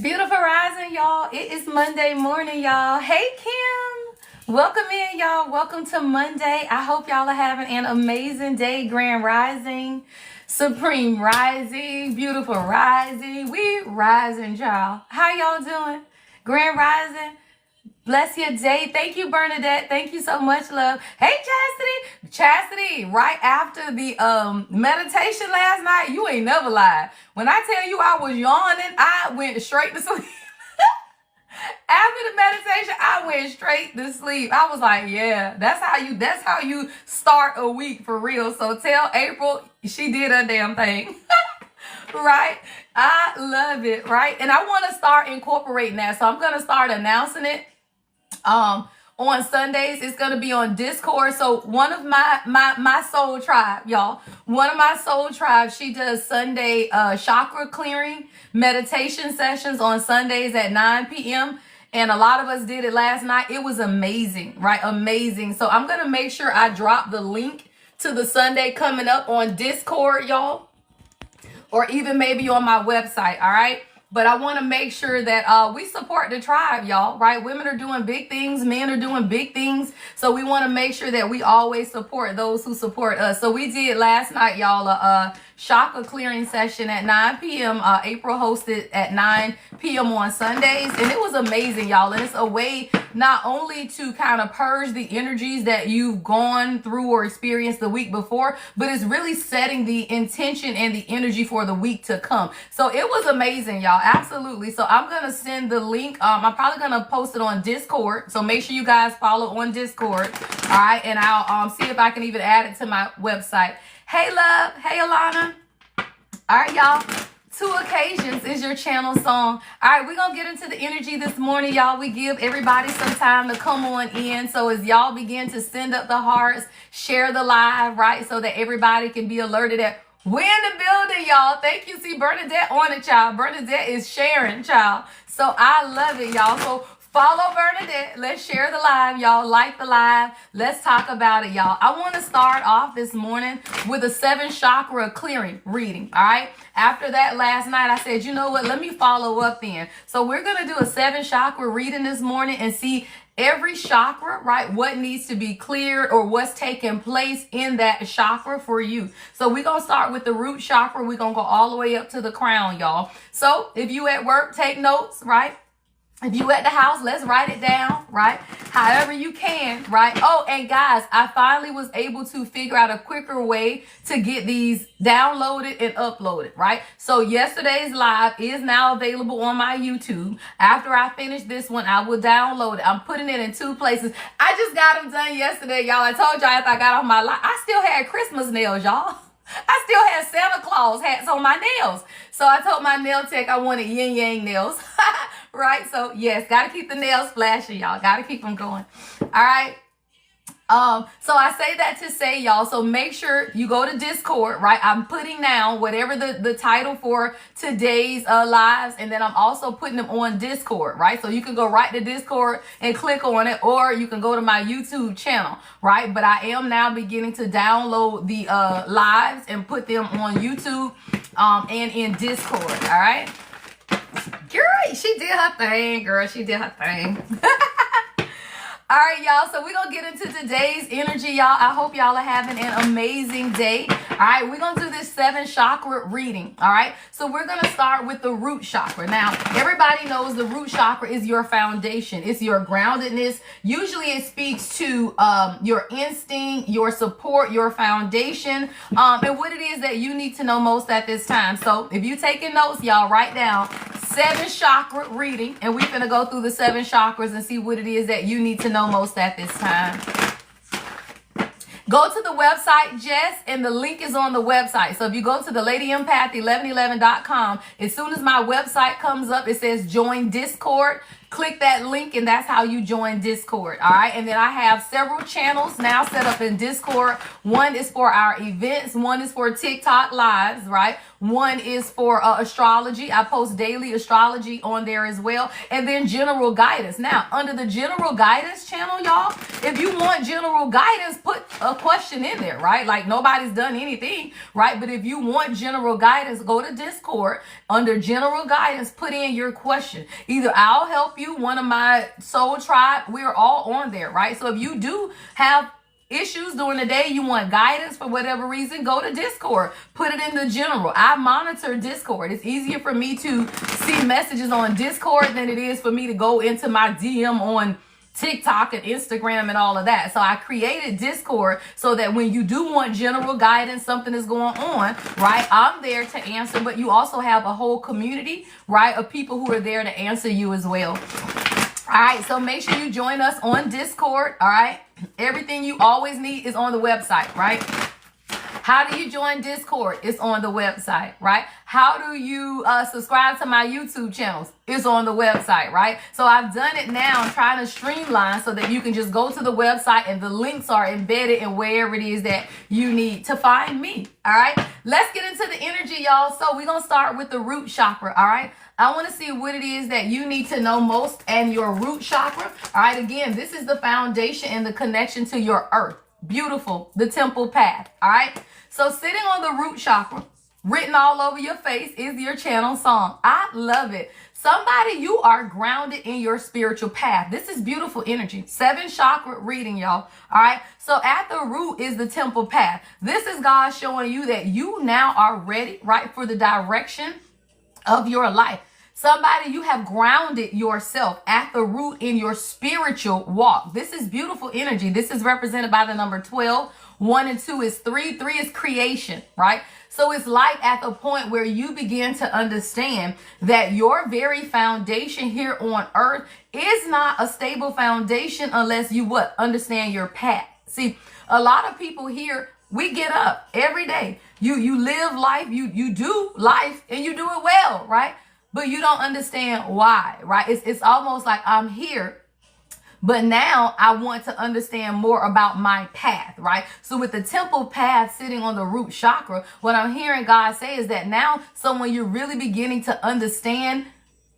Beautiful rising, y'all. It is Monday morning, y'all. Hey, Kim. Welcome in, y'all. Welcome to Monday. I hope y'all are having an amazing day. Grand rising, supreme rising, beautiful rising. We rising, y'all. How y'all doing? Grand rising. Bless your day. Thank you, Bernadette. Thank you so much, love. Hey, Chastity. Chastity, right after the meditation last night, you ain't never lied. When I tell you I was yawning, I went straight to sleep. After the meditation, I went straight to sleep. I was like, yeah, that's how you start a week for real. So tell April she did her damn thing. Right? I love it, right? And I want to start incorporating that. So I'm going to start announcing it. On Sundays, it's going to be on Discord. So one of my soul tribe, y'all, one of my soul tribes, she does Sunday chakra clearing meditation sessions on Sundays at 9 p.m. And a lot of us did it last night. It was amazing, right? Amazing. So I'm going to make sure I drop the link to the Sunday coming up on Discord, y'all, or even maybe on my website. All right. But I want to make sure that we support the tribe, y'all, right? Women are doing big things. Men are doing big things. So we want to make sure that we always support those who support us. So we did last night, y'all, a chakra clearing session at 9 p.m. April hosted at 9 p.m. on Sundays. And it was amazing, y'all. And it's a way not only to kind of purge the energies that you've gone through or experienced the week before, but it's really setting the intention and the energy for the week to come. So it was amazing, y'all. Absolutely. So I'm going to send the link. I'm probably going to post it on Discord. So make sure you guys follow on Discord. All right. And I'll see if I can even add it to my website. Hey, love. Hey, Alana. All right, y'all. 2 occasions is your channel song. All right, we're going to get into the energy this morning, y'all. We give everybody some time to come on in. So as y'all begin to send up the hearts, share the live, right, so that everybody can be alerted that we're in the building, y'all. Thank you. See, Bernadette on it, child. Bernadette is sharing, child. So I love it, y'all. So follow Bernadette. Let's share the live, y'all. Like the live. Let's talk about it, y'all. I want to start off this morning with a 7 chakra clearing reading, all right? After that last night, I said, you know what? Let me follow up then. So we're going to do a 7 chakra reading this morning and see every chakra, right? What needs to be cleared or what's taking place in that chakra for you. So we're going to start with the root chakra. We're going to go all the way up to the crown, y'all. So if you at work, take notes, right? If you at the house, let's write it down, right? However you can, right? Oh, and guys, I finally was able to figure out a quicker way to get these downloaded and uploaded, right? So yesterday's live is now available on my YouTube. After I finish this one, I will download it. I'm putting it in 2 places. I just got them done yesterday, y'all. I told y'all after I got off my live, I still had Christmas nails, y'all. I still had Santa Claus hats on my nails. So I told my nail tech I wanted yin yang nails. Right? So yes, got to keep the nails flashing, y'all. Got to keep them going. All right. So I say that to say, y'all, so make sure you go to Discord, right? I'm putting now whatever the title for today's lives, and then I'm also putting them on Discord, right? So you can go right to Discord and click on it, or you can go to my YouTube channel, right? But I am now beginning to download the lives and put them on YouTube and in Discord, all right? Girl, she did her thing, girl. She did her thing. All right, y'all. So we're going to get into today's energy, y'all. I hope y'all are having an amazing day. All right. We're going to do this 7 chakra reading. All right. So we're going to start with the root chakra. Now, everybody knows the root chakra is your foundation. It's your groundedness. Usually it speaks to your instinct, your support, your foundation, and what it is that you need to know most at this time. So if you're taking notes, y'all, write down 7 chakra reading, and we're going to go through the 7 chakras and see what it is that you need to know most at this time. Go to the website, Jess, and the link is on the website. So if you go to the Empath 1111.com, as soon as my website comes up, it says join Discord. click that link and that's how you join Discord. All right. And then I have several channels now set up in Discord. One is for our events. One is for TikTok lives, right? One is for astrology. I post daily astrology on there as well. And then general guidance. Now, under the general guidance channel, y'all, if you want general guidance, put a question in there, right? Like nobody's done anything, right? But if you want general guidance, go to Discord. Under general guidance, put in your question. Either I'll help you, one of my soul tribe, we're all on there, right? So if you do have issues during the day, you want guidance for whatever reason, go to Discord. Put it in the general. I monitor Discord. It's easier for me to see messages on Discord than it is for me to go into my DM on TikTok and Instagram and all of that. So I created Discord so that when you do want general guidance, something is going on, right? I'm there to answer, but you also have a whole community, right, of people who are there to answer you as well. All right, so make sure you join us on Discord, all right? Everything you always need is on the website, right? How do you join Discord? It's on the website, right? How do you subscribe to my YouTube channels? It's on the website, right? So I've done it now. I'm trying to streamline so that you can just go to the website and the links are embedded in wherever it is that you need to find me, all right? Let's get into the energy, y'all. So we're going to start with the root chakra, all right? I want to see what it is that you need to know most and your root chakra. All right, again, this is the foundation and the connection to your earth. Beautiful, the temple path, all right? So sitting on the root chakra, written all over your face, is your channel song. I love it. Somebody, you are grounded in your spiritual path. This is beautiful energy. 7 chakra reading, y'all. All right. So at the root is the temple path. This is God showing you that you now are ready, right, for the direction of your life. Somebody, you have grounded yourself at the root in your spiritual walk. This is beautiful energy. This is represented by the number 12. 1 and 2 is 3. 3 is creation, right? So it's like at the point where you begin to understand that your very foundation here on earth is not a stable foundation unless you what? Understand your path. See, a lot of people here, we get up every day. You live life, you do life, and you do it well, right? But you don't understand why, right? It's almost like I'm here, but now I want to understand more about my path, right? So with the temple path sitting on the root chakra, what I'm hearing God say is that now someone, you're really beginning to understand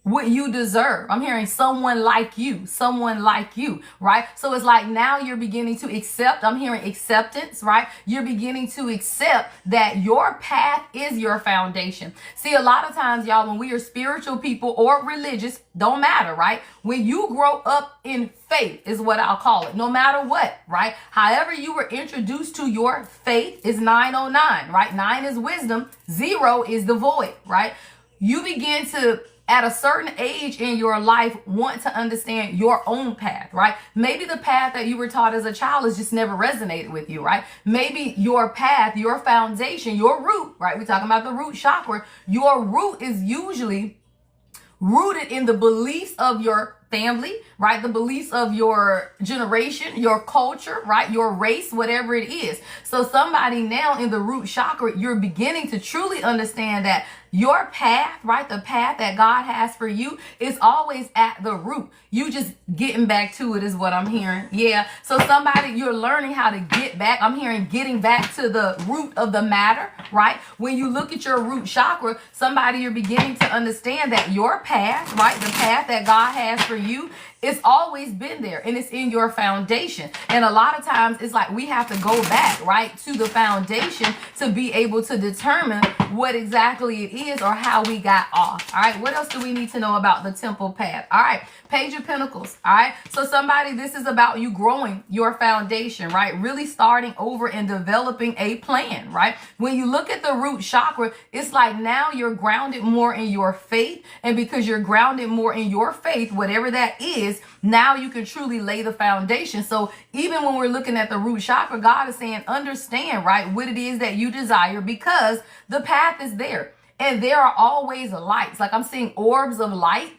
what you deserve. I'm hearing someone like you, right? So it's like now you're beginning to accept. I'm hearing acceptance, right? You're beginning to accept that your path is your foundation. See, a lot of times, y'all, when we are spiritual people or religious, don't matter, right? When you grow up in faith is what I'll call it, no matter what, right? However you were introduced to your faith is 909, right? 9 is wisdom, 0 is the void, right? You begin to, at a certain age in your life, want to understand your own path, right? Maybe the path that you were taught as a child has just never resonated with you, right? Maybe your path, your foundation, your root, right? We're talking about the root chakra. Your root is usually rooted in the beliefs of your family, right? The beliefs of your generation, your culture, right? Your race, whatever it is. So somebody now in the root chakra, you're beginning to truly understand that your path, right? The path that God has for you is always at the root. You just getting back to it is what I'm hearing. Yeah. So somebody, you're learning how to get back. I'm hearing getting back to the root of the matter, right? When you look at your root chakra, somebody, you're beginning to understand that your path, right? The path that God has for you, it's always been there and it's in your foundation. And a lot of times it's like we have to go back, right, to the foundation to be able to determine what exactly it is or how we got off. All right. What else do we need to know about the temple path? All right. Page of Pentacles. All right. So somebody, this is about you growing your foundation, right? Really starting over and developing a plan, right? When you look at the root chakra, it's like now you're grounded more in your faith. And because you're grounded more in your faith, whatever that is, now you can truly lay the foundation. So even when we're looking at the root chakra, God is saying, understand, right, what it is that you desire, because the path is there and there are always lights. Like I'm seeing orbs of light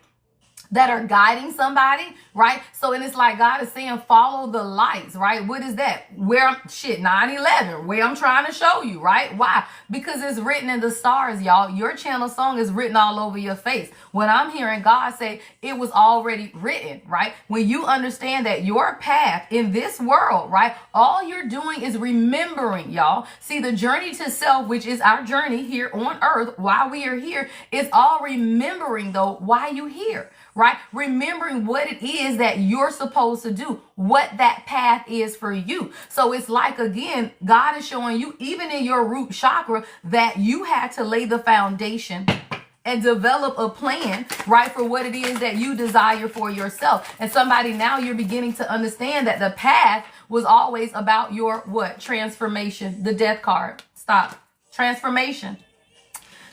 that are guiding somebody, right? So, and it's like God is saying, follow the lights, right? What is that? Where, 9/11, where I'm trying to show you, right? Why? Because it's written in the stars, y'all. Your channel song is written all over your face. When I'm hearing God say it was already written, right? When you understand that your path in this world, right? All you're doing is remembering, y'all. See, the journey to self, which is our journey here on earth, why we are here, is all remembering, though, why you here. Right? Remembering what it is that you're supposed to do, what that path is for you. So it's like, again, God is showing you, even in your root chakra, that you had to lay the foundation and develop a plan, right, for what it is that you desire for yourself. And somebody, now you're beginning to understand that the path was always about your what? Transformation. The death card. Stop. Transformation.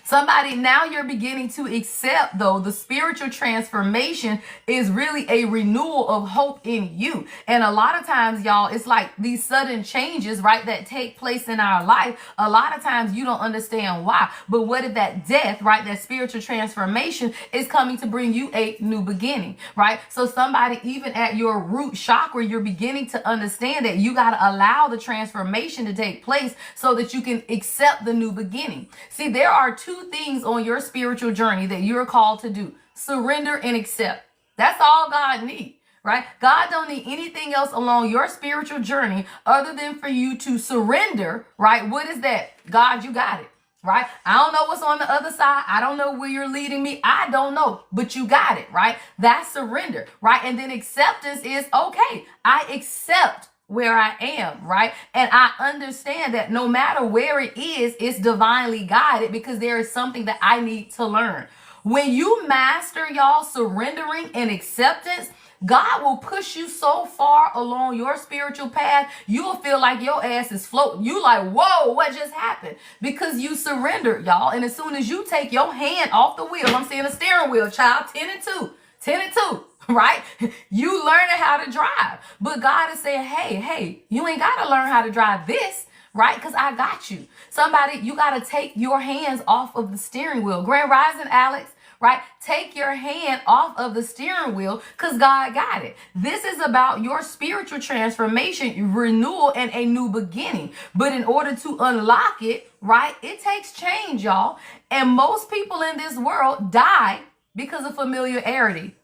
Somebody, now you're beginning to accept, though, the spiritual transformation is really a renewal of hope in you. And a lot of times, y'all, it's like these sudden changes, right, that take place in our life. A lot of times you don't understand why. But what if that death, right, that spiritual transformation is coming to bring you a new beginning, right? So somebody, even at your root chakra, you're beginning to understand that you got to allow the transformation to take place so that you can accept the new beginning. See, there are two things on your spiritual journey that you're called to do: surrender and accept. That's all God needs, right? God don't need anything else along your spiritual journey other than for you to surrender, right? What is that? God, you got it, right? I don't know what's on the other side. I don't know where you're leading me. I don't know, but you got it, right? That's surrender, right? And then acceptance is, okay, I accept where I am, right? And I understand that no matter where it is, it's divinely guided, because there is something that I need to learn. When you master, y'all, surrendering and acceptance, God will push you so far along your spiritual path, you'll feel like your ass is floating. You like, whoa, what just happened? Because you surrendered, y'all. And as soon as you take your hand off the wheel, I'm saying the steering wheel, child, 10 and 2, right? You learning how to drive. But God is saying, hey, you ain't got to learn how to drive this, right? Because I got you. Somebody, you got to take your hands off of the steering wheel. Grand Rising, Alex, right? Take your hand off of the steering wheel, because God got it. This is about your spiritual transformation, renewal, and a new beginning. But in order to unlock it, right, it takes change, y'all. And most people in this world die because of familiarity.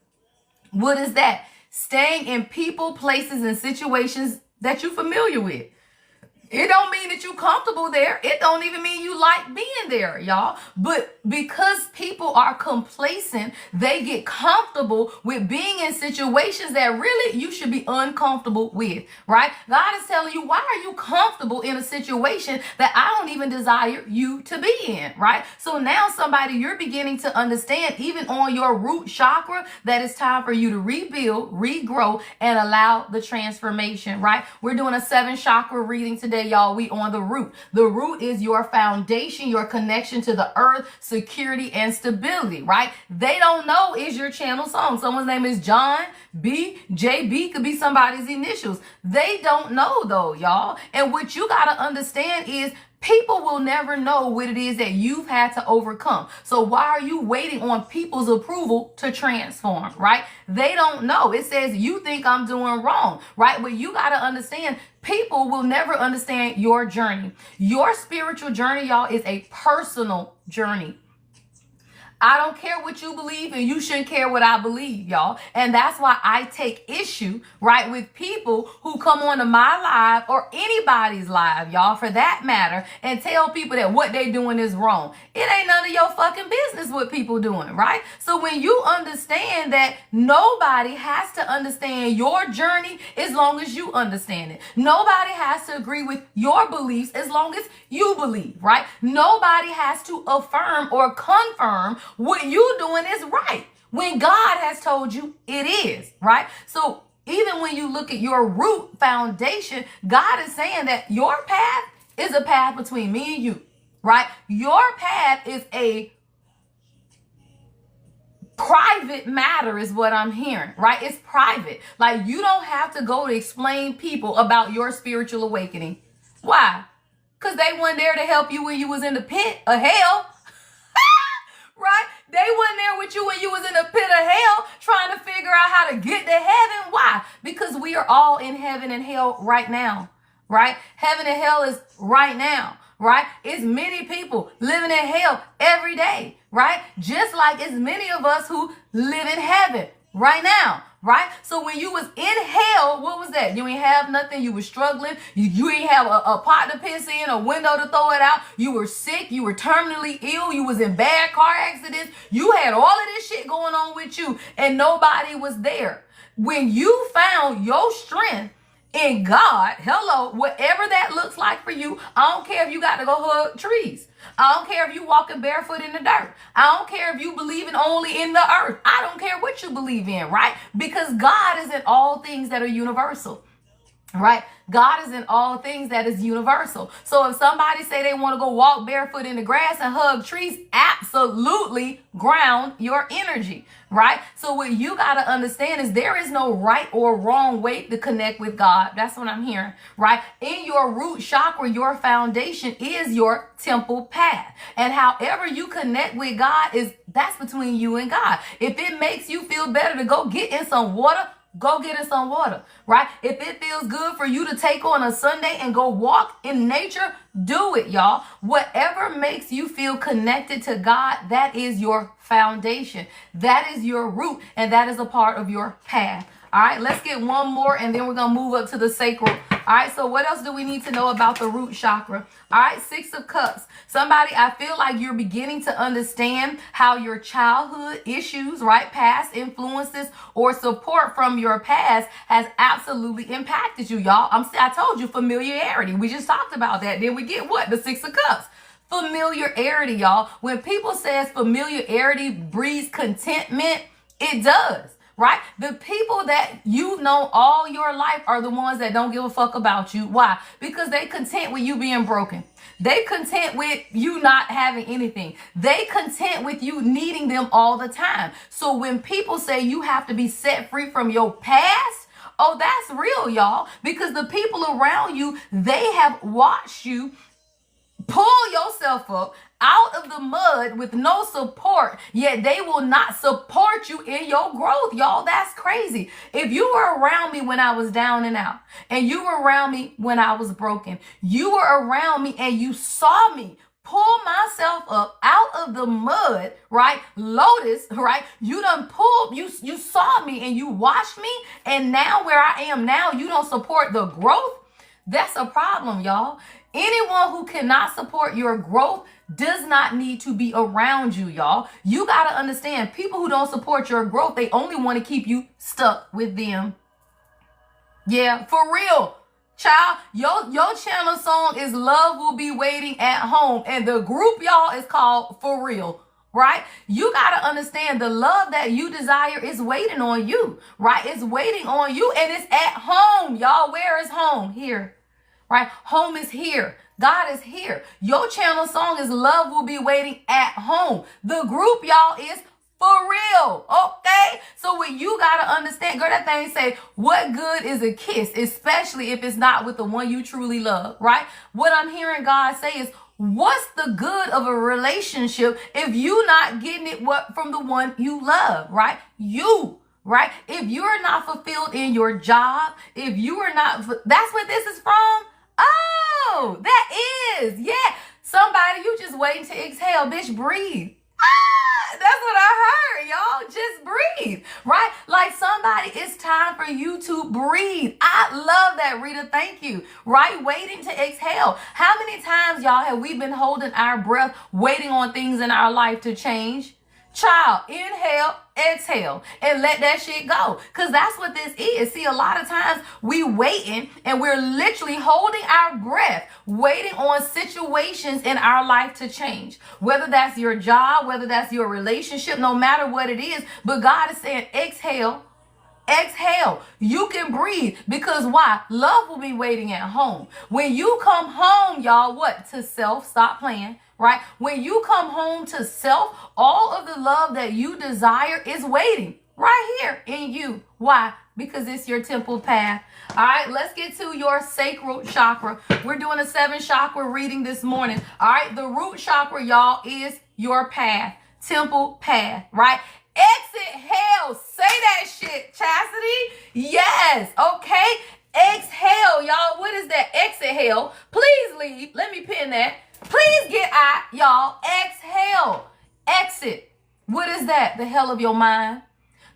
What is that? Staying in people, places, and situations that you're familiar with. It don't mean that you're comfortable there. It don't even mean you like being there, y'all. But because people are complacent, they get comfortable with being in situations that really you should be uncomfortable with, right? God is telling you, why are you comfortable in a situation that I don't even desire you to be in, right? So now somebody, you're beginning to understand, even on your root chakra, that it's time for you to rebuild, regrow, and allow the transformation, right? We're doing a 7 chakra reading today, y'all. We on the root. The root is your foundation, your connection to the earth, security, and stability, right? They don't know is your channel song. Someone's name is John B. JB could be somebody's initials. They don't know, though, y'all. And what you got to understand is, people will never know what it is that you've had to overcome. So why are you waiting on people's approval to transform, right? They don't know. It says you think I'm doing wrong, right? But you got to understand, people will never understand your journey. Your spiritual journey, y'all, is a personal journey. I don't care what you believe, and you shouldn't care what I believe, y'all. And that's why I take issue, right, with people who come onto my live or anybody's live, y'all, for that matter, and tell people that what they doing is wrong. It ain't none of your fucking business what people doing, right? So when you understand that nobody has to understand your journey as long as you understand it. Nobody has to agree with your beliefs as long as you believe, right? Nobody has to affirm or confirm what you doing is right when God has told you it is, right? So even when you look at your root foundation, God is saying that your path is a path between me and you, right? Your path is a private matter is what I'm hearing, right? It's private. Like, you don't have to go to explain people about your spiritual awakening. Why? Because they weren't there to help you when you was in the pit of hell. Right? They wasn't there with you when you was in the pit of hell trying to figure out how to get to heaven. Why? Because we are all in heaven and hell right now, right? Heaven and hell is right now, right? It's many people living in hell every day, right? Just like it's many of us who live in heaven right now, right? So when you was in hell, what was that? You ain't have nothing. You were struggling. You ain't have a pot to piss in, a window to throw it out. You were sick. You were terminally ill. You was in bad car accidents. You had all of this shit going on with you and nobody was there. When you found your strength in God, hello, whatever that looks like for you, I don't care if you got to go hug trees. I don't care if you walking barefoot in the dirt. I don't care if you believing only in the earth. I don't care what you believe in, right? Because God is in all things that are universal. Right? God is in all things that is universal. So if somebody say they want to go walk barefoot in the grass and hug trees, absolutely ground your energy, right? So what you got to understand is there is no right or wrong way to connect with God. That's what I'm hearing, right? In your root chakra, your foundation is your temple path. And however you connect with God that's between you and God. If it makes you feel better to go get in some water, go get in some water, right? If it feels good for you to take on a Sunday and go walk in nature, do it, y'all. Whatever makes you feel connected to God, that is your foundation. That is your root, and that is a part of your path. All right, let's get one more, and then we're going to move up to the sacral. All right, so what else do we need to know about the root chakra? All right, 6 of Cups. Somebody, I feel like you're beginning to understand how your childhood issues, right, past influences or support from your past has absolutely impacted you, y'all. I told you familiarity. We just talked about that. Then we get what? The 6 of Cups. Familiarity, y'all. When people says familiarity breeds contentment, it does. Right? The people that you've known all your life are the ones that don't give a fuck about you. Why? Because they content with you being broken. They content with you not having anything. They content with you needing them all the time. So when people say you have to be set free from your past, oh, that's real, y'all. Because the people around you, they have watched you pull yourself up out of the mud with no support, yet they will not support you in your growth, y'all. That's crazy. If you were around me when I was down and out, and you were around me when I was broken, you were around me and you saw me pull myself up out of the mud, right? Lotus, right? You done pulled, you saw me and you watched me, and now where I am now, you don't support the growth. That's a problem, y'all. Anyone who cannot support your growth does not need to be around you, y'all. You got to understand, people who don't support your growth, they only want to keep you stuck with them. Yeah, for real. Child, your channel song is Love Will Be Waiting at Home. And the group, y'all, is called For Real. Right? You got to understand the love that you desire is waiting on you. Right? It's waiting on you, and it's at home, y'all. Where is home? Here. Right? Home is here. God is here. Your channel song is Love Will Be Waiting at Home. The group, y'all, is For Real. Okay? So what you got to understand, girl, that thing say, what good is a kiss, especially if it's not with the one you truly love, right? What I'm hearing God say is, what's the good of a relationship if you not getting it from the one you love, right? You. Right? If you're not fulfilled in your job, if you are not, that's what this is from. Oh, that is. Yeah. Somebody, you just waiting to exhale. Bitch, breathe. That's what I heard, y'all. Just breathe. Right? Like somebody, it's time for you to breathe. I love that, Rita. Thank you. Right? Waiting to exhale. How many times, y'all, have we been holding our breath, waiting on things in our life to change? Child, inhale, exhale, and let that shit go. Because that's what this is. See, a lot of times we waiting and we're literally holding our breath, waiting on situations in our life to change. Whether that's your job, whether that's your relationship, no matter what it is. But God is saying, exhale. Exhale. You can breathe, because why? Love will be waiting at home. When you come home, y'all, what? To self. Stop playing. Right? When you come home to self, all of the love that you desire is waiting right here in you. Why? Because it's your temple path. All right, let's get to your sacral chakra. We're doing a 7 chakra reading this morning. All right, the root chakra, y'all, is your path. temple path, right? Exit hell. Say that shit, Chastity. Yes. Okay. Exhale, y'all. What is that? Exit hell. Please leave. Let me pin that. Please get out, y'all. Exhale. Exit. What is that? The hell of your mind.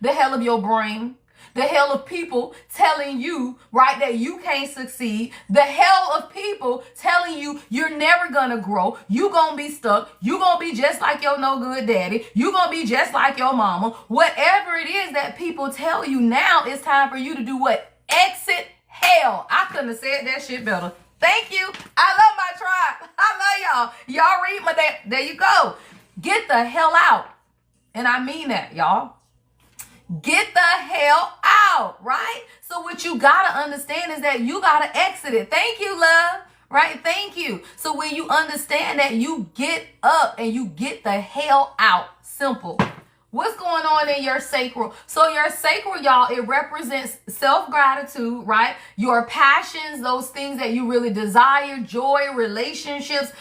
The hell of your brain. The hell of people telling you, right, that you can't succeed. The hell of people telling you you're never gonna grow. You gonna be stuck. You gonna be just like your no good daddy. You gonna be just like your mama. Whatever it is that people tell you now, it's time for you to do what? Exit hell. I couldn't have said that shit better. Thank you. I love my tribe. I love y'all. Y'all read my there you go. Get the hell out. And I mean that, y'all. Get the hell out, right? So what you gotta understand is that you gotta exit it. Thank you, love. Right? Thank you. So when you understand that, you get up and you get the hell out. Simple. What's going on in your sacral? So your sacral, y'all, it represents self-gratitude, right? Your passions, those things that you really desire, joy, relationships,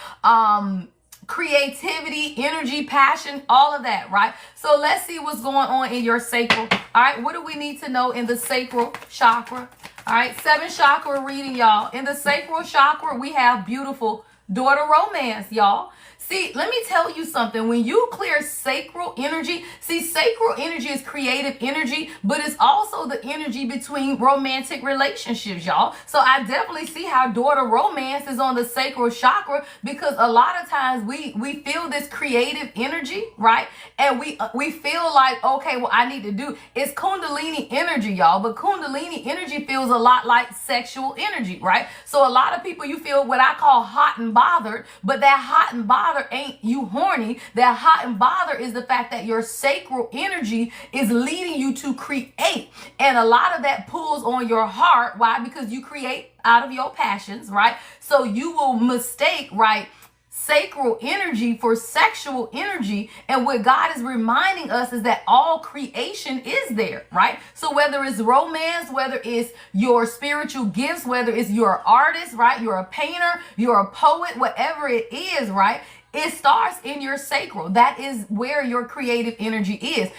creativity, energy, passion, all of that, right? So let's see what's going on in your sacral. All right, what do we need to know in the sacral chakra? All right, 7 chakra reading, y'all. In the sacral chakra, we have beautiful daughter romance, y'all. See, let me tell you something. When you clear sacral energy, see, sacral energy is creative energy, but it's also the energy between romantic relationships, y'all. So I definitely see how daughter romance is on the sacral chakra, because a lot of times we feel this creative energy, right? And we feel like, okay, well, I need to do, it's Kundalini energy, y'all, but Kundalini energy feels a lot like sexual energy, right? So a lot of people, you feel what I call hot and bothered, but that hot and bothered ain't you horny. That hot and bother is the fact that your sacral energy is leading you to create. And a lot of that pulls on your heart. Why? Because you create out of your passions, right? So you will mistake, right, sacral energy for sexual energy. And what God is reminding us is that all creation is there, right? So whether it's romance, whether it's your spiritual gifts, whether it's you're an artist, right? You're a painter, you're a poet, whatever it is, right? It starts in your sacral. That is where your creative energy is.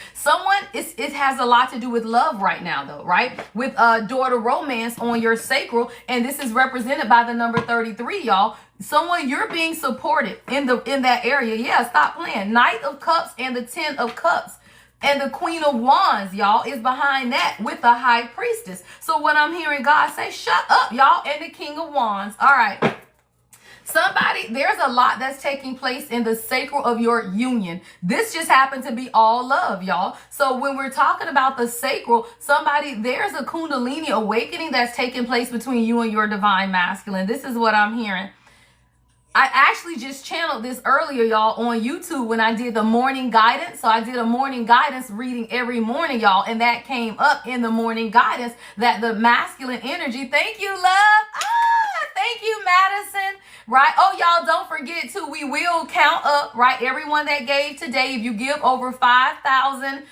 It has a lot to do with love right now, though, right? With daughter romance on your sacral, and this is represented by the number 33, y'all. Someone you're being supported in that area. Yeah, stop playing. Knight of Cups and the 10 of Cups. And the Queen of Wands, y'all, is behind that with the High Priestess. So what I'm hearing God say, shut up, y'all, and the King of Wands. All right. There's a lot that's taking place in the sacral of your union. This just happened to be all love, y'all. So when we're talking about the sacral, there's a Kundalini awakening that's taking place between you and your divine masculine. This is what I'm hearing. I actually just channeled this earlier, y'all, on YouTube when I did the morning guidance. So I did a morning guidance reading every morning, y'all, and that came up in the morning guidance that the masculine energy, thank you, love. Thank you, Madison. Right? Oh, y'all, don't forget to, we will count up, right? Everyone that gave today, if you give over 5,000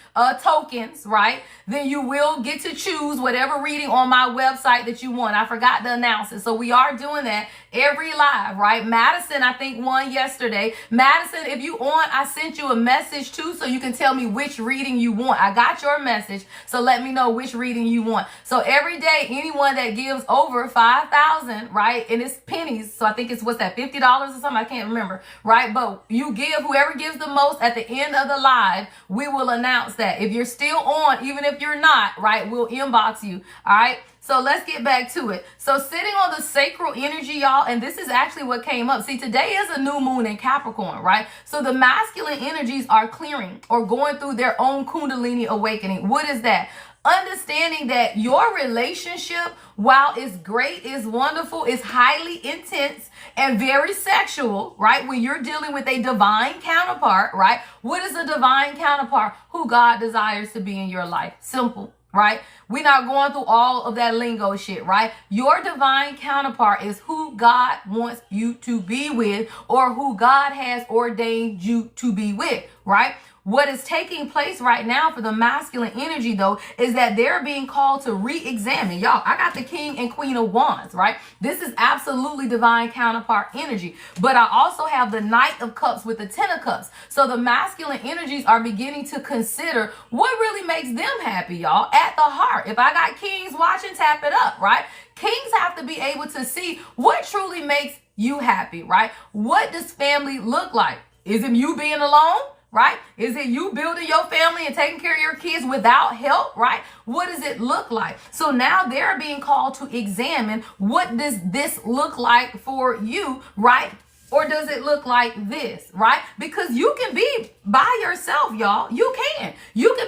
tokens, right, then you will get to choose whatever reading on my website that you want. I forgot to announce it. So we are doing that every live, right? Madison, I think, won yesterday. Madison, if you on, I sent you a message too, so you can tell me which reading you want. I got your message, so let me know which reading you want. So every day, anyone that gives over 5,000, right, and it's pennies, so I think it's, what's that, $50 or something? I can't remember, right? But you give, whoever gives the most at the end of the live, we will announce that. If you're still on, even if you're not, right, we'll inbox you, all right? So let's get back to it. So sitting on the sacral energy, y'all, and this is actually what came up. See, today is a new moon in Capricorn, right? So the masculine energies are clearing or going through their own Kundalini awakening. What is that? Understanding that your relationship, while it's great, is wonderful, is highly intense and very sexual, right? When you're dealing with a divine counterpart, right? What is a divine counterpart? Who God desires to be in your life. Simple, right? We're not going through all of that lingo shit, right? Your divine counterpart is who God wants you to be with, or who God has ordained you to be with, right? What is taking place right now for the masculine energy, though, is that they're being called to re-examine. Y'all, I got the King and Queen of Wands, right? This is absolutely divine counterpart energy. But I also have the Knight of Cups with the Ten of Cups. So the masculine energies are beginning to consider what really makes them happy, y'all, at the heart. If I got kings watching, tap it up, right? Kings have to be able to see what truly makes you happy, right? What does family look like? Is it you being alone? Right? Is it you building your family and taking care of your kids without help? Right? What does it look like? So now they're being called to examine, what does this look like for you? Right? Or does it look like this? Right? Because you can be by yourself, y'all. You can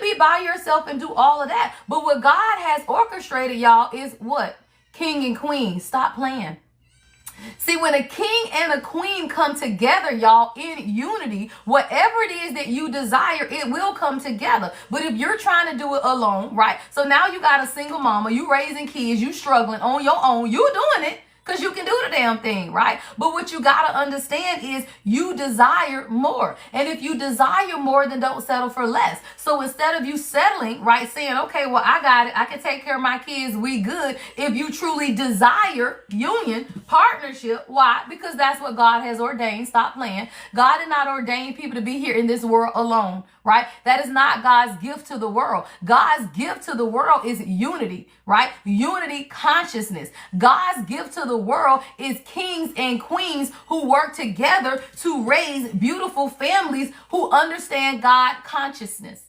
be by yourself and do all of that. But what God has orchestrated, y'all, is what? King and queen. Stop playing. See, when a king and a queen come together, y'all, in unity, whatever it is that you desire, it will come together. But if you're trying to do it alone, right? So now you got a single mama, you raising kids, you struggling on your own, you doing it. Because you can do the damn thing, right? But what you got to understand is you desire more. And if you desire more, then don't settle for less. So instead of you settling, right, saying, okay, well, I got it, I can take care of my kids, we good. If you truly desire union, partnership, why? Because that's what God has ordained. Stop playing. God did not ordain people to be here in this world alone, right? That is not God's gift to the world. God's gift to the world is unity, right? Unity consciousness. God's gift to the world is kings and queens who work together to raise beautiful families who understand God consciousness.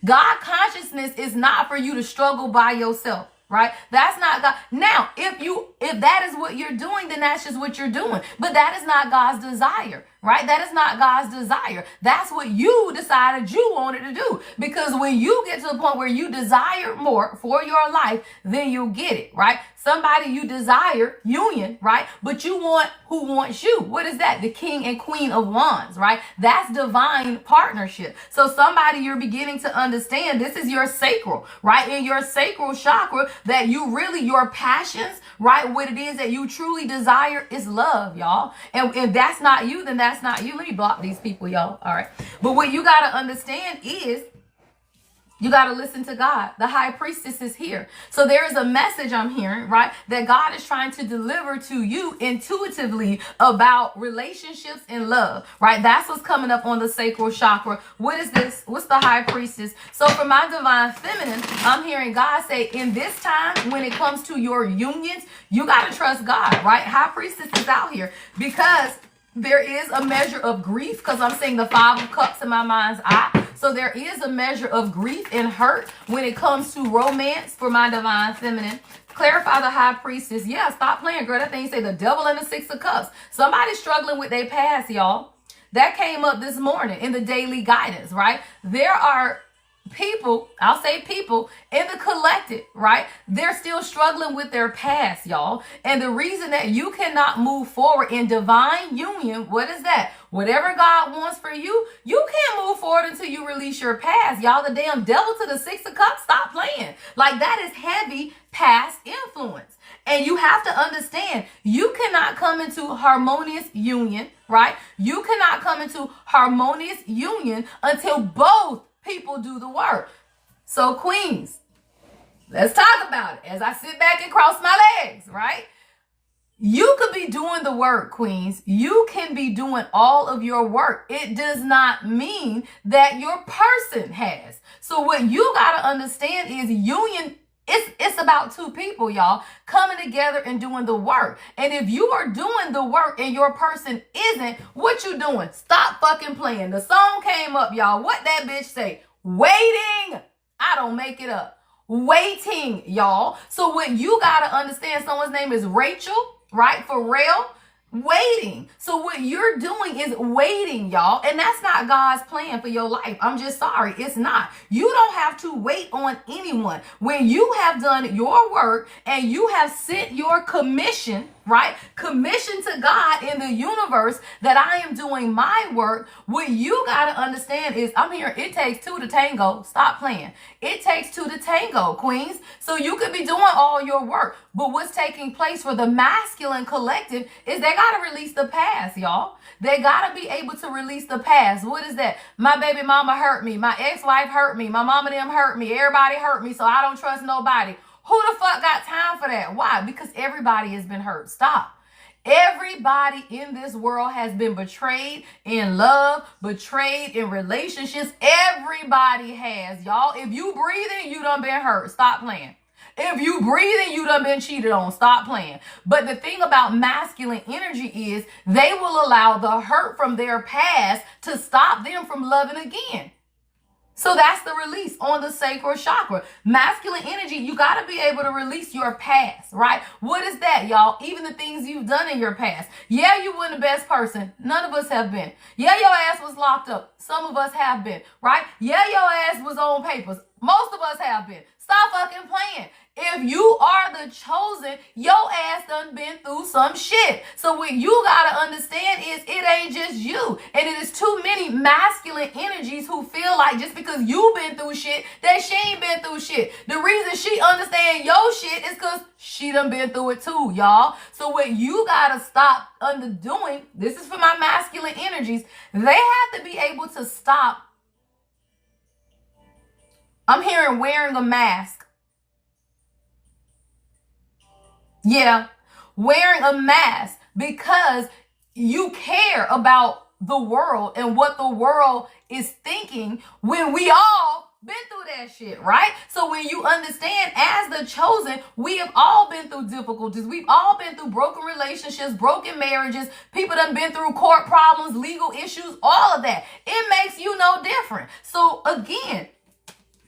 God consciousness is not for you to struggle by yourself. Right? That's not God. Now, if that is what you're doing, then that's just what you're doing. But that is not God's desire, right? That is not God's desire. That's what you decided you wanted to do. Because when you get to the point where you desire more for your life, then you'll get it, right? Somebody you desire union, right? But you want who wants you. What is that? The King and Queen of Wands, right? That's divine partnership. So somebody you're beginning to understand, this is your sacral, right? In your sacral chakra, that you really, your passions, right? What it is that you truly desire is love, y'all. And if that's not you, then that's not you. Let me block these people, y'all. All right. But what you got to understand is you got to listen to God. The high priestess is here. So there is a message I'm hearing, right? That God is trying to deliver to you intuitively about relationships and love, right? That's what's coming up on the sacral chakra. What is this? What's the high priestess? So for my divine feminine, I'm hearing God say in this time, when it comes to your unions, you got to trust God, right? High priestess is out here because there is a measure of grief, because I'm seeing the Five of Cups in my mind's eye. So there is a measure of grief and hurt when it comes to romance for my divine feminine. Clarify the high priestess. Yeah, stop playing, girl. That thing say the devil and the Six of Cups. Somebody's struggling with their past, y'all. That came up this morning in the daily guidance, right? There are people, I'll say people in the collective, right? They're still struggling with their past, y'all. And the reason that you cannot move forward in divine union, what is that? Whatever God wants for you, you can't move forward until you release your past, y'all. The damn devil to the Six of Cups, stop playing. Like, that is heavy past influence. And you have to understand, you cannot come into harmonious union, right? You cannot come into harmonious union until both people do the work. So queens, let's talk about it as I sit back and cross my legs, right? You could be doing the work, queens. You can be doing all of your work. It does not mean that your person has. So what you got to understand is union, it's about two people, y'all, coming together and doing the work. And if you are doing the work and your person isn't, what you doing? Stop fucking playing. The song came up, y'all. What that bitch say? Waiting. I don't make it up. Waiting, y'all. So what you got to understand, someone's name is Rachel, right? For real. Waiting. So what you're doing is waiting, y'all. And that's not God's plan for your life. I'm just sorry. It's not. You don't have to wait on anyone. When you have done your work and you have sent your commission, right? Commission to God in the universe that I am doing my work. What you got to understand is I'm here. It takes two to tango. Stop playing. It takes two to tango, queens. So you could be doing all your work. But what's taking place for the masculine collective is they got to release the past, y'all. They got to be able to release the past. What is that? My baby mama hurt me. My ex-wife hurt me. My mama them hurt me. Everybody hurt me. So I don't trust nobody. Who the fuck got time for that? Why? Because everybody has been hurt. Stop. Everybody in this world has been betrayed in love, betrayed in relationships. Everybody has, y'all. If you breathing, you done been hurt. Stop playing. If you breathing, you done been cheated on. Stop playing. But the thing about masculine energy is they will allow the hurt from their past to stop them from loving again. So that's the release on the sacral chakra. Masculine energy, you got to be able to release your past, right? What is that, y'all? Even the things you've done in your past. Yeah, you weren't the best person. None of us have been. Yeah, your ass was locked up. Some of us have been, right? Yeah, your ass was on papers. Most of us have been. Stop fucking playing. If you are the chosen, your ass done been through some shit. So what you gotta understand is it ain't just you. And it is too many masculine energies who feel like just because you been through shit, that she ain't been through shit. The reason she understand your shit is because she done been through it too, y'all. So what you gotta stop doing, this is for my masculine energies, they have to be able to stop. I'm hearing wearing a mask. Yeah, wearing a mask because you care about the world and what the world is thinking when we all been through that shit, right? So when you understand as the chosen, we have all been through difficulties. We've all been through broken relationships, broken marriages. People done been through court problems, legal issues, all of that. It makes you no different. So again,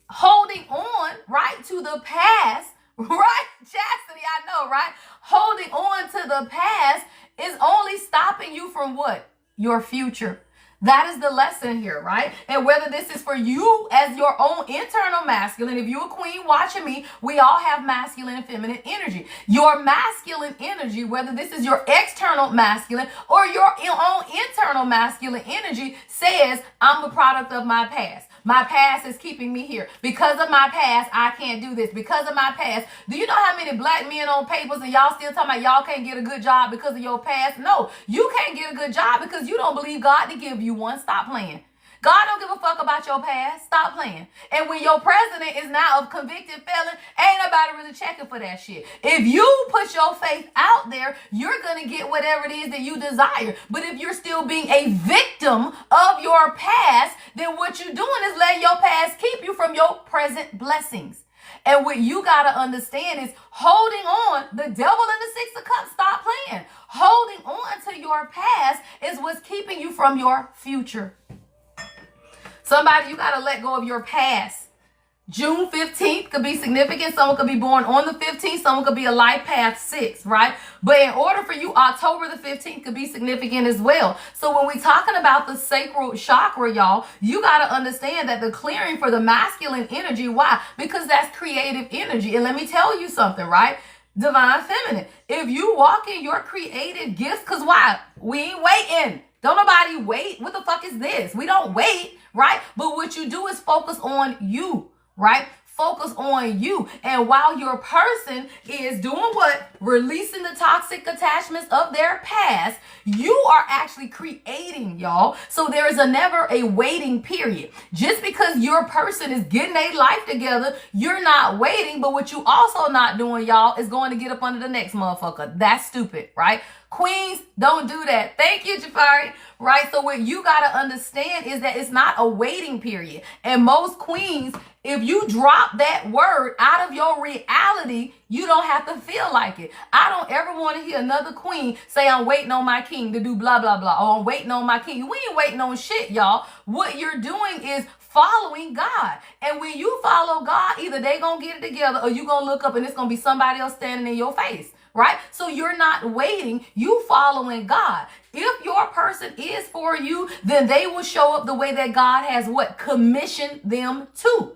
holding on, right, to the past, right? Chastity, I know, right? Holding on to the past is only stopping you from what? Your future. That is the lesson here, right? And whether this is for you as your own internal masculine, if you're a queen watching me, we all have masculine and feminine energy. Your masculine energy, whether this is your external masculine or your own internal masculine energy, says, I'm the product of my past. My past is keeping me here. Because of my past, I can't do this. Because of my past. Do you know how many black men on papers and y'all still talking about y'all can't get a good job because of your past? No, you can't get a good job because you don't believe God to give you one. Stop playing. God don't give a fuck about your past. Stop playing. And when your president is now a convicted felon, ain't nobody really checking for that shit. If you put your faith out there, you're going to get whatever it is that you desire. But if you're still being a victim of your past, then what you're doing is letting your past keep you from your present blessings. And what you got to understand is holding on, the devil in the Six of Cups, stop playing. Holding on to your past is what's keeping you from your future. Somebody, you got to let go of your past. June 15th could be significant. Someone could be born on the 15th. Someone could be a life path 6, right? But in order for you, October the 15th could be significant as well. So when we're talking about the sacral chakra, y'all, you got to understand that the clearing for the masculine energy, why? Because that's creative energy. And let me tell you something, right? Divine feminine. If you walk in your creative gifts, because why? We ain't waiting. Don't nobody wait. What the fuck is this? We don't wait, right? But what you do is focus on you, right? Focus on you. And while your person is doing what? Releasing the toxic attachments of their past, you are actually creating, y'all. So there is never a waiting period. Just because your person is getting their life together, you're not waiting. But what you also not doing, y'all, is going to get up under the next motherfucker. That's stupid, right? Queens, don't do that. Thank you, Jafari. Right? So what you got to understand is that it's not a waiting period. And most queens, if you drop that word out of your reality, you don't have to feel like it. I don't ever want to hear another queen say, I'm waiting on my king to do blah, blah, blah. Or I'm waiting on my king. We ain't waiting on shit, y'all. What you're doing is following God. And when you follow God, either they gonna get it together or you gonna look up and it's gonna be somebody else standing in your face. Right? So you're not waiting, you following God. If your person is for you, then they will show up the way that God has what? Commissioned them to.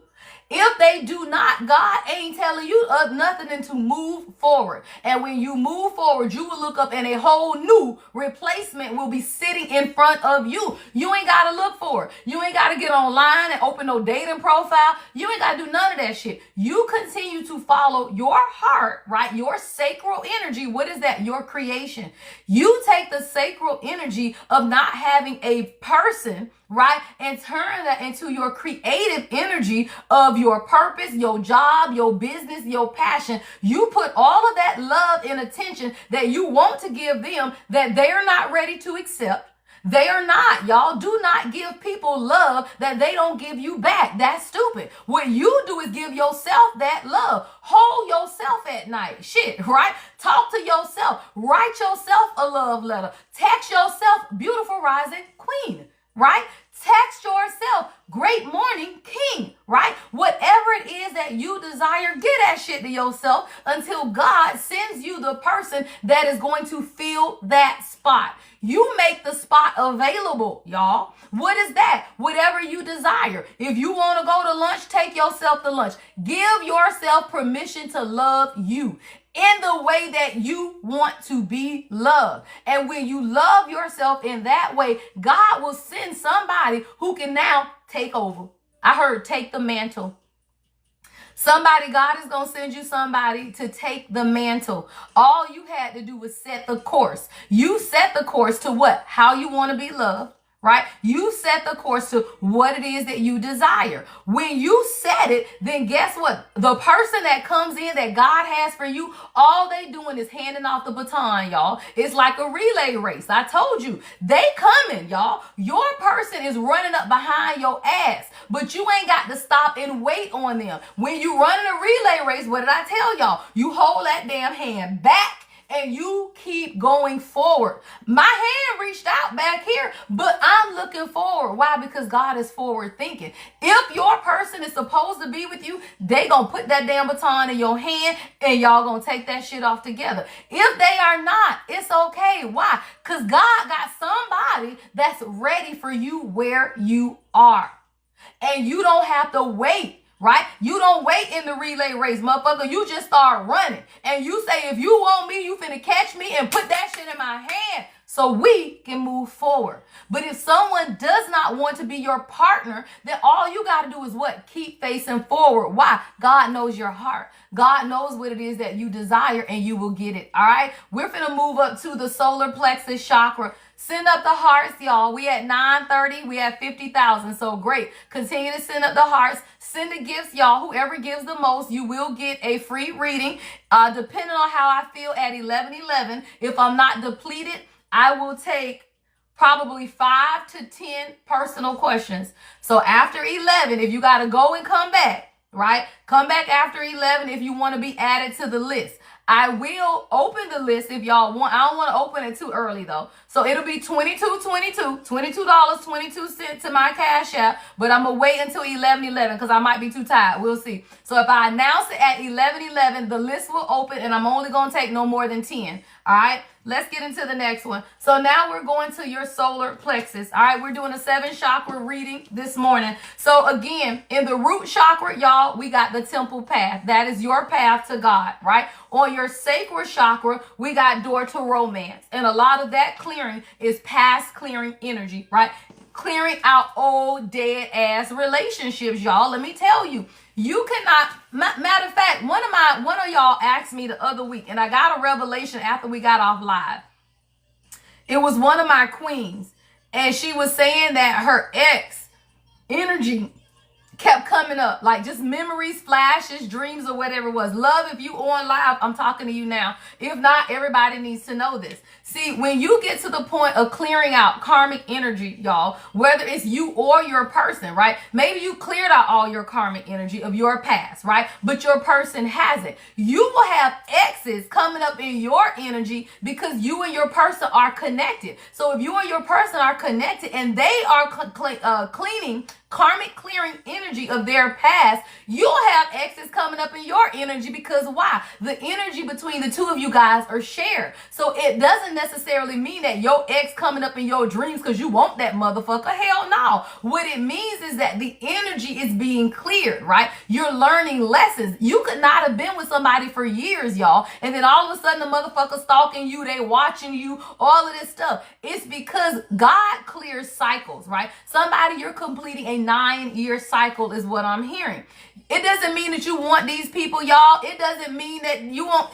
If they do not, God ain't telling you nothing than to move forward. And when you move forward, you will look up and a whole new replacement will be sitting in front of you. You ain't got to look for it. You ain't got to get online and open no dating profile. You ain't got to do none of that shit. You continue to follow your heart, right? Your sacral energy. What is that? Your creation. You take the sacral energy of not having a person, right, and turn that into your creative energy of your purpose, your job, your business, your passion. You put all of that love and attention that you want to give them that they're not ready to accept. They are not, y'all. Do not give people love that they don't give you back. That's stupid. What you do is give yourself that love. Hold yourself at night. Shit, right? Talk to yourself. Write yourself a love letter. Text yourself, beautiful rising queen, right? Text yourself, great morning king, right? Whatever it is that you desire, get that shit to yourself until God sends you the person that is going to fill that spot. You make the spot available, y'all. What is that? Whatever you desire. If you want to go to lunch, take yourself to lunch. Give yourself permission to love you in the way that you want to be loved. And when you love yourself in that way, God will send somebody who can now take over. I heard take the mantle. Somebody, God is going to send you somebody to take the mantle. All you had to do was set the course. You set the course to what? How you want to be loved. Right? You set the course to what it is that you desire. When you set it, then guess what? The person that comes in that God has for you, all they doing is handing off the baton, y'all. It's like a relay race. I told you, they coming, y'all. Your person is running up behind your ass, but you ain't got to stop and wait on them. When you running a relay race, what did I tell y'all? You hold that damn hand back and you keep going forward. My hand reached out back here, but I'm looking forward. Why? Because God is forward thinking. If your person is supposed to be with you, they gonna put that damn baton in your hand and y'all gonna take that shit off together. If they are not, it's okay. Why? Because God got somebody that's ready for you where you are. And you don't have to wait. Right? You don't wait in the relay race, motherfucker. You just start running. And you say, if you want me, you finna catch me and put that shit in my hand so we can move forward. But if someone does not want to be your partner, then all you got to do is what? Keep facing forward. Why? God knows your heart. God knows what it is that you desire and you will get it. All right? We're finna move up to the solar plexus chakra. Send up the hearts, y'all. We at 930. We at 50,000. So great. Continue to send up the hearts. Send the gifts, y'all. Whoever gives the most, you will get a free reading. Depending on how I feel at 11:11. If I'm not depleted, I will take probably 5 to 10 personal questions. So after 11, if you got to go and come back, right? Come back after 11 if you want to be added to the list. I will open the list if y'all want. I don't want to open it too early though. So it'll be $22.22 to my Cash App, but I'm gonna wait until 11:11 because I might be too tired. We'll see. So if I announce it at 11:11, the list will open and I'm only gonna take no more than 10. All right. Let's get into the next one. So now we're going to your solar plexus. All right. We're doing a 7 chakra reading this morning. So again, in the root chakra, y'all, we got the temple path. That is your path to God, right? On your sacral chakra, we got door to romance. And a lot of that clearing is past clearing energy, right? Clearing out old dead ass relationships, y'all. Let me tell you, you cannot. Matter of fact, one of y'all asked me the other week, and I got a revelation after we got off live. It was one of my queens, and she was saying that her ex energy kept coming up, like just memories, flashes, dreams, or whatever it was. Love, if you on live, I'm talking to you now. If not, everybody needs to know this. See, when you get to the point of clearing out karmic energy, y'all, whether it's you or your person, right? Maybe you cleared out all your karmic energy of your past, right? But your person hasn't. You will have exes coming up in your energy because you and your person are connected. So if you and your person are connected and they are cleaning karmic clearing energy of their past, you'll have exes coming up in your energy because why? The energy between the two of you guys are shared. So it doesn't necessarily mean that your ex coming up in your dreams because you want that motherfucker. Hell no. What it means is that the energy is being cleared, right? You're learning lessons. You could not have been with somebody for years, y'all, and then all of a sudden the motherfucker stalking you, they watching you, all of this stuff. It's because God clears cycles, right? Somebody, you're completing a 9-year cycle is what I'm hearing. It doesn't mean that you want these people, y'all. It doesn't mean that you want,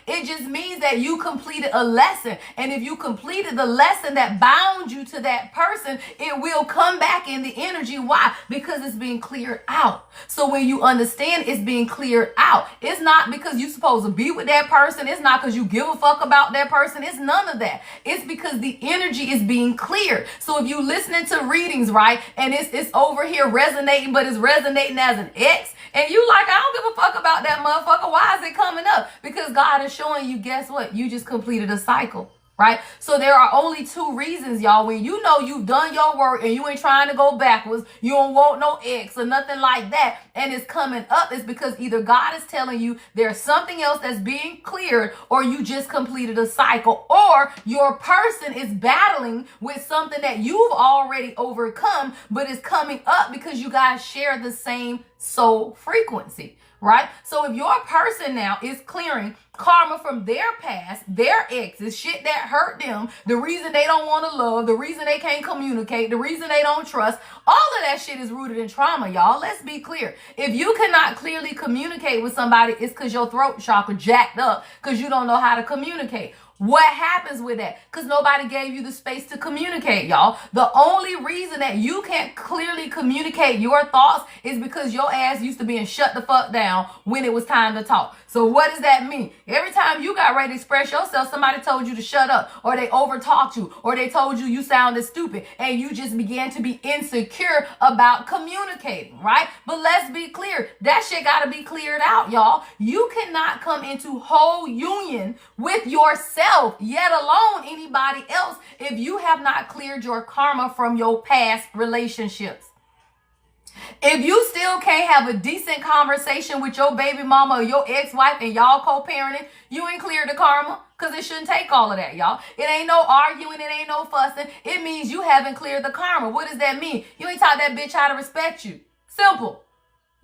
It just means that you completed a lesson. And if you completed the lesson that bound you to that person, it will come back in the energy. Why? Because it's being cleared out. So when you understand it's being cleared out, it's not because you're supposed to be with that person. It's not because you give a fuck about that person. It's none of that. It's because the energy is being cleared. So if you listening to readings, right, and it's over here resonating, but it's resonating as an X, and you like, I don't give a fuck about that motherfucker. Why is it coming up? Because God is showing you, guess what? You just completed a cycle, right? So there are only 2 reasons, y'all. When you know you've done your work and you ain't trying to go backwards, you don't want no ex or nothing like that, and it's coming up, it's because either God is telling you there's something else that's being cleared, or you just completed a cycle, or your person is battling with something that you've already overcome, but it's coming up because you guys share the same soul frequency, right? So if your person now is clearing karma from their past, their exes, shit that hurt them, the reason they don't want to love, the reason they can't communicate, the reason they don't trust, all of that shit is rooted in trauma, y'all. Let's be clear. If you cannot clearly communicate with somebody, it's because your throat chakra jacked up because you don't know how to communicate. What happens with that? Because nobody gave you the space to communicate, y'all. The only reason that you can't clearly communicate your thoughts is because your ass used to being shut the fuck down when it was time to talk. So what does that mean? Every time you got ready to express yourself, somebody told you to shut up, or they overtalked you, or they told you you sounded stupid, and you just began to be insecure about communicating, right? But let's be clear. That shit got to be cleared out, y'all. You cannot come into whole union with yourself, yet alone anybody else, if you have not cleared your karma from your past relationships. If you still can't have a decent conversation with your baby mama or your ex-wife and y'all co-parenting, you ain't cleared the karma, because it shouldn't take all of that, y'all. It ain't no arguing. It ain't no fussing. It means you haven't cleared the karma. What does that mean? You ain't taught that bitch how to respect you. Simple.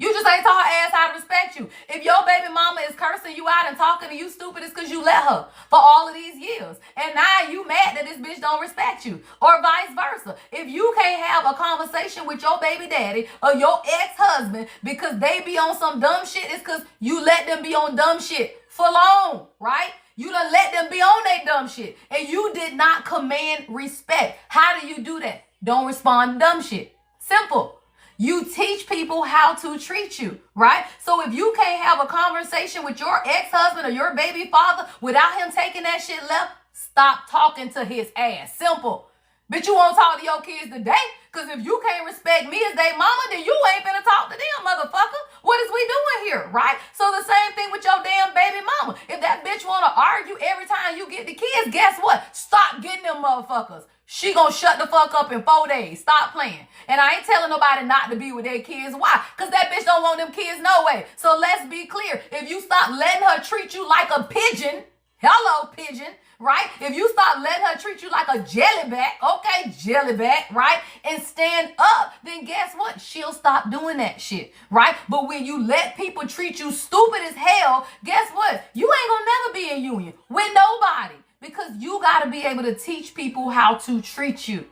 You just ain't taught her ass how to respect you. If your baby mama is cursing you out and talking to you stupid, it's because you let her for all of these years. And now you mad that this bitch don't respect you. Or vice versa. If you can't have a conversation with your baby daddy or your ex-husband because they be on some dumb shit, it's because you let them be on dumb shit for long, right? You done let them be on that dumb shit. And you did not command respect. How do you do that? Don't respond to dumb shit. Simple. You teach people how to treat you, right? So if you can't have a conversation with your ex-husband or your baby father without him taking that shit left, stop talking to his ass. Simple. But you won't talk to your kids today, because if you can't respect me as their mama, then you ain't finna talk to them, motherfucker. What is we doing here, right? So the same thing with your damn baby mama. If that bitch wanna argue every time you get the kids, guess what? Stop getting them motherfuckers. She gonna shut the fuck up in 4 days. Stop playing. And I ain't telling nobody not to be with their kids. Why? Because that bitch don't want them kids no way. So let's be clear. If you stop letting her treat you like a pigeon, hello pigeon, right? If you stop letting her treat you like a jellyback, okay, jellyback, right? And stand up, then guess what? She'll stop doing that shit, right? But when you let people treat you stupid as hell, guess what? You ain't gonna never be in union with nobody. Because you got to be able to teach people how to treat you.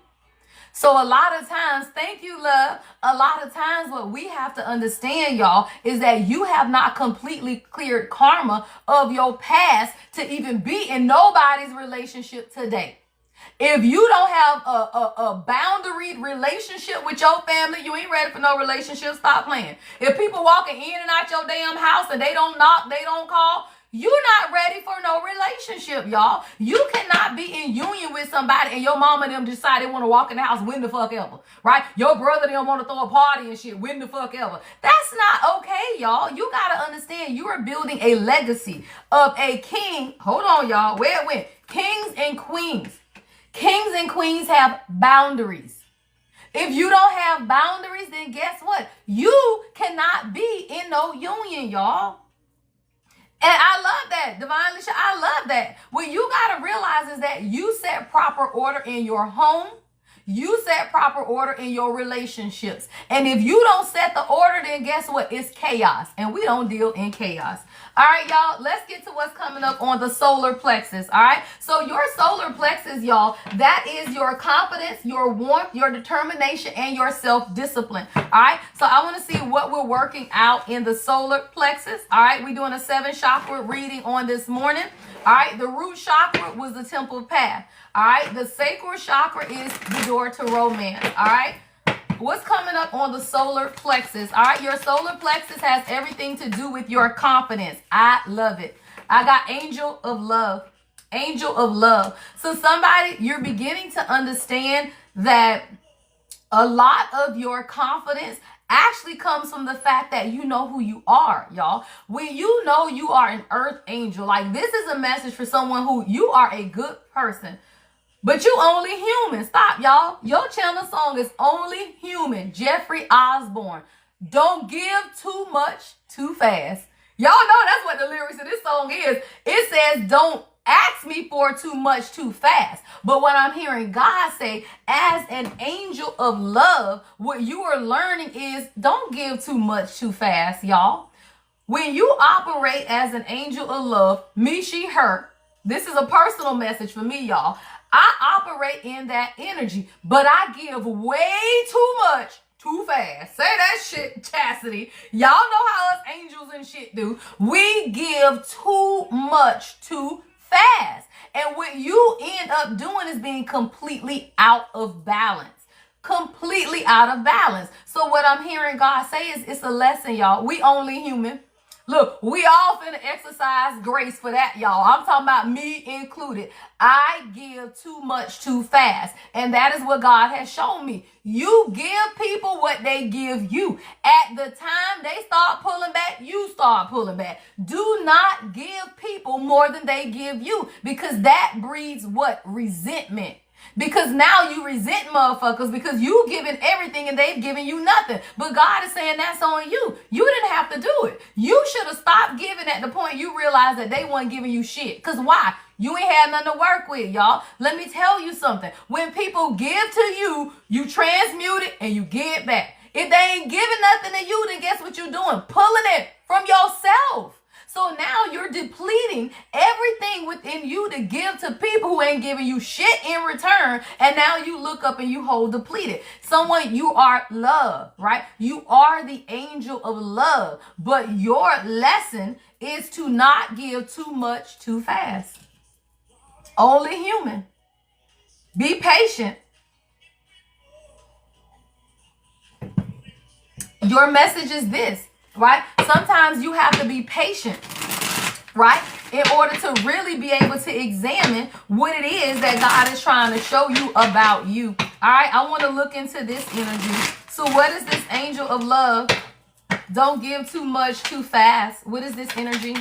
So a lot of times, thank you, love. A lot of times what we have to understand, y'all, is that you have not completely cleared karma of your past to even be in nobody's relationship today. If you don't have a boundaried relationship with your family, you ain't ready for no relationship. Stop playing. If people walking in and out your damn house and they don't knock, they don't call, you're not ready for no relationship, y'all. You cannot be in union with somebody and your mama and them decide they want to walk in the house when the fuck ever, right? Your brother them want to throw a party and shit when the fuck ever. That's not okay, y'all. You got to understand you are building a legacy of a king. Hold on, y'all. Where it went? Kings and queens. Kings and queens have boundaries. If you don't have boundaries, then guess what? You cannot be in no union, y'all. And I love that, Divinely. I love that. What you got to realize is that you set proper order in your home. You set proper order in your relationships. And if you don't set the order, then guess what? It's chaos. And we don't deal in chaos. All right, y'all, let's get to what's coming up on the solar plexus. All right. So your solar plexus, y'all, that is your confidence, your warmth, your determination, and your self-discipline. All right. So I want to see what we're working out in the solar plexus. All right. We're doing a 7 chakra reading on this morning. All right. The root chakra was the temple path. All right. The sacral chakra is the door to romance. All right. What's coming up on the solar plexus? All right, your solar plexus has everything to do with your confidence. I love it. I got angel of love. Angel of love. So somebody, you're beginning to understand that a lot of your confidence actually comes from the fact that you know who you are, y'all. When you know you are an earth angel, like this is a message for someone who you are a good person. But you only human. Stop, y'all. Your channel song is Only Human. Jeffrey Osborne. Don't give too much too fast. Y'all know that's what the lyrics of this song is. It says, don't ask me for too much too fast. But what I'm hearing God say, as an angel of love, what you are learning is don't give too much too fast, y'all. When you operate as an angel of love, me, she, her, this is a personal message for me, y'all. I operate in that energy, but I give way too much too fast. Say that shit, Chastity. Y'all know how us angels and shit do. We give too much too fast. And what you end up doing is being completely out of balance. Completely out of balance. So what I'm hearing God say is it's a lesson, y'all. We only human. Look, we all finna exercise grace for that, y'all. I'm talking about me included. I give too much too fast. And that is what God has shown me. You give people what they give you. At the time they start pulling back, you start pulling back. Do not give people more than they give you, because that breeds what? Resentment. Because now you resent motherfuckers because you giving everything and they've given you nothing. But God is saying that's on you. You didn't have to do it. You should have stopped giving at the point you realized that they weren't giving you shit. Because why? You ain't had nothing to work with, y'all. Let me tell you something. When people give to you, you transmute it and you give it back. If they ain't giving nothing to you, then guess what you're doing? Pulling it from yourself. So now you're depleting everything within you to give to people who ain't giving you shit in return. And now you look up and you hold depleted. Someone, you are love, right? You are the angel of love. But your lesson is to not give too much too fast. Only human. Be patient. Your message is this. Right? Sometimes you have to be patient, right? In order to really be able to examine what it is that God is trying to show you about you. All right. I want to look into this energy. So what is this angel of love? Don't give too much too fast. What is this energy?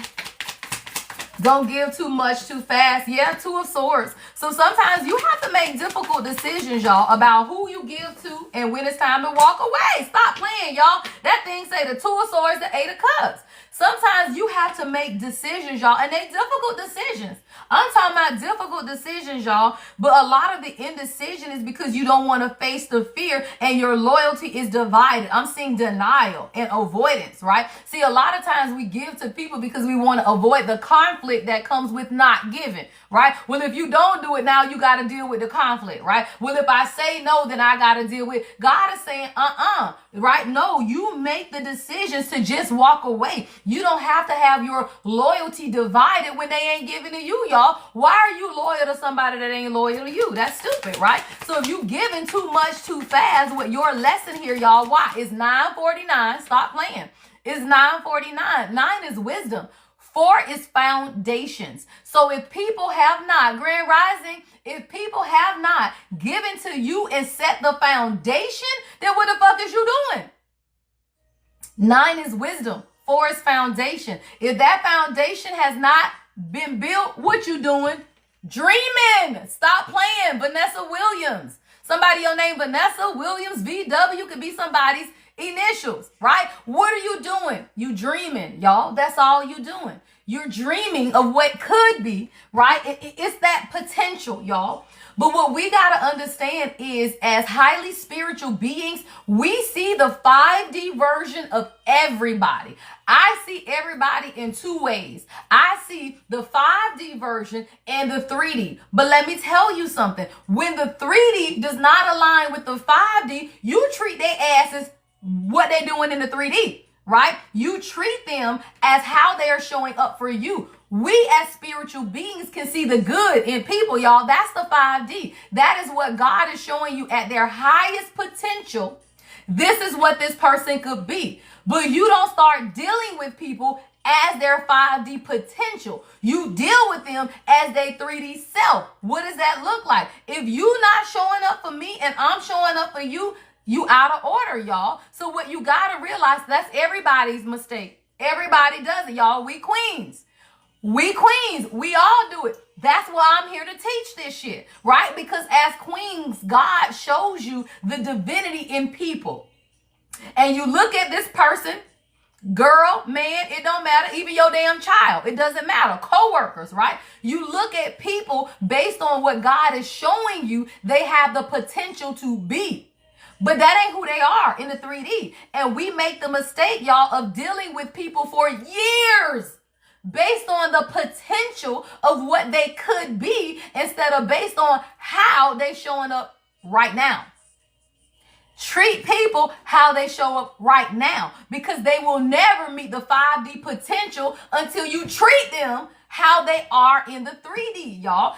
Don't give too much too fast. Yeah, 2 of Swords. So sometimes you have to make difficult decisions, y'all, about who you give to and when it's time to walk away. Stop playing, y'all. That thing say the 2 of Swords, the 8 of Cups. Sometimes you have to make decisions, y'all, and they're difficult decisions. I'm talking about difficult decisions, y'all, but a lot of the indecision is because you don't want to face the fear and your loyalty is divided. I'm seeing denial and avoidance, right? See, a lot of times we give to people because we want to avoid the conflict that comes with not giving, right? Well, if you don't do it now, you got to deal with the conflict, right? Well, if I say no, then I got to deal with. God is saying, right? No, you make the decisions to just walk away. You don't have to have your loyalty divided when they ain't giving to you, y'all. Why are you loyal to somebody that ain't loyal to you? That's stupid, right? So if you giving too much too fast, what your lesson here, y'all, why? It's 9:49. Stop playing. It's 9:49. 9 is wisdom. 4 is foundations. So if people have not, Grand Rising, if people have not given to you and set the foundation, then what the fuck is you doing? 9 is wisdom. 4 is foundation. If that foundation has not been built, what you doing? Dreaming. Stop playing. Vanessa Williams. Somebody your name Vanessa, Williams, VW could be somebody's initials, right? What are you doing? You dreaming, y'all. That's all you doing. You're dreaming of what could be, right? It's that potential, y'all. But what we got to understand is, as highly spiritual beings, we see the 5D version of everybody. I see everybody in two ways. I see the 5D version and the 3D. But let me tell you something. When the 3D does not align with the 5D, you treat their asses what they're doing in the 3D, right? You treat them as how they are showing up for you. We as spiritual beings can see the good in people, y'all. That's the 5D. That is what God is showing you at their highest potential. This is what this person could be. But you don't start dealing with people as their 5D potential. You deal with them as their 3D self. What does that look like? If you not showing up for me and I'm showing up for you, you out of order, y'all. So what you got to realize, that's everybody's mistake. Everybody does it, y'all. We queens. We queens. We all do it. That's why I'm here to teach this shit, right? Because as queens, God shows you the divinity in people. And you look at this person, girl, man, it don't matter. Even your damn child, it doesn't matter. Co-workers, right? You look at people based on what God is showing you, they have the potential to be. But that ain't who they are in the 3D. And we make the mistake, y'all, of dealing with people for years based on the potential of what they could be instead of based on how they showing up right now. Treat people how they show up right now, because they will never meet the 5D potential until you treat them how they are in the 3D, y'all.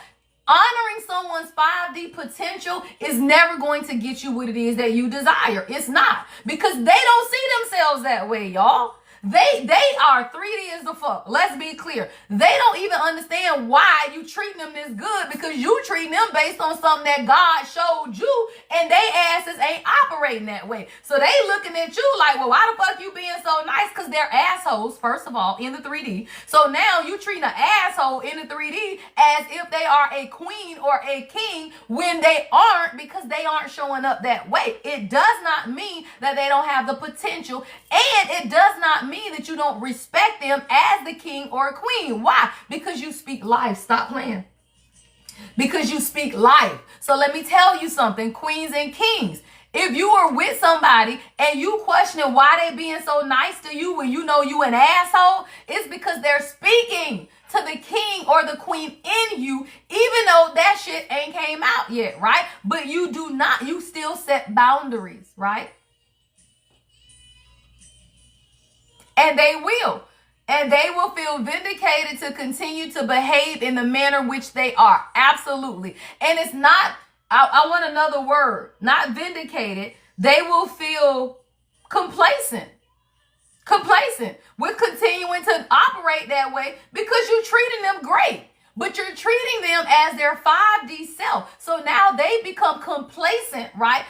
Honoring someone's 5D potential is never going to get you what it is that you desire. It's not, because they don't see themselves that way, y'all. They are 3D as the fuck. Let's be clear. They don't even understand why you treating them this good, because you treating them based on something that God showed you, and they asses ain't operating that way. So they looking at you like, well, why the fuck you being so nice? Because they're assholes, first of all, in the 3D. So now you treating an asshole in the 3D as if they are a queen or a king when they aren't, because they aren't showing up that way. It does not mean that they don't have the potential, and it does not mean that you don't respect them as the king or queen. Why? Because you speak life. Stop playing. Because you speak life. So let me tell you something, queens and kings. If you are with somebody and you questioning why they being so nice to you when you know you an asshole, it's because they're speaking to the king or the queen in you, even though that shit ain't came out yet, right? But you do not, you still set boundaries, right? And they will. And they will feel vindicated to continue to behave in the manner which they are. Absolutely. And it's not, I want another word, not vindicated. They will feel complacent. Complacent with continuing to operate that way because you're treating them great. But you're treating them as their 5D self. So now they become complacent, right?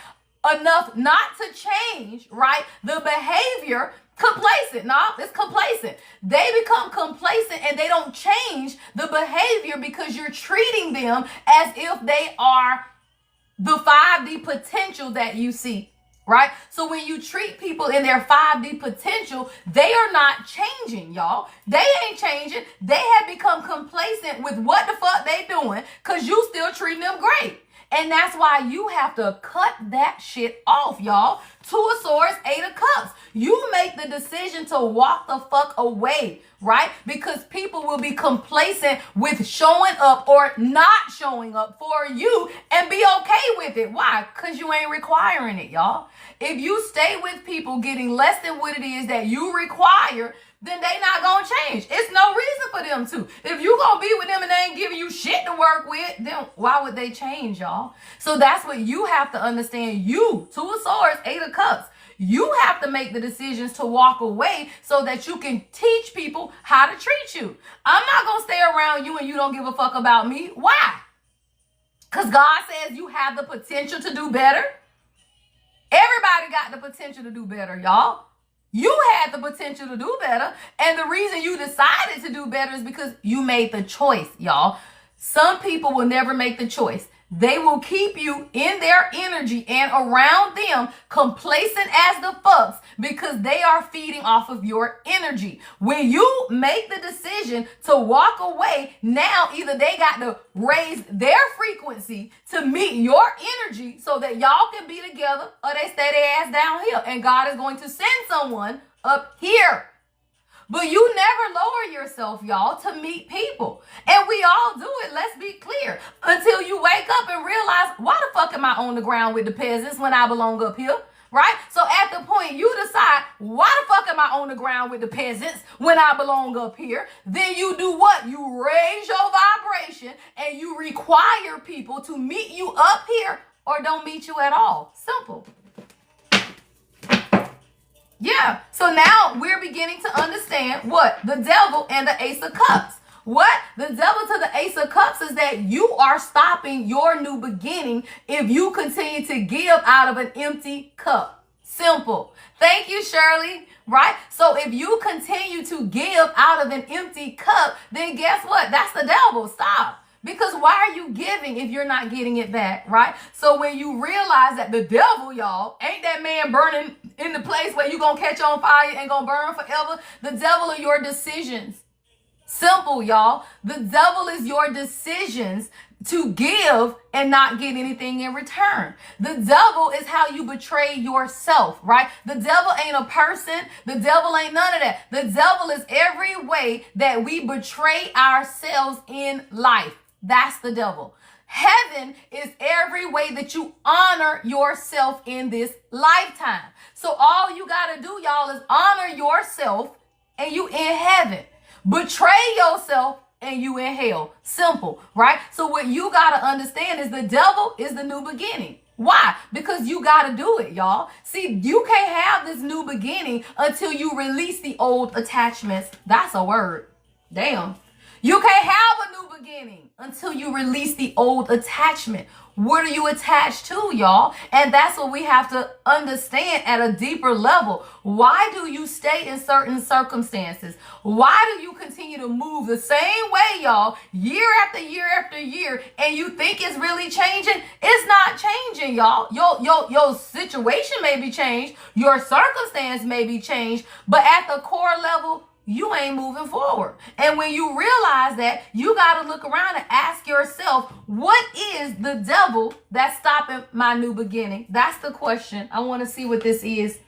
Enough not to change, right? The behavior. Complacent. No, it's complacent. They become complacent and they don't change the behavior because you're treating them as if they are the 5D potential that you see, right? So when you treat people in their 5D potential, they are not changing, y'all. They ain't changing. They have become complacent with what the fuck they doing because you still treating them great. And that's why you have to cut that shit off, y'all. 2 of Swords, 8 of Cups. You make the decision to walk the fuck away, right? Because people will be complacent with showing up or not showing up for you and be okay with it. Why? Because you ain't requiring it, y'all. If you stay with people getting less than what it is that you require, then they not gonna change. It's no reason for them to. If you gonna be with them and they ain't giving you shit to work with, then why would they change, y'all? So that's what you have to understand. You, 2 of Swords, 8 of Cups. You have to make the decisions to walk away so that you can teach people how to treat you. I'm not gonna stay around you and you don't give a fuck about me. Why? Because God says you have the potential to do better. Everybody got the potential to do better, y'all. You had the potential to do better. And the reason you decided to do better is because you made the choice, y'all. Some people will never make the choice. They will keep you in their energy and around them, complacent as the fucks, because they are feeding off of your energy. When you make the decision to walk away, now either they got to raise their frequency to meet your energy so that y'all can be together, or they stay their ass down here. And God is going to send someone up here. But you never lower yourself, y'all, to meet people. And we all do it, let's be clear, until you wake up and realize, why the fuck am I on the ground with the peasants when I belong up here? Right? So at the point you decide, why the fuck am I on the ground with the peasants when I belong up here? Then you do what? You raise your vibration and you require people to meet you up here or don't meet you at all. Simple. Yeah, so now we're beginning to understand what? The devil and the Ace of Cups. What? The devil to the Ace of Cups is that you are stopping your new beginning if you continue to give out of an empty cup. Simple. Thank you, Shirley. Right? So if you continue to give out of an empty cup, then guess what? That's the devil. Stop. Because why are you giving if you're not getting it back, right? So when you realize that the devil, y'all, ain't that man burning in the place where you gonna catch on fire and gonna burn forever? The devil are your decisions. Simple, y'all. The devil is your decisions to give and not get anything in return. The devil is how you betray yourself, right? The devil ain't a person. The devil ain't none of that. The devil is every way that we betray ourselves in life. That's the devil. Heaven is every way that you honor yourself in this lifetime. So all you got to do, y'all, is honor yourself and you in heaven. Betray yourself and you in hell. Simple, right? So what you got to understand is the devil is the new beginning. Why? Because you got to do it, y'all. See, you can't have this new beginning until you release the old attachments. That's a word. Damn. You can't have a new beginning until you release the old attachment. What are you attached to, y'all? And that's what we have to understand at a deeper level. Why do you stay in certain circumstances? Why do you continue to move the same way, y'all, year after year after year, and you think it's really changing? It's not changing, y'all. Your situation may be changed. Your circumstance may be changed. But at the core level, you ain't moving forward. And when you realize that, you got to look around and ask yourself, what is the devil that's stopping my new beginning? That's the question. I want to see what this is.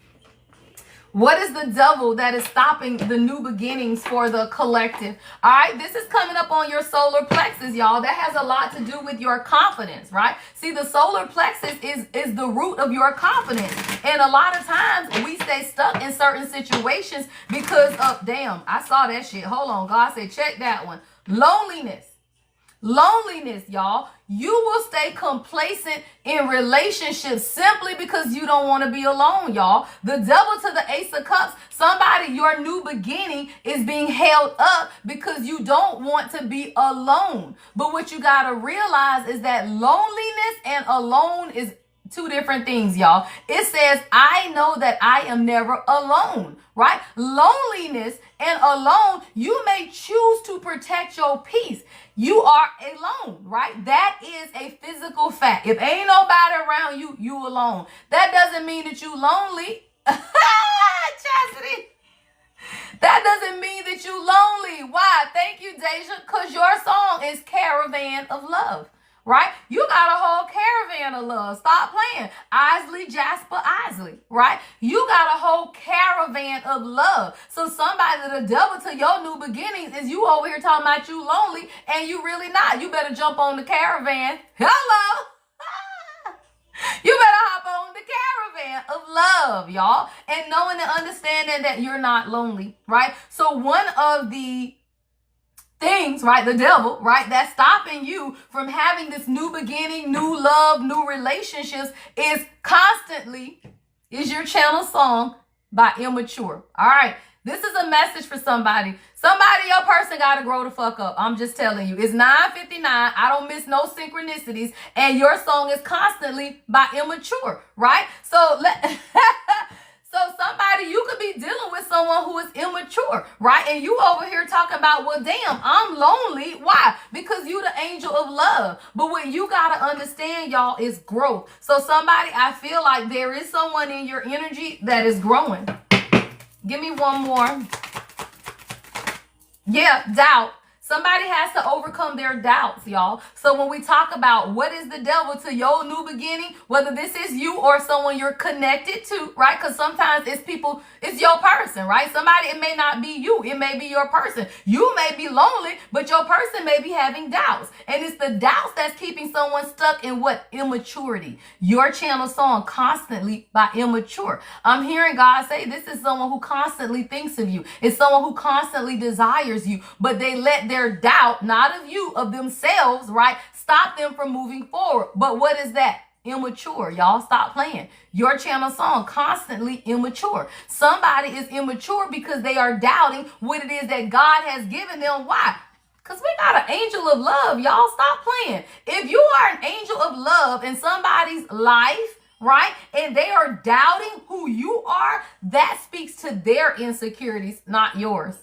What is the devil that is stopping the new beginnings for the collective? All right, this is coming up on your solar plexus, y'all. That has a lot to do with your confidence, right? See, the solar plexus is the root of your confidence. And a lot of times we stay stuck in certain situations because of, damn, I saw that shit. Hold on, God said, check that one. Loneliness. Loneliness, y'all. You will stay complacent in relationships simply because you don't want to be alone, y'all. The devil to the Ace of Cups, somebody, your new beginning is being held up because you don't want to be alone. But what you got to realize is that loneliness and alone is two different things, y'all. It says, I know that I am never alone, right? Loneliness and alone, you may choose to protect your peace. You are alone, right? That is a physical fact. If ain't nobody around you, you alone. That doesn't mean that you lonely. Chastity. That doesn't mean that you lonely. Why? Thank you, Deja. Because your song is Caravan of Love. Right? You got a whole caravan of love. Stop playing. Isley, Jasper, Isley. Right? You got a whole caravan of love. So somebody, the devil to your new beginnings is you over here talking about you lonely and you really not. You better jump on the caravan. Hello. You better hop on the caravan of love, y'all. And knowing and understanding that you're not lonely. Right? So one of the things, right, the devil, right, that's stopping you from having this new beginning, new love, new relationships is your channel song by Immature. All right, this is a message for somebody. Somebody, your person got to grow the fuck up. I'm just telling you. It's 9:59. I don't miss no synchronicities. And your song is constantly by Immature, right? So So somebody, you could be dealing with someone who is immature, right? And you over here talking about, well, damn, I'm lonely. Why? Because you the angel of love. But what you got to understand, y'all, is growth. So somebody, I feel like there is someone in your energy that is growing. Give me one more. Yeah, doubt. Somebody has to overcome their doubts, y'all. So when we talk about what is the devil to your new beginning, whether this is you or someone you're connected to, right? Because sometimes it's people, it's your person, right? Somebody, it may not be you. It may be your person. You may be lonely, but your person may be having doubts. And it's the doubts that's keeping someone stuck in what? Immaturity. Your channel song constantly by immature. I'm hearing God say this is someone who constantly thinks of you. It's someone who constantly desires you, but they let their doubt, not of you, of themselves, right, stop them from moving forward. But what is that? Immature. Y'all stop playing. Your channel song constantly immature. Somebody is immature because they are doubting what it is that God has given them. Why? Because we got an angel of love. Y'all stop playing. If you are an angel of love in somebody's life, right, and they are doubting who you are, that speaks to their insecurities, not yours.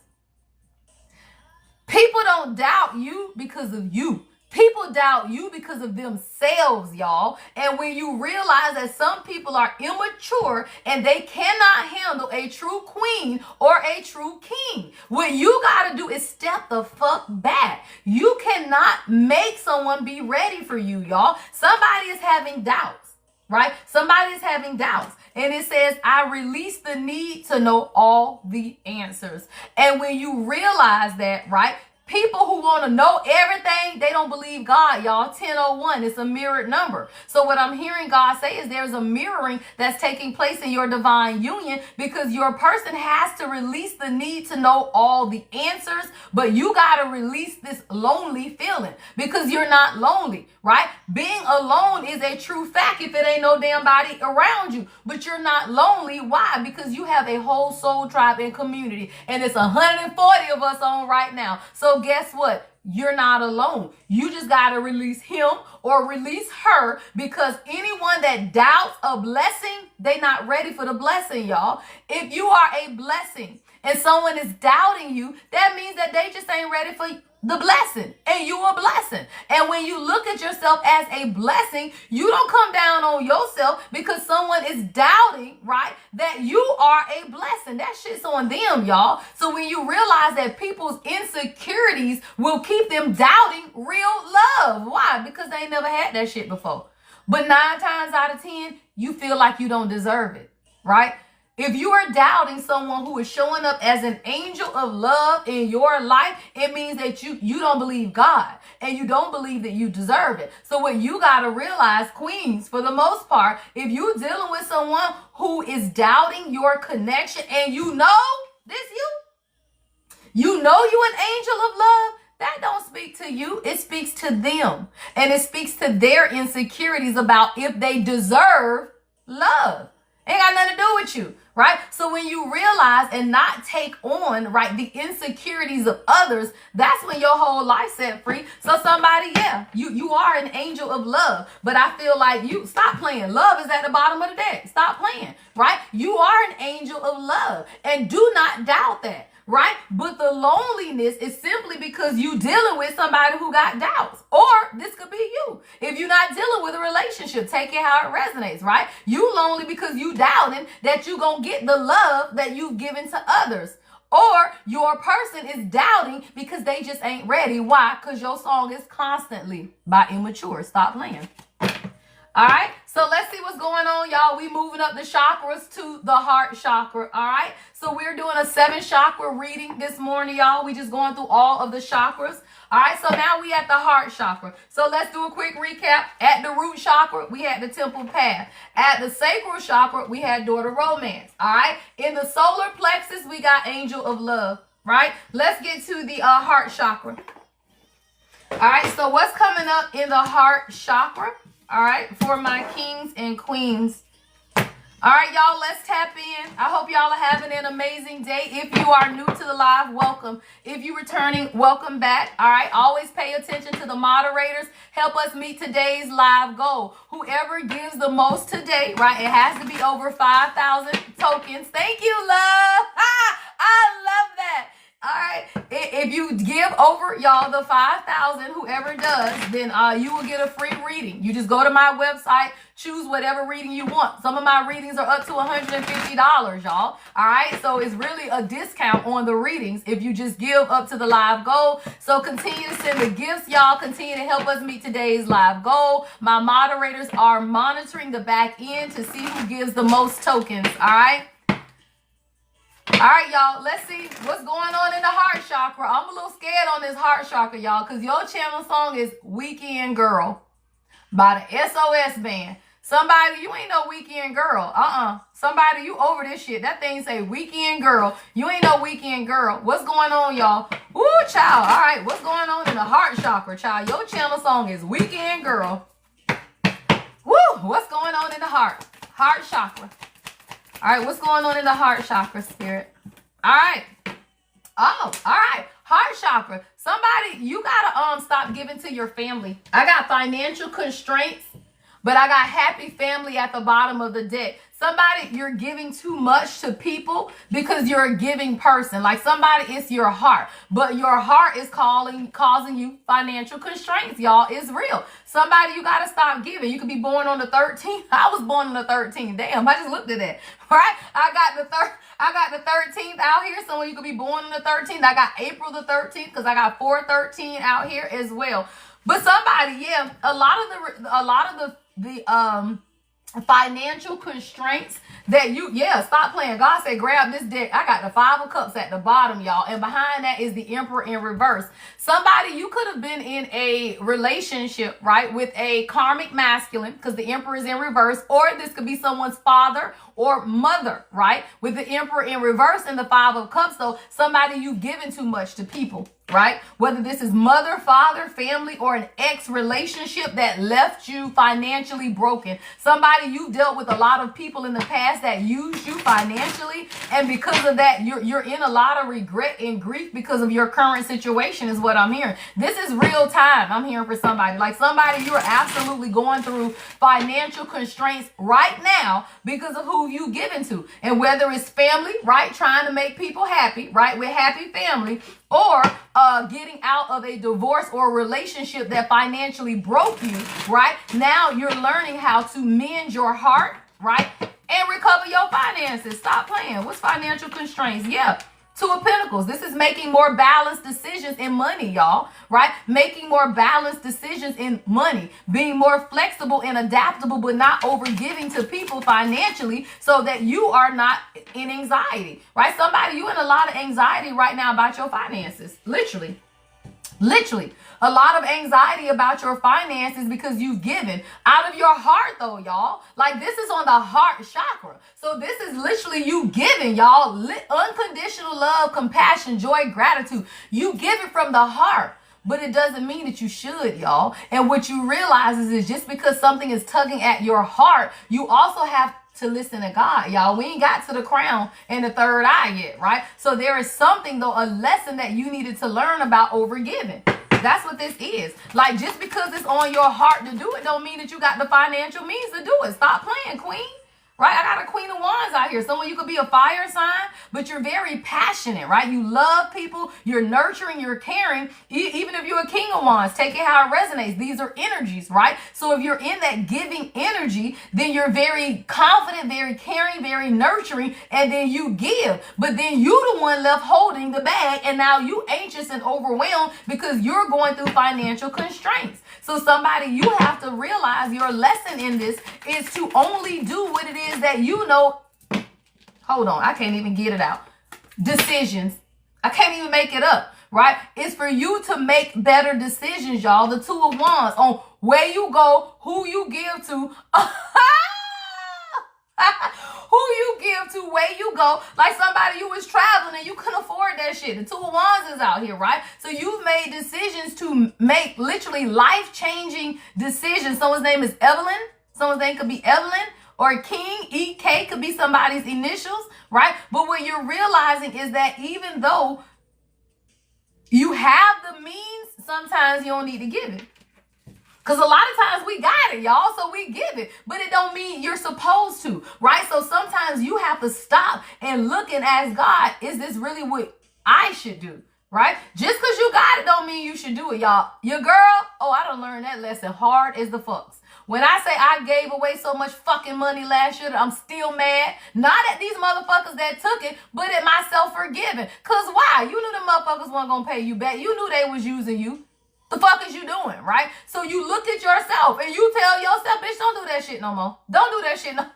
People don't doubt you because of you. People doubt you because of themselves, y'all. And when you realize that some people are immature and they cannot handle a true queen or a true king, what you got to do is step the fuck back. You cannot make someone be ready for you, y'all. Somebody is having doubts, right? Somebody is having doubts. And it says, I release the need to know all the answers. And when you realize that, right, people who want to know everything, they don't believe God, y'all. 1001, it's a mirrored number. So what I'm hearing God say is there's a mirroring that's taking place in your divine union because your person has to release the need to know all the answers, but you got to release this lonely feeling because you're not lonely, right? Being alone is a true fact if it ain't no damn body around you, but you're not lonely. Why? Because you have a whole soul tribe and community, and it's 140 of us on right now. So guess what? You're not alone. You just got to release him or release her because anyone that doubts a blessing, they not ready for the blessing, y'all. If you are a blessing and someone is doubting you, that means that they just ain't ready for the blessing, and you a blessing. And when you look at yourself as a blessing, you don't come down on yourself because someone is doubting, right, that you are a blessing. That shit's on them, y'all. So when you realize that people's insecurities will keep them doubting real love. Why? Because they ain't never had that shit before. But 9 times out of 10, you feel like you don't deserve it, right? If you are doubting someone who is showing up as an angel of love in your life, it means that you don't believe God and you don't believe that you deserve it. So what you got to realize, queens, for the most part, if you're dealing with someone who is doubting your connection and you know you an angel of love, that don't speak to you. It speaks to them. And it speaks to their insecurities about if they deserve love. Ain't got nothing to do with you, right? So when you realize and not take on, right, the insecurities of others, that's when your whole life set free. So somebody, yeah, you are an angel of love, but I feel like you stop playing. Love is at the bottom of the deck. Stop playing, right? You are an angel of love, and do not doubt that. Right? But the loneliness is simply because you dealing with somebody who got doubts. Or this could be you. If you're not dealing with a relationship, take it how it resonates, right? You lonely because you doubting that you gonna get the love that you've given to others. Or your person is doubting because they just ain't ready. Why? Because your song is constantly by immature. Stop playing. All right, so let's see what's going on, y'all. We moving up the chakras to the heart chakra, all right? So we're doing a 7 chakra reading this morning, y'all. We just going through all of the chakras. All right, so now we at the heart chakra. So let's do a quick recap. At the root chakra, we had the temple path. At the sacral chakra, we had daughter romance, all right? In the solar plexus, we got angel of love, right? Let's get to the heart chakra. All right, so what's coming up in the heart chakra? All right, for my kings and queens. All right, y'all, let's tap in. I hope y'all are having an amazing day. If you are new to the live, welcome. If you're returning, welcome back. All right, always pay attention to the moderators. Help us meet today's live goal. Whoever gives the most today, right, it has to be over 5,000 tokens. Thank you, love. I love that. All right, if you give over, y'all, the 5,000, whoever does, then you will get a free reading. You just go to my website, choose whatever reading you want. Some of my readings are up to $150, y'all. All right, so it's really a discount on the readings if you just give up to the live goal. So continue to send the gifts, y'all. Continue to help us meet today's live goal. My moderators are monitoring the back end to see who gives the most tokens. All right. All right, y'all, let's see what's going on in the heart chakra. I'm a little scared on this heart chakra, y'all, because your channel song is Weekend Girl by the SOS Band. Somebody, you ain't no Weekend Girl. Somebody, you over this shit. That thing say Weekend Girl. You ain't no Weekend Girl. What's going on, y'all? Woo, child. All right, what's going on in the heart chakra, child? Your channel song is Weekend Girl. Woo, what's going on in the heart chakra? All right, what's going on in the heart chakra, spirit? All right. Oh, all right. Heart chakra. Somebody, you gotta stop giving to your family. I got financial constraints, but I got happy family at the bottom of the deck. Somebody, you're giving too much to people because you're a giving person. Like somebody, it's your heart, but your heart is causing you financial constraints, y'all. It's real. Somebody, you got to stop giving. You could be born on the 13th. I was born on the 13th. Damn, I just looked at that, right? I got the 13th out here. Some of you could be born on the 13th. I got April the 13th because I got 413 out here as well. But somebody, yeah, a lot of the financial constraints that stop playing. God said, grab this deck. I got the 5 of Cups at the bottom, y'all. And behind that is the Emperor in reverse. Somebody, you could have been in a relationship, right, with a karmic masculine because the Emperor is in reverse. Or this could be someone's father or mother, right, with the Emperor in reverse and the 5 of Cups. So somebody, you've given too much to people, right? Whether this is mother, father, family, or an ex relationship that left you financially broken. Somebody, you dealt with a lot of people in the past that used you financially. And because of that, you're in a lot of regret and grief because of your current situation is what I'm hearing. This is real time. I'm hearing for somebody. Like somebody, you are absolutely going through financial constraints right now because of who you given to. And whether it's family, right, trying to make people happy, right, with happy family, or getting out of a divorce or relationship that financially broke you, right? Now you're learning how to mend your heart, right? And recover your finances. Stop playing. What's financial constraints? Yeah. 2 of Pentacles. This is making more balanced decisions in money, y'all, right? Making more balanced decisions in money, being more flexible and adaptable, but not overgiving to people financially so that you are not in anxiety, right? Somebody, you in a lot of anxiety right now about your finances, literally. A lot of anxiety about your finances because you've given out of your heart though, y'all. Like this is on the heart chakra. So this is literally you giving, y'all. Unconditional love, compassion, joy, gratitude. You give it from the heart. But it doesn't mean that you should, y'all. And what you realize is just because something is tugging at your heart, you also have to listen to God, y'all. We ain't got to the crown and the third eye yet, right? So there is something, though, a lesson that you needed to learn about overgiving. That's what this is. Like, just because it's on your heart to do it don't mean that you got the financial means to do it. Stop playing, queen. Right? I got a Queen of Wands out here. Some of you could be a fire sign, but you're very passionate, right? You love people. You're nurturing. You're caring. Even if you're a King of Wands, take it how it resonates. These are energies, right? So if you're in that giving energy, then you're very confident, very caring, very nurturing, and then you give. But then you the one left holding the bag, and now you anxious and overwhelmed because you're going through financial constraints. So somebody, you have to realize your lesson in this is to only do what it is that you know. Hold on, I can't even get it out. Decisions. I can't even make it up, right? It's for you to make better decisions, y'all. The 2 of Wands on where you go, who you give to. Who you give to, where you go. Like somebody, you was traveling and you couldn't afford that shit. The 2 of Wands is out here, right? So you've made decisions to make literally life-changing decisions. Someone's name is Evelyn. Someone's name could be Evelyn. or King, EK could be somebody's initials, right? But what you're realizing is that even though you have the means, sometimes you don't need to give it. Because a lot of times we got it, y'all, so we give it. But it don't mean you're supposed to, right? So sometimes you have to stop and look and ask God, is this really what I should do, right? Just because you got it don't mean you should do it, y'all. Your girl, I done learned that lesson hard as the fucks. When I say I gave away so much fucking money last year that I'm still mad, not at these motherfuckers that took it, but at myself for giving. Because why? You knew the motherfuckers weren't going to pay you back. You knew they was using you. The fuck is you doing, right? So you looked at yourself and you tell yourself, bitch, don't do that shit no more. Don't do that shit no more.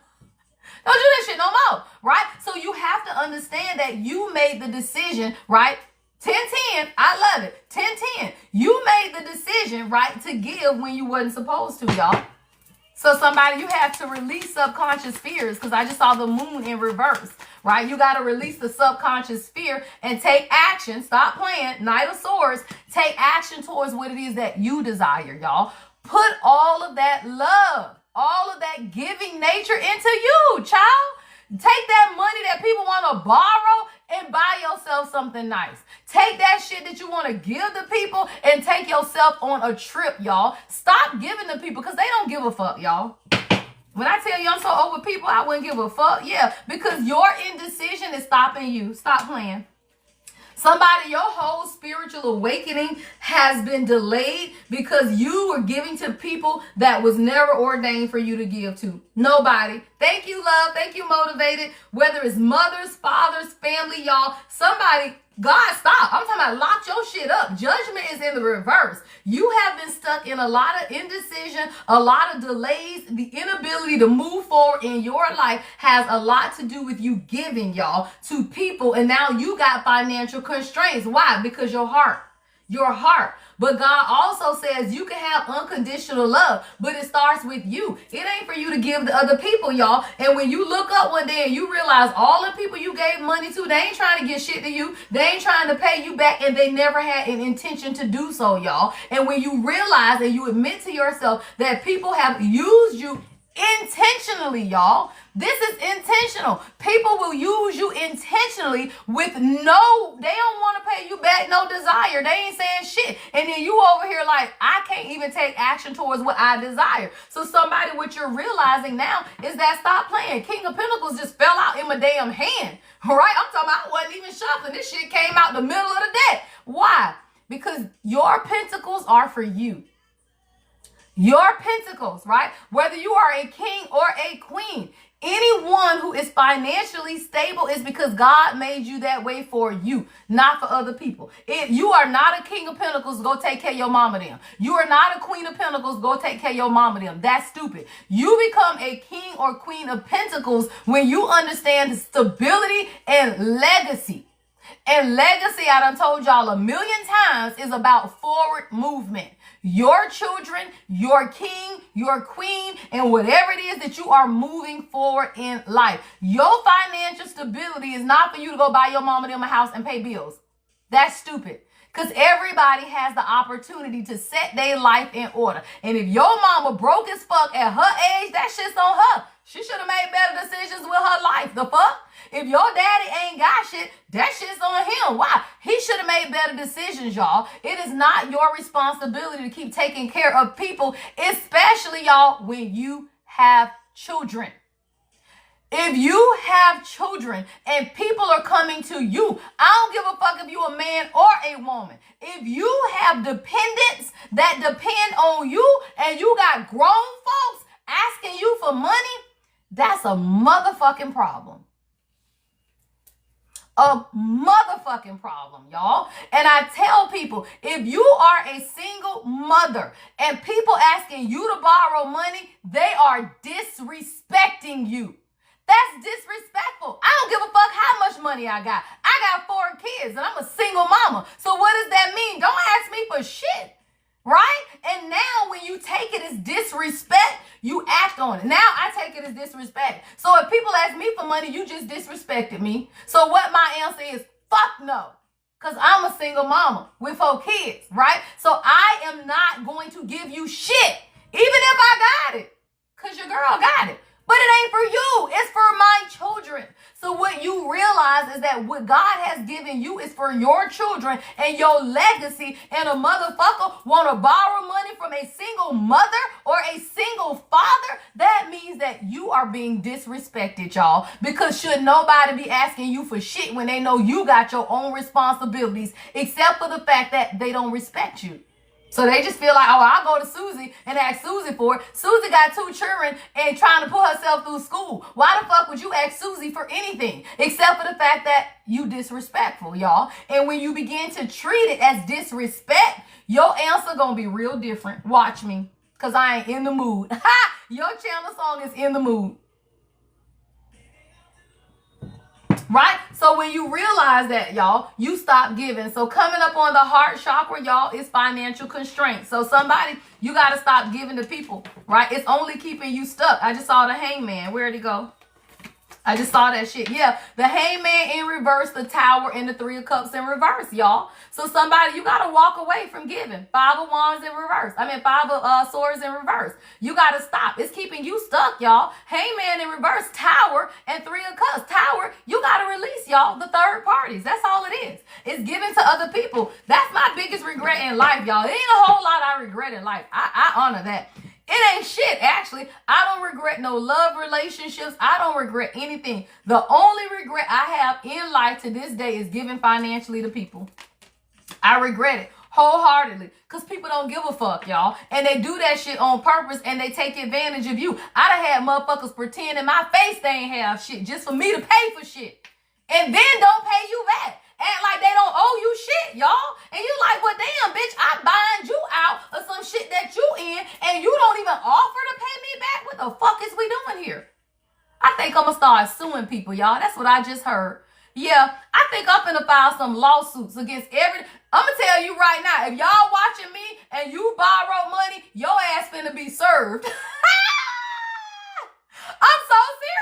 Don't do that shit no more, right? So you have to understand that you made the decision, right? 10-10, I love it. 10-10. You made the decision, right, to give when you wasn't supposed to, y'all. So somebody, you have to release subconscious fears, because I just saw the moon in reverse, right? You got to release the subconscious fear and take action. Stop playing. Knight of Swords. Take action towards what it is that you desire, y'all. Put all of that love, all of that giving nature into you, child. Take that money that people want to borrow and buy yourself something nice. Take that shit that you want to give to people and take yourself on a trip, y'all. Stop giving to people because they don't give a fuck, y'all. When I tell you I'm so over people, I wouldn't give a fuck. Yeah, because your indecision is stopping you. Stop playing. Somebody, your whole spiritual awakening has been delayed because you were giving to people that was never ordained for you to give to. Nobody. Thank you, love. Thank you, motivated. Whether it's mothers, fathers, family, y'all. Somebody, God, stop. I'm talking about lock your shit up. Judgment is in the reverse. You have been stuck in a lot of indecision, a lot of delays. The inability to move forward in your life has a lot to do with you giving, y'all, to people. And now you got financial constraints. Why? Because your heart. But God also says you can have unconditional love, but it starts with you. It ain't for you to give to other people, y'all. And when you look up one day and you realize all the people you gave money to, they ain't trying to get shit to you. They ain't trying to pay you back, and they never had an intention to do so, y'all. And when you realize and you admit to yourself that people have used you intentionally, y'all. This is intentional. People will use you intentionally with they don't want to pay you back, no desire. They ain't saying shit. And then you over here like, I can't even take action towards what I desire. So somebody, what you're realizing now is that stop playing. King of Pentacles just fell out in my damn hand. All right? I'm talking about I wasn't even shuffling. This shit came out the middle of the deck. Why? Because your pentacles are for you. Your pentacles, right? Whether you are a king or a queen, anyone who is financially stable is because God made you that way for you, not for other people. If you are not a king of pentacles, go take care of your mama them. You are not a queen of pentacles, go take care of your mama them. That's stupid. You become a king or queen of pentacles when you understand stability and legacy. And legacy, I done told y'all a million times, is about forward movement. Your children, your king, your queen, and whatever it is that you are moving forward in life. Your financial stability is not for you to go buy your mama them a house and pay bills. That's stupid. Because everybody has the opportunity to set their life in order. And if your mama broke as fuck at her age, that shit's on her. She should have made better decisions with her life. The fuck? If your daddy ain't got shit, that shit's on him. Why? He should have made better decisions, y'all. It is not your responsibility to keep taking care of people, especially, y'all, when you have children. If you have children and people are coming to you, I don't give a fuck if you're a man or a woman. If you have dependents that depend on you and you got grown folks asking you for money, that's a motherfucking problem. A motherfucking problem, y'all. And I tell people, if you are a single mother and people asking you to borrow money, they are disrespecting you. That's disrespectful. I don't give a fuck how much money I got. I got 4 kids and I'm a single mama. So what does that mean? Don't ask me for shit, right? And now when you take it as disrespect, you act on it. Now I take it as disrespect. So if people ask me for money, you just disrespected me. So what my answer is, fuck no. Because I'm a single mama with 4 kids, right? So I am not going to give you shit, even if I got it. Because your girl got it. But it ain't for what you realize is that what God has given you is for your children and your legacy, and a motherfucker want to borrow money from a single mother or a single father, that means that you are being disrespected, y'all. Because should nobody be asking you for shit when they know you got your own responsibilities, except for the fact that they don't respect you. So they just feel like, oh, I'll go to Susie and ask Susie for it. Susie got 2 children and trying to put herself through school. Why the fuck would you ask Susie for anything? Except for the fact that you disrespectful, y'all. And when you begin to treat it as disrespect, your answer gonna be real different. Watch me, because I ain't in the mood. Ha! Your channel song is in the mood. Right? So when you realize that, y'all, you stop giving. So coming up on the heart chakra, y'all, is financial constraints. So somebody, you got to stop giving to people, right? It's only keeping you stuck. I just saw the hangman. Where'd he go? I just saw that shit. Yeah, the hangman in reverse, the tower, and the 3 of cups in reverse, y'all. So somebody, you got to walk away from giving. 5 of wands in reverse. 5 of swords in reverse. You got to stop. It's keeping you stuck, y'all. Hangman in reverse, tower, and 3 of cups. Tower, you got to release, y'all, the third parties. That's all it is. It's giving to other people. That's my biggest regret in life, y'all. It ain't a whole lot I regret in life. I honor that. It ain't shit, actually. I don't regret no love relationships. I don't regret anything. The only regret I have in life to this day is giving financially to people. I regret it wholeheartedly because people don't give a fuck, y'all. And they do that shit on purpose and they take advantage of you. I done had motherfuckers pretend in my face they ain't have shit just for me to pay for shit. And then don't pay you back. Act like they don't owe you shit, y'all. And you like, well, damn, bitch, I bind you out of some shit that you in, and you don't even offer to pay me back? What the fuck is we doing here? I think I'm going to start suing people, y'all. That's what I just heard. Yeah, I think I'm finna file some lawsuits against I'm going to tell you right now, if y'all watching me and you borrow money, your ass finna be served. I'm so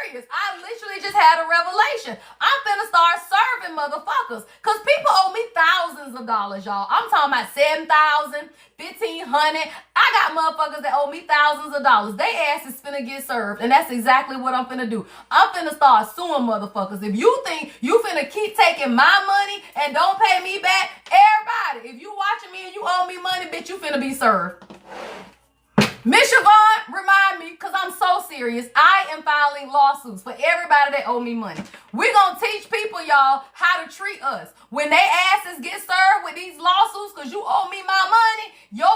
serious. I literally just had a revelation. I'm finna start serving motherfuckers because people owe me thousands of dollars, y'all. I'm talking about $7,000, $1,500. I got motherfuckers that owe me thousands of dollars. They ass is finna get served, and that's exactly what I'm finna do. I'm finna start suing motherfuckers. If you think you finna keep taking my money and don't pay me back, everybody, if you watching me and you owe me money, bitch, you finna be served. Miss Siobhan, remind me, because I'm so serious. I am filing lawsuits for everybody that owe me money. We're going to teach people, y'all, how to treat us. When they asses get served with these lawsuits because you owe me my money,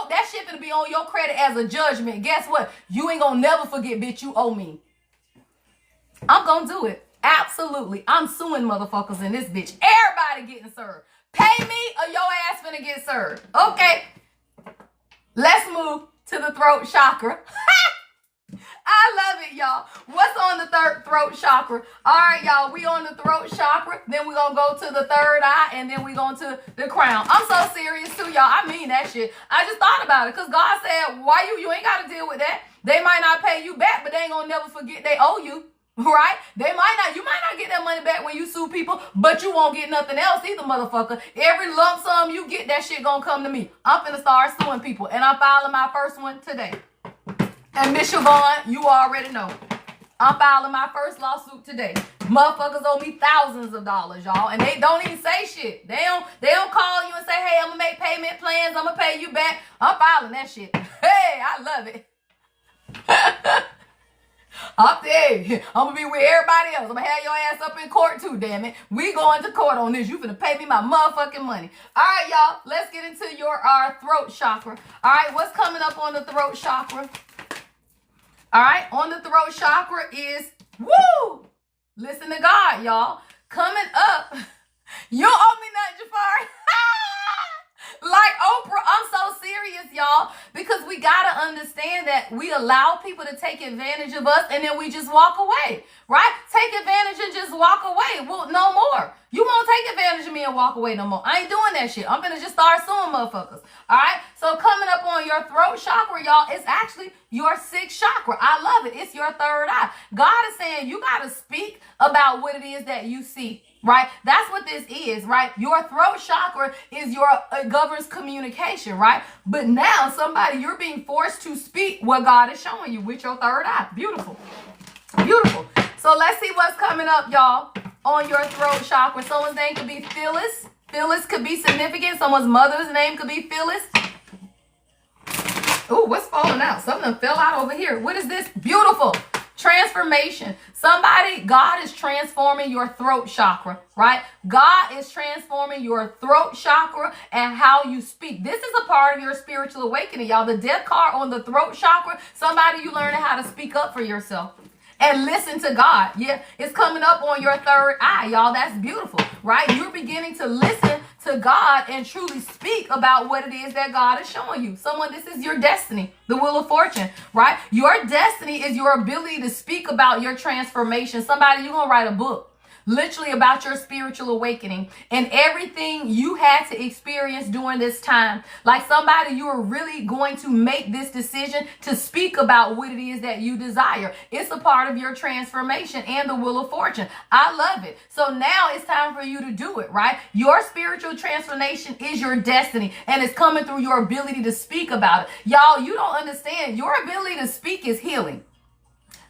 that shit going to be on your credit as a judgment. Guess what? You ain't going to never forget, bitch, you owe me. I'm going to do it. Absolutely. I'm suing motherfuckers in this bitch. Everybody getting served. Pay me or your ass finna get served. Okay. Let's move to the throat chakra. I love it, y'all. What's on the throat chakra? All right, y'all, we on the throat chakra. Then we're going to go to the third eye, and then we're going to the crown. I'm so serious, too, y'all. I mean that shit. I just thought about it because God said, why you ain't got to deal with that. They might not pay you back, but they ain't going to never forget they owe you. Right? You might not get that money back when you sue people, but you won't get nothing else either, motherfucker. Every lump sum you get, that shit gonna come to me. I'm finna start suing people, and I'm filing my first one today. And Miss Siobhan, you already know. I'm filing my first lawsuit today. Motherfuckers owe me thousands of dollars, y'all, and they don't even say shit. They don't call you and say, hey, I'm gonna make payment plans, I'm gonna pay you back. I'm filing that shit. Hey, I love it. Up there. I'm gonna be with everybody else. I'm gonna have your ass up in court too, damn it. We going to court on this. You finna pay me my motherfucking money. All right, y'all. Let's get into our throat chakra. All right, what's coming up on the throat chakra? All right, on the throat chakra is, woo! Listen to God, y'all. Coming up, you don't owe me nothing, Jafari. Like Oprah, I'm so serious, y'all, because we got to understand that we allow people to take advantage of us and then we just walk away, right? Take advantage and just walk away. Well, no more. You won't take advantage of me and walk away no more. I ain't doing that shit. I'm going to just start suing motherfuckers, all right? So coming up on your throat chakra, y'all, it's actually your 6th chakra. I love it. It's your third eye. God is saying you got to speak about what it is that you see. Right? That's what this is, right? Your throat chakra is governs communication, right? But now you're being forced to speak what God is showing you with your third eye. Beautiful. Beautiful. So let's see what's coming up, y'all. on your throat chakra. Someone's name could be Phyllis. Phyllis could be significant. Someone's mother's name could be Phyllis. Oh, what's falling out? Something fell out over here. What is this? Beautiful. Transformation. Somebody, God is transforming your throat chakra, right? God is transforming your throat chakra and how you speak. This is a part of your spiritual awakening, y'all. The death card on the throat chakra, somebody you learning how to speak up for yourself and listen to God. Yeah, it's coming up on your third eye, y'all. That's beautiful, right? You're beginning to listen to God and truly speak about what it is that God is showing you. Someone, this is your destiny, the wheel of fortune, right? Your destiny is your ability to speak about your transformation. Somebody, you're going to write a book literally about your spiritual awakening and everything you had to experience during this time. Like somebody, you are really going to make this decision to speak about what it is that you desire. It's a part of your transformation and the wheel of fortune. I love it. So now it's time for you to do it, right? Your spiritual transformation is your destiny and it's coming through your ability to speak about it. Y'all, you don't understand. Your ability to speak is healing.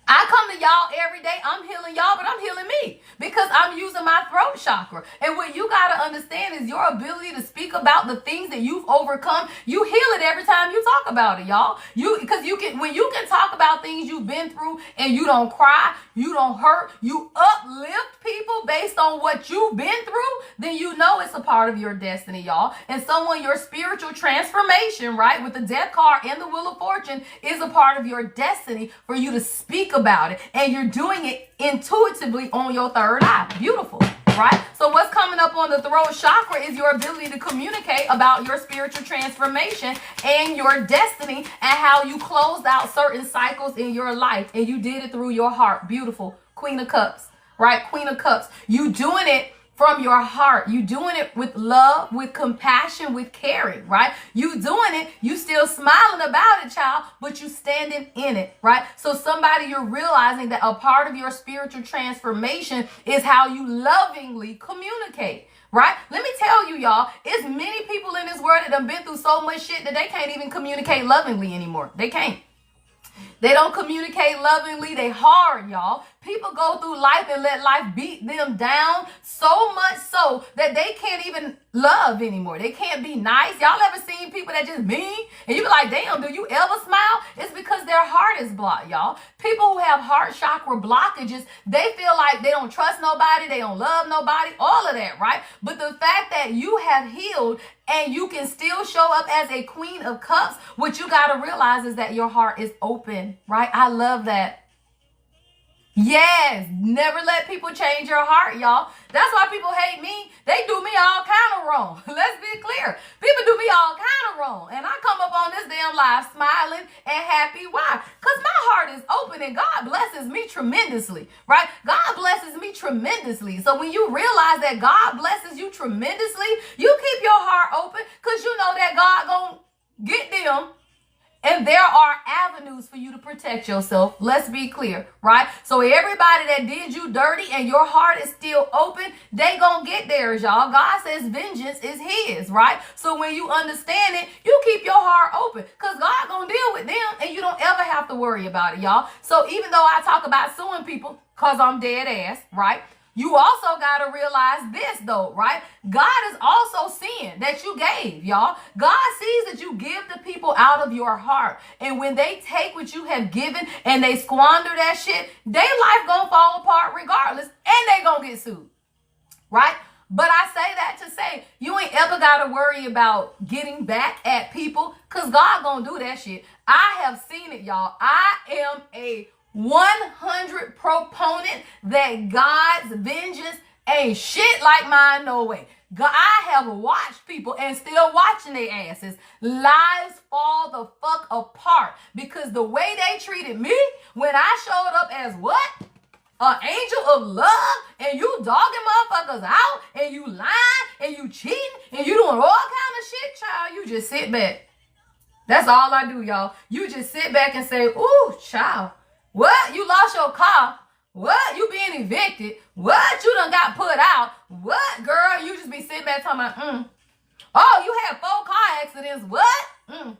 I come to y'all every day. I'm healing y'all, but I'm healing me because I'm using my throat chakra. And what you got to understand is your ability to speak about the things that you've overcome. You heal it every time you talk about it, y'all. Because when you can talk about things you've been through and you don't cry, you don't hurt, you uplift people based on what you've been through, then you know it's a part of your destiny, y'all. And someone, your spiritual transformation, right, with the death card and the wheel of fortune is a part of your destiny for you to speak about it, and you're doing it intuitively on your third eye. Beautiful, right? So what's coming up on the throat chakra is your ability to communicate about your spiritual transformation and your destiny and how you closed out certain cycles in your life, and you did it through your heart. Beautiful. Queen of Cups, right? Queen of Cups. You doing it from your heart. You doing it with love, with compassion, with caring, right? You doing it, you still smiling about it, child, but you standing in it, right? So somebody, you're realizing that a part of your spiritual transformation is how you lovingly communicate, right? Let me tell you, y'all, it's many people in this world that have been through so much shit that they can't even communicate lovingly anymore. They can't. They don't communicate lovingly. They hard, y'all. People go through life and let life beat them down so much so that they can't even love anymore. They can't be nice. Y'all ever seen people that just mean? And you be like, damn, do you ever smile? It's because their heart is blocked, y'all. People who have heart chakra blockages, they feel like they don't trust nobody. They don't love nobody. All of that, right? But the fact that you have healed and you can still show up as a Queen of Cups, what you got to realize is that your heart is open, right? I love that. Yes, never let people change your heart, y'all. That's why people hate me. They do me all kind of wrong. Let's be clear. People do me all kind of wrong. And I come up on this damn live smiling and happy. Why? Because my heart is open and God blesses me tremendously, right? God blesses me tremendously. So when you realize that God blesses you tremendously, you keep your heart open because you know that God gonna get them. And there are avenues for you to protect yourself. Let's be clear, right? So everybody that did you dirty and your heart is still open, they gonna get theirs, y'all. God says vengeance is his, right? So when you understand it, you keep your heart open because God gonna deal with them and you don't ever have to worry about it, y'all. So even though I talk about suing people because I'm dead ass, right? You also got to realize this though, right? God is also seeing that you gave, y'all. God sees that you give the people out of your heart. And when they take what you have given and they squander that shit, their life gonna fall apart regardless and they gonna get sued, right? But I say that to say, you ain't ever got to worry about getting back at people because God gonna do that shit. I have seen it, y'all. I am a 100 proponent that God's vengeance ain't shit like mine, no way. God, I have watched people and still watching their asses. Lives fall the fuck apart because the way they treated me when I showed up as what? An angel of love, and you dogging motherfuckers out, and you lying, and you cheating, and you doing all kind of shit, child. You just sit back. That's all I do, y'all. You just sit back and say, ooh, child. What? You lost your car? What? You being evicted? What? You done got put out? What, girl? You just be sitting back talking about, Oh, you had 4 car accidents. What?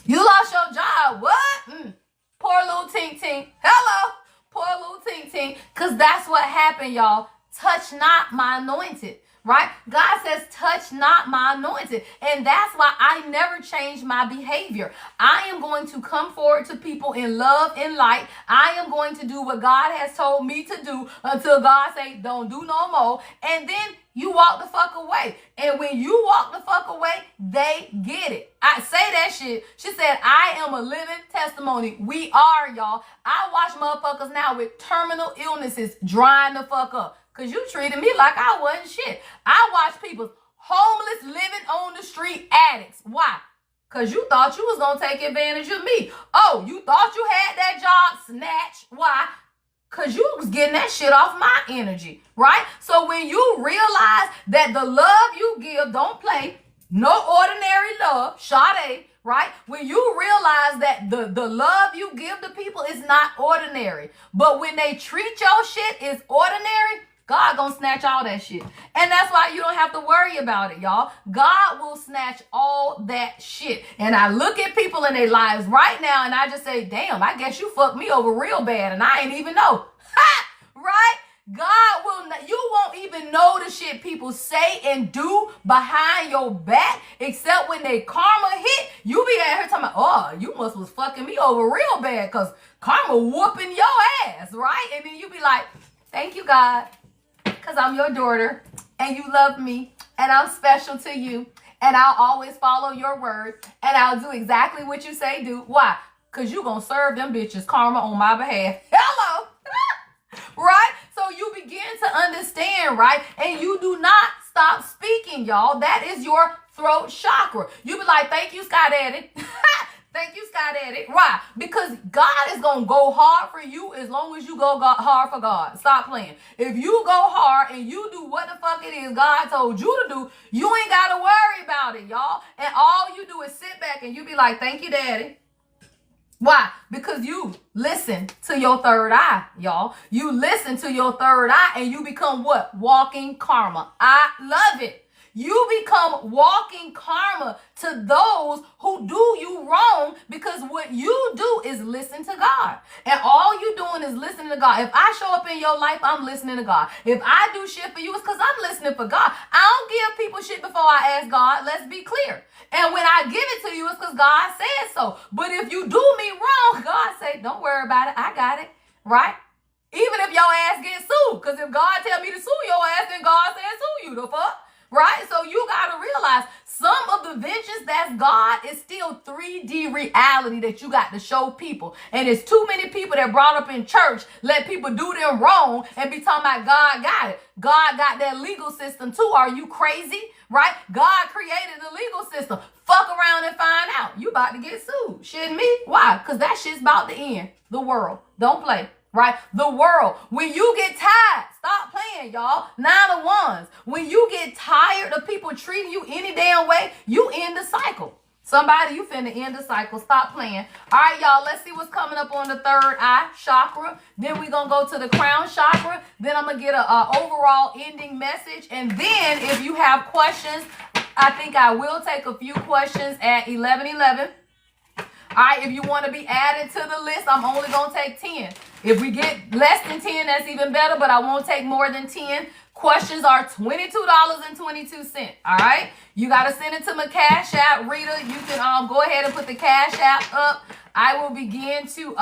You lost your job. What? Poor little tink tink. Hello. Poor a little tink tink, because that's what happened, y'all. Touch not my anointed. Right? God says, touch not my anointed. And that's why I never change my behavior. I am going to come forward to people in love and light. I am going to do what God has told me to do until God say, don't do no more. And then you walk the fuck away. And when you walk the fuck away, they get it. I say that shit. She said, I am a living testimony. We are, y'all. I watch motherfuckers now with terminal illnesses drying the fuck up. Because you treated me like I wasn't shit. I watch people homeless, living on the street, addicts. Why? Because you thought you was going to take advantage of me. Oh, you thought you had that job snatched. Why? Because you was getting that shit off my energy, right? So when you realize that the love you give, don't play, no ordinary love, Sade, right? When you realize that the love you give to people is not ordinary, but when they treat your shit is ordinary, God gonna snatch all that shit. And that's why you don't have to worry about it, y'all. God will snatch all that shit. And I look at people in their lives right now and I just say, damn, I guess you fucked me over real bad and I ain't even know. Ha! Right? God will not, you won't even know the shit people say and do behind your back, except when they karma hit, you be at her talking about, oh, you must was fucking me over real bad because karma whooping your ass, right? And then you be like, thank you, God. Because I'm your daughter and you love me and I'm special to you and I'll always follow your word and I'll do exactly what you say do. Why? Because you going to serve them bitches karma on my behalf. Hello. Right? So you begin to understand, right? And you do not stop speaking, y'all. That is your throat chakra. You be like, thank you, Sky Daddy. Thank you, Sky Daddy. Why? Because God is going to go hard for you as long as you go hard for God. Stop playing. If you go hard and you do what the fuck it is God told you to do, you ain't got to worry about it, y'all. And all you do is sit back and you be like, thank you, Daddy. Why? Because you listen to your third eye, y'all. You listen to your third eye and you become what? Walking karma. I love it. You become walking karma to those who do you wrong because what you do is listen to God. And all you doing is listening to God. If I show up in your life, I'm listening to God. If I do shit for you, it's because I'm listening for God. I don't give people shit before I ask God. Let's be clear. And when I give it to you, it's because God said so. But if you do me wrong, God say, don't worry about it. I got it. Right? Even if your ass gets sued. Because if God tell me to sue your ass, then God said sue you. The fuck? Right? So you got to realize some of the vengeance that's God is still 3D reality that you got to show people. And it's too many people that brought up in church, let people do them wrong and be talking about God got it. God got that legal system too. Are you crazy? Right? God created the legal system. Fuck around and find out. You about to get sued. Shitting me? Why? Because that shit's about to end. The world. Don't play. Right? The world. When you get tired, stop playing, y'all. 9 of Wands. When you get tired of people treating you any damn way, you end the cycle. Somebody, you finna end the cycle. Stop playing. All right, y'all. Let's see what's coming up on the third eye chakra. Then we're going to go to the crown chakra. Then I'm going to get a overall ending message. And then if you have questions, I think I will take a few questions at 11:11. All right, if you want to be added to the list, I'm only going to take 10. If we get less than 10, that's even better, but I won't take more than 10. Questions are $22.22. All right, you got to send it to my Cash App. Rita, you can go ahead and put the Cash App up. I will begin to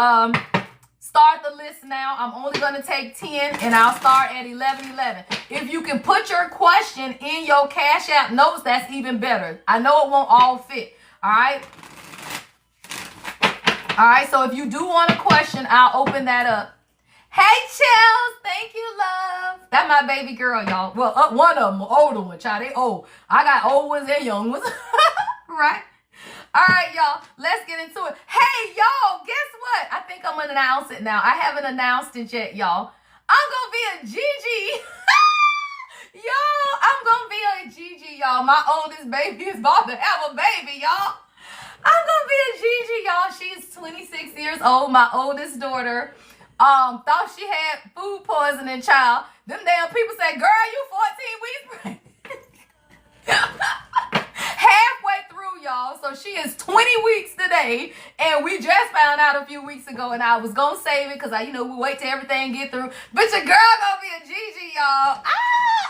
start the list now. I'm only going to take 10, and I'll start at 11:11. If you can put your question in your Cash App notes, that's even better. I know it won't all fit. All right. All right, so if you do want a question, I'll open that up. Hey, Chels, thank you, love. That's my baby girl, y'all. Well, one of them, older one, child. They old. I got old ones and young ones. Right? All right, y'all, let's get into it. Hey, y'all, guess what? I think I'm going to announce it now. I haven't announced it yet, y'all. I'm going to be a Gigi. Y'all, I'm going to be a Gigi, y'all. My oldest baby is about to have a baby, y'all. I'm gonna be a Gigi, y'all. She's 26 years old, my oldest daughter. Thought she had food poisoning, child. Them damn people say, girl, you 14 weeks pregnant. Halfway through through, y'all. So she is 20 weeks today, and we just found out a few weeks ago, and I was gonna save it because we wait till everything get through. But your girl gonna be a Gigi, y'all.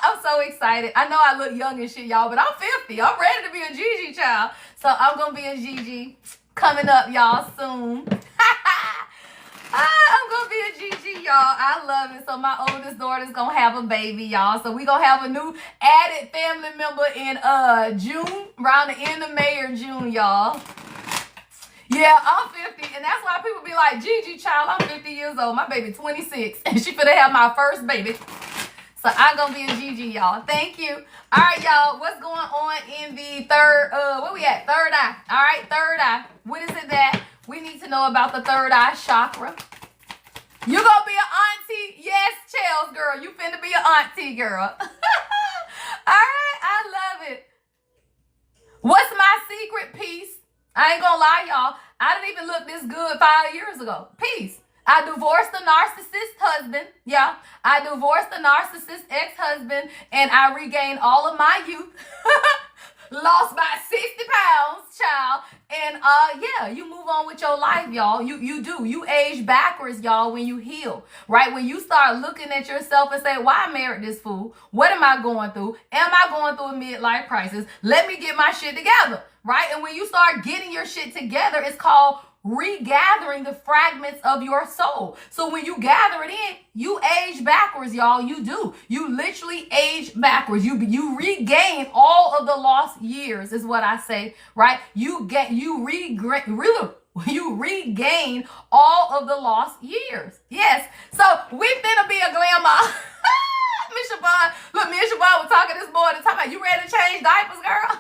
I'm so excited. I know I look young and shit, y'all, but I'm 50. I'm ready to be a Gigi child. So I'm gonna be a Gigi coming up, y'all, soon. I'm gonna be a Gigi, y'all. I love it. So my oldest daughter's gonna have a baby, y'all. So we gonna have a new added family member in June, around the end of May or June, y'all. Yeah, I'm 50, and that's why people be like, Gigi, child, I'm 50 years old. My baby 26, and she finna have my first baby. So I'm gonna be a Gigi, y'all. Thank you. All right, y'all. What's going on in the third? Where we at? Third eye. All right, third eye. What is it that we need to know about the third eye chakra? You gonna be an auntie? Yes, Chels, girl. You finna be an auntie, girl. All right, I love it. What's my secret? Peace. I ain't gonna lie, y'all. I didn't even look this good 5 years ago. Peace. I divorced the narcissist husband. Yeah, I divorced the narcissist ex-husband, and I regained all of my youth. Lost by 60 pounds, child. And yeah, you move on with your life, y'all. You do. You age backwards, y'all, when you heal, right? When you start looking at yourself and say, why I married this fool? What am I going through? Am I going through a midlife crisis? Let me get my shit together, right? And when you start getting your shit together, it's called regathering the fragments of your soul. So when you gather it in, you age backwards, y'all. You do. You literally age backwards. You regain all of the lost years, is what I say, right? You regain all of the lost years. Yes. So we finna be a glamour. Miss Siobhan, look, me and Siobhan were talking this morning, talking about, you ready to change diapers, girl?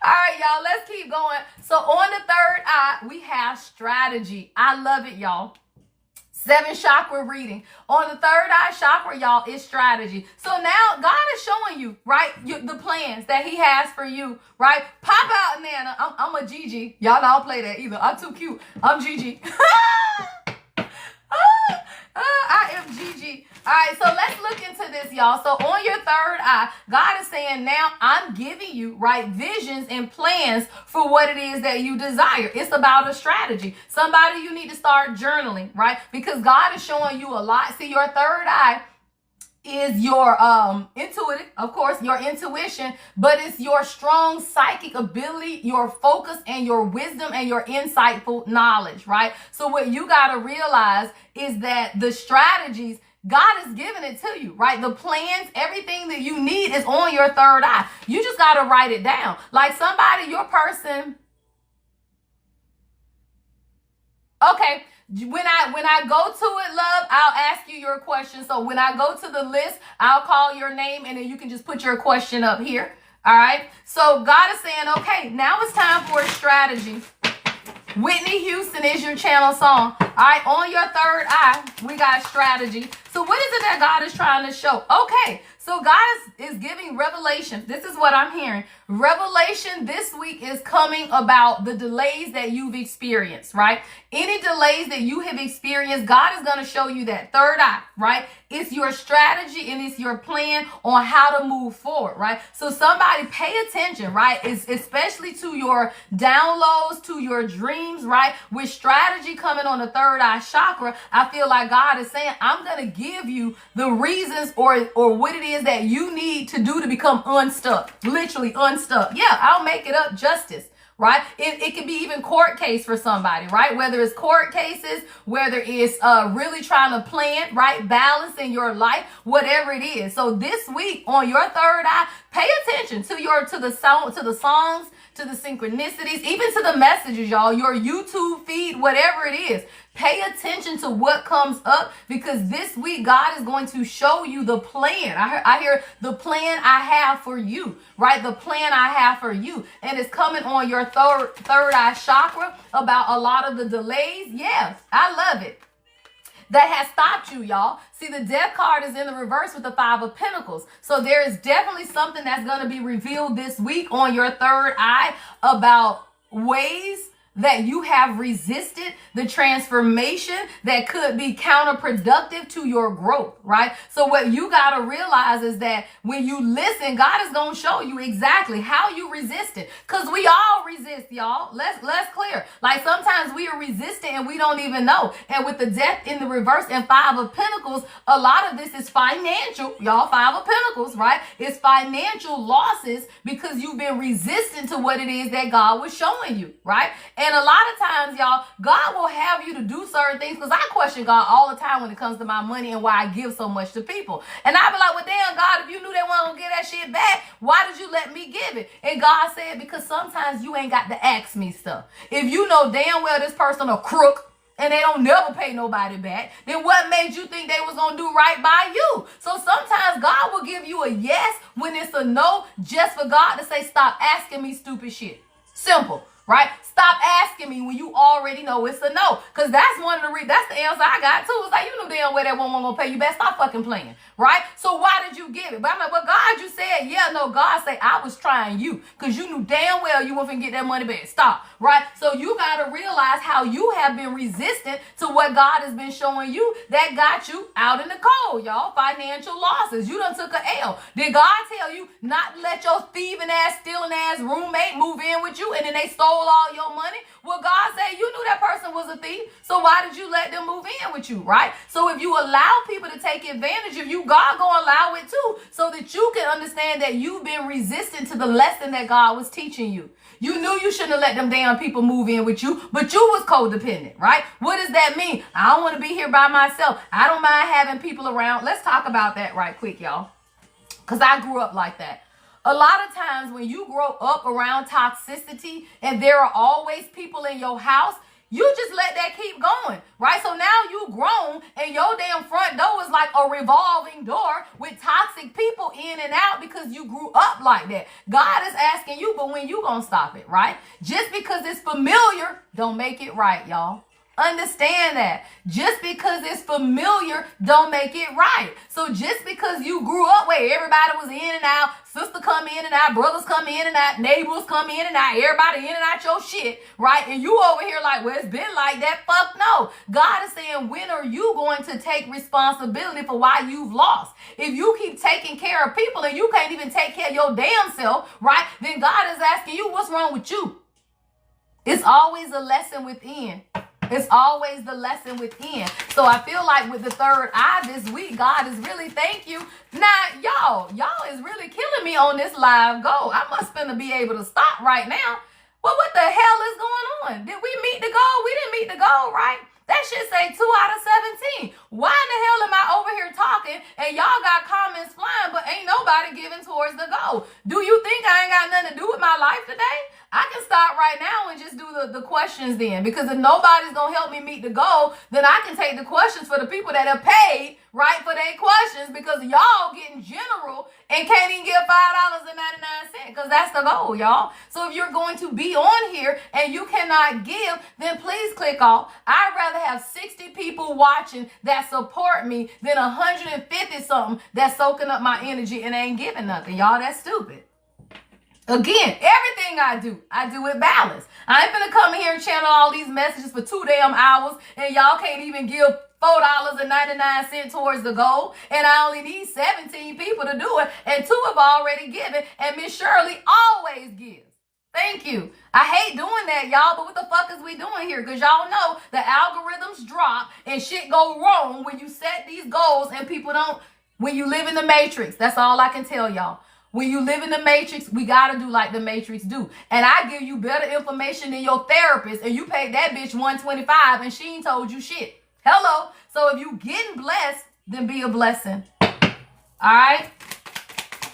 All right, y'all, let's keep going. So on the third eye, we have strategy. I love it, y'all. 7 chakra reading. On the third eye chakra, y'all, is strategy. So now God is showing you, right, the plans that he has for you, right? Pop out, Nana. I'm a Gigi. Y'all don't play that either. I'm too cute. I'm Gigi. I am Gigi. All right, so let's look into this, y'all. So on your third eye, God is saying, now I'm giving you, right, visions and plans for what it is that you desire. It's about a strategy. Somebody, you need to start journaling, right? Because God is showing you a lot. See, your third eye is your intuitive, of course, your intuition, but it's your strong psychic ability, your focus, and your wisdom and your insightful knowledge, right? So what you got to realize is that the strategies, God is giving it to you, right? The plans, everything that you need is on your third eye. You just got to write it down. Like somebody, your person. Okay. When I go to it, love, I'll ask you your question. So when I go to the list, I'll call your name and then you can just put your question up here. All right. So God is saying, okay, now it's time for a strategy. Whitney Houston is your channel song. All right. On your third eye, we got strategy. So what is it that God is trying to show? Okay. So God is giving revelation. This is what I'm hearing. Revelation this week is coming about the delays that you've experienced, right? Any delays that you have experienced, God is going to show you that third eye, right? It's your strategy and it's your plan on how to move forward, right? So somebody pay attention, right? It's especially to your downloads, to your dreams, right? With strategy coming on the third eye chakra, I feel like God is saying, I'm going to give you the reasons or what it is that you need to do to become unstuck, literally unstuck. Yeah, I'll make it up, justice. Right? It can be even court case for somebody, right? Whether it's court cases, whether it's really trying to plan, right? Balance in your life, whatever it is. So this week on your third eye, pay attention to the songs, to the synchronicities, even to the messages, y'all, your YouTube feed, whatever it is. Pay attention to what comes up because this week God is going to show you the plan. I hear the plan I have for you, right? The plan I have for you. And it's coming on your third eye chakra about a lot of the delays. Yes, I love it. That has stopped you, y'all. See, the death card is in the reverse with the 5 of Pentacles. So there is definitely something that's going to be revealed this week on your third eye about ways that you have resisted the transformation that could be counterproductive to your growth, right? So what you got to realize is that when you listen, God is going to show you exactly how you resist it. Because we all resist, y'all. Let's clear. Like sometimes we are resistant and we don't even know. And with the death in the reverse and Five of Pentacles, a lot of this is financial, y'all. Five of Pentacles, right? It's financial losses because you've been resistant to what it is that God was showing you, right? And a lot of times, y'all, God will have you to do certain things, because I question God all the time when it comes to my money and why I give so much to people. And I be like, well, damn, God, if you knew they weren't going to get that shit back, why did you let me give it? And God said, because sometimes you ain't got to ask me stuff. If you know damn well this person a crook, and they don't never pay nobody back, then what made you think they was going to do right by you? So sometimes God will give you a yes when it's a no, just for God to say, stop asking me stupid shit. Simple, right? Stop asking me when you already know it's a no. Because that's one of the that's the answer I got too. It's like, you know damn well that one won't pay you back. Stop fucking playing, right? So why did you give it? But I'm like, well, God, you said, yeah, no, God said, I was trying you because you knew damn well you weren't going to get that money back. Stop, right? So you got to realize how you have been resistant to what God has been showing you that got you out in the cold, y'all. Financial losses. You done took a L. Did God tell you not to let your thieving ass, stealing ass roommate move in with you and then they stole all your money? Well, God said you knew that person was a thief, so why did you let them move in with you, right? So if you allow people to take advantage of you, God gonna allow it too, so that you can understand that you've been resistant to the lesson that God was teaching you. You knew you shouldn't have let them damn people move in with you, but you was codependent, right? What does that mean? I don't want to be here by myself. I don't mind having people around. Let's talk about that right quick, y'all, because I grew up like that. A lot of times when you grow up around toxicity and there are always people in your house, you just let that keep going, right? So now you grown and your damn front door is like a revolving door with toxic people in and out because you grew up like that. God is asking you, but when you gonna stop it, right? Just because it's familiar, don't make it right, y'all. Understand that. Just because it's familiar don't make it right. So just because you grew up where everybody was in and out, sister come in and out, brothers come in and out, neighbors come in and out, everybody in and out your shit, right? And you over here like, well, it's been like that. Fuck no. God is saying, when are you going to take responsibility for why you've lost? If you keep taking care of people and you can't even take care of your damn self, right? Then God is asking you, what's wrong with you? It's always a lesson within. It's always the lesson within. So I feel like with the third eye this week, God is really, thank you. Now, y'all is really killing me on this live goal. I must finna be able to stop right now. Well, what the hell is going on? Did we meet the goal? We didn't meet the goal, right? That should say 2 out of 17. Why in the hell am I over here talking and y'all got comments flying, but ain't nobody giving towards the goal? Do you think I ain't got nothing to do with my life today? I can stop right now and just do the questions then, because if nobody's going to help me meet the goal, then I can take the questions for the people that have paid, right, for their questions, because y'all getting general and can't even give $5.99, because that's the goal, y'all. So if you're going to be on here and you cannot give, then please click off. I'd rather have 60 people watching that support me than 150 something that's soaking up my energy and ain't giving nothing. Y'all, that's stupid. Again, everything I do with balance. I ain't finna come in here and channel all these messages for 2 damn hours and y'all can't even give $4.99 towards the goal. And I only need 17 people to do it, and 2 have already given, and Miss Shirley always gives. Thank you. I hate doing that, y'all, but what the fuck is we doing here? Because y'all know the algorithms drop and shit go wrong when you set these goals and people don't, when you live in the matrix. That's all I can tell y'all. When you live in the matrix, we got to do like the matrix do. And I give you better information than your therapist, and you paid that bitch $125 and she ain't told you shit. Hello. So if you getting blessed, then be a blessing. All right.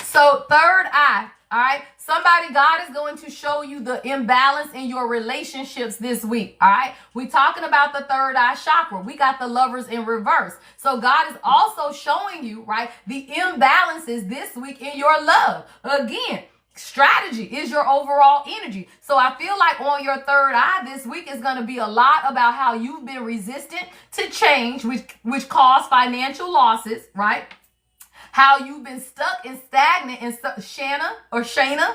So third eye. All right. Somebody, God is going to show you the imbalance in your relationships this week. All right. We're talking about the third eye chakra. We got the Lovers in reverse. So God is also showing you, right, the imbalances this week in your love. Again, strategy is your overall energy. So I feel like on your third eye this week is going to be a lot about how you've been resistant to change, which caused financial losses, right? How you've been stuck and stagnant in Shana or Shayna.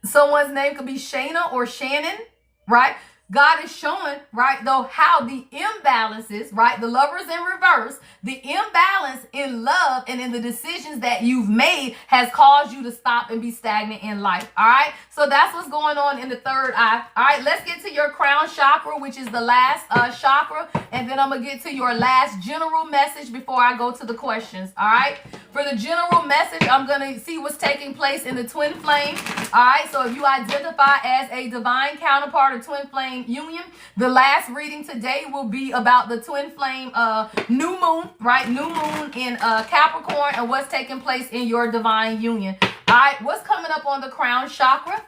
Someone's name could be Shayna or Shannon, right? God is showing, right, though, how the imbalances, right, the lovers in reverse, the imbalance in love and in the decisions that you've made has caused you to stop and be stagnant in life. All right. So that's what's going on in the third eye. All right. Let's get to your crown chakra, which is the last chakra. And then I'm going to get to your last general message before I go to the questions. All right. For the general message, I'm going to see what's taking place in the twin flame. All right. So if you identify as a divine counterpart or twin flame union, the last reading today will be about the twin flame new moon, right? New moon in Capricorn and what's taking place in your divine union. All right. What's coming up on the crown chakra?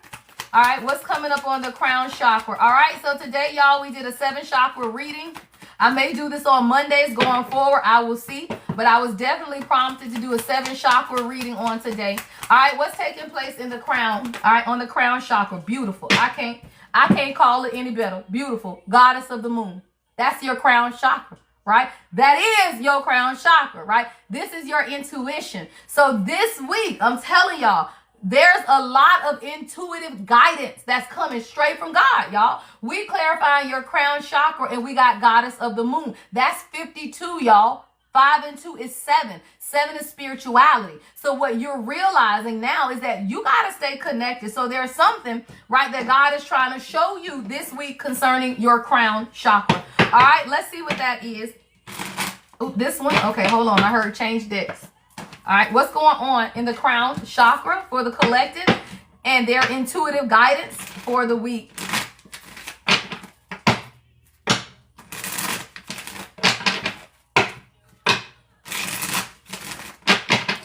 All right. What's coming up on the crown chakra? All right. So today, y'all, we did a 7 chakra reading. I may do this on Mondays going forward. I will see. But I was definitely prompted to do a 7 chakra reading on today. All right. What's taking place in the crown? All right. On the crown chakra. Beautiful. I can't call it any better. Beautiful. Goddess of the moon. That's your crown chakra, right? That is your crown chakra, right? This is your intuition. So this week, I'm telling y'all, there's a lot of intuitive guidance that's coming straight from God, y'all. We clarifying your crown chakra and we got goddess of the moon. That's 52, y'all. 5 and 2 is 7. 7 is spirituality. So what you're realizing now is that you got to stay connected. So there's something, right, that God is trying to show you this week concerning your crown chakra. All right, let's see what that is. Ooh, this one. Okay, hold on. I heard change decks. All right, what's going on in the crown chakra for the collective and their intuitive guidance for the week?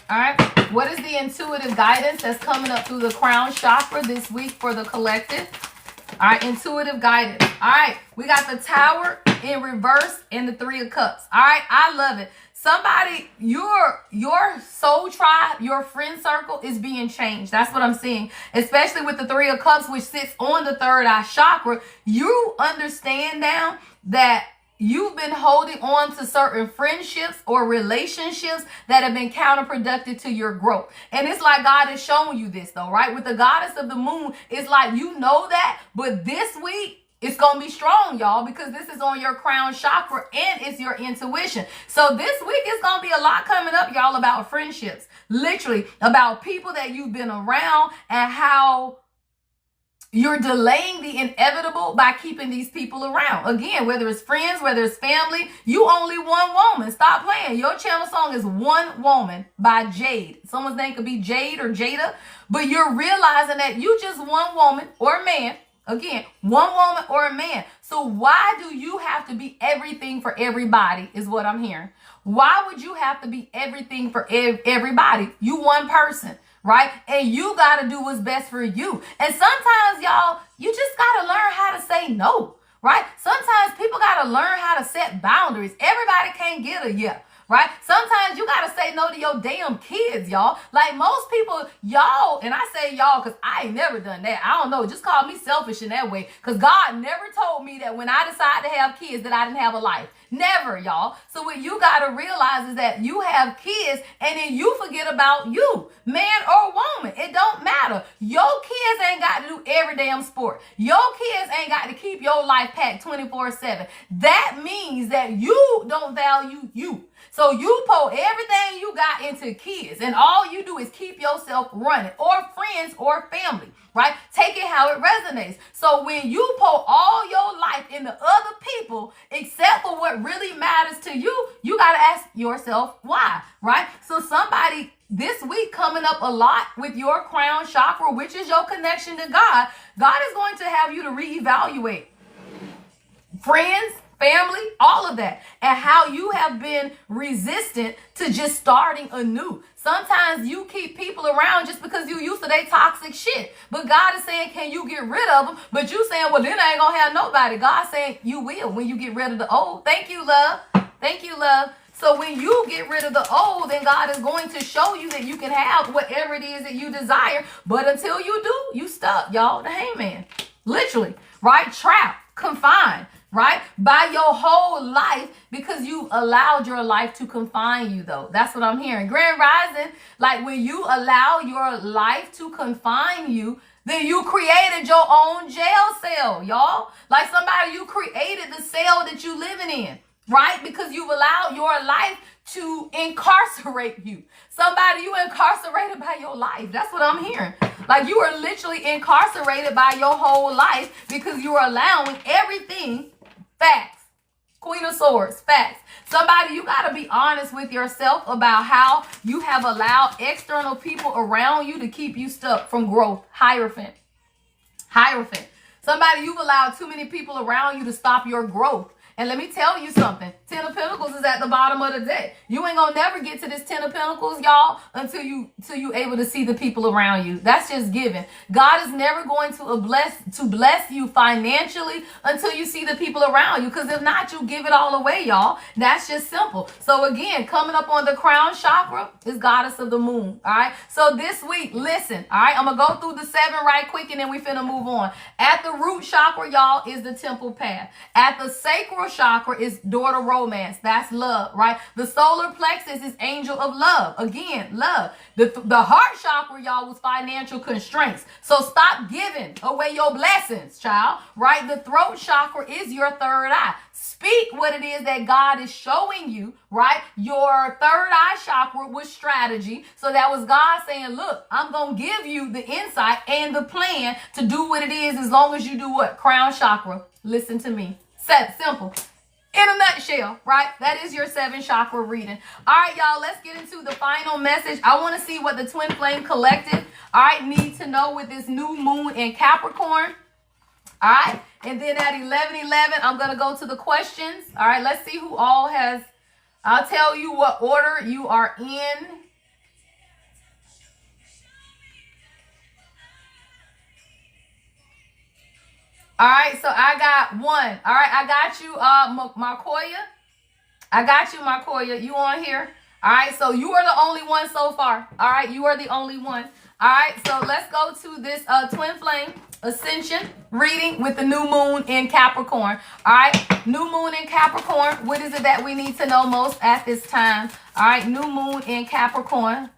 All right, what is the intuitive guidance that's coming up through the crown chakra this week for the collective? All right, intuitive guidance. All right, we got the Tower in reverse and the 3 of Cups. All right, I love it. Somebody, your soul tribe, your friend circle is being changed. That's what I'm seeing, especially with the 3 of Cups, which sits on the third eye chakra. You understand now that you've been holding on to certain friendships or relationships that have been counterproductive to your growth. And it's like God is showing you this though, right? With the goddess of the moon, it's like you know that, but this week, it's going to be strong, y'all, because this is on your crown chakra and it's your intuition. So this week is going to be a lot coming up, y'all, about friendships. Literally, about people that you've been around and how you're delaying the inevitable by keeping these people around. Again, whether it's friends, whether it's family, you only one woman. Stop playing. Your channel song is One Woman by Jade. Someone's name could be Jade or Jada, but you're realizing that you just one woman or a man. Again, one woman or a man. So why do you have to be everything for everybody is what I'm hearing. Why would you have to be everything for everybody? You one person, right? And you got to do what's best for you. And sometimes, y'all, you just got to learn how to say no, right? Sometimes people got to learn how to set boundaries. Everybody can't get a yeah. Right? Sometimes you got to say no to your damn kids, y'all. Like most people, y'all, and I say y'all because I ain't never done that. I don't know. Just call me selfish in that way. Because God never told me that when I decided to have kids that I didn't have a life. Never, y'all. So what you got to realize is that you have kids and then you forget about you, man or woman. It don't matter. Your kids ain't got to do every damn sport. Your kids ain't got to keep your life packed 24/7. That means that you don't value you. So you pour everything you got into kids and all you do is keep yourself running or friends or family, right? Take it how it resonates. So when you pour all your life into other people, except for what really matters to you, you got to ask yourself why, right? So somebody this week coming up a lot with your crown chakra, which is your connection to God, God is going to have you to reevaluate friends, family, all of that, and how you have been resistant to just starting anew. Sometimes you keep people around just because you used to their toxic shit. But God is saying, can you get rid of them? But you saying, well, then I ain't gonna have nobody. God saying you will when you get rid of the old. Thank you, love. Thank you, love. So when you get rid of the old, then God is going to show you that you can have whatever it is that you desire. But until you do, you stuck, y'all. The hangman. Literally, right? Trapped, confined. Right? By your whole life because you allowed your life to confine you though. That's what I'm hearing. Grand Rising, like when you allow your life to confine you, then you created your own jail cell, y'all. Like somebody, you created the cell that you living in, right? Because you've allowed your life to incarcerate you. Somebody, you incarcerated by your life. That's what I'm hearing. Like you are literally incarcerated by your whole life because you are allowing everything. Facts. Queen of Swords, facts. Somebody, you got to be honest with yourself about how you have allowed external people around you to keep you stuck from growth. Hierophant. Hierophant. Somebody, you've allowed too many people around you to stop your growth. And let me tell you something. 10 of Pentacles is at the bottom of the deck. You ain't gonna never get to this 10 of Pentacles, y'all, until you able to see the people around you. That's just given. God is never going to bless you financially until you see the people around you. Because if not, you give it all away, y'all. That's just simple. So again, coming up on the crown chakra is Goddess of the Moon. All right. So this week, listen. All right. I'm gonna go through the 7 right quick, and then we finna move on. At the root chakra, y'all, is the temple path. At the sacral chakra is door to romance. That's love, right? The solar plexus is angel of love. Again, love. The heart chakra, y'all, was financial constraints. So stop giving away your blessings, child, right? The throat chakra is your third eye. Speak what it is that God is showing you, right? Your third eye chakra was strategy. So that was God saying, look, I'm going to give you the insight and the plan to do what it is as long as you do what? Crown chakra. Listen to me. Simple. In a nutshell, right? That is your 7 chakra reading. All right, y'all, let's get into the final message. I want to see what the Twin Flame Collective, all right, need to know with this new moon in Capricorn. All right. And then at 11:11, I'm going to go to the questions. All right. Let's see who all has. I'll tell you what order you are in. All right. So I got 1. All right. I got you, Markoya. I got you, Markoya. You on here? All right. So you are the only one so far. All right. You are the only one. All right. So let's go to this Twin Flame Ascension reading with the new moon in Capricorn. All right, new moon in Capricorn. What is it that we need to know most at this time? All right, new moon in Capricorn.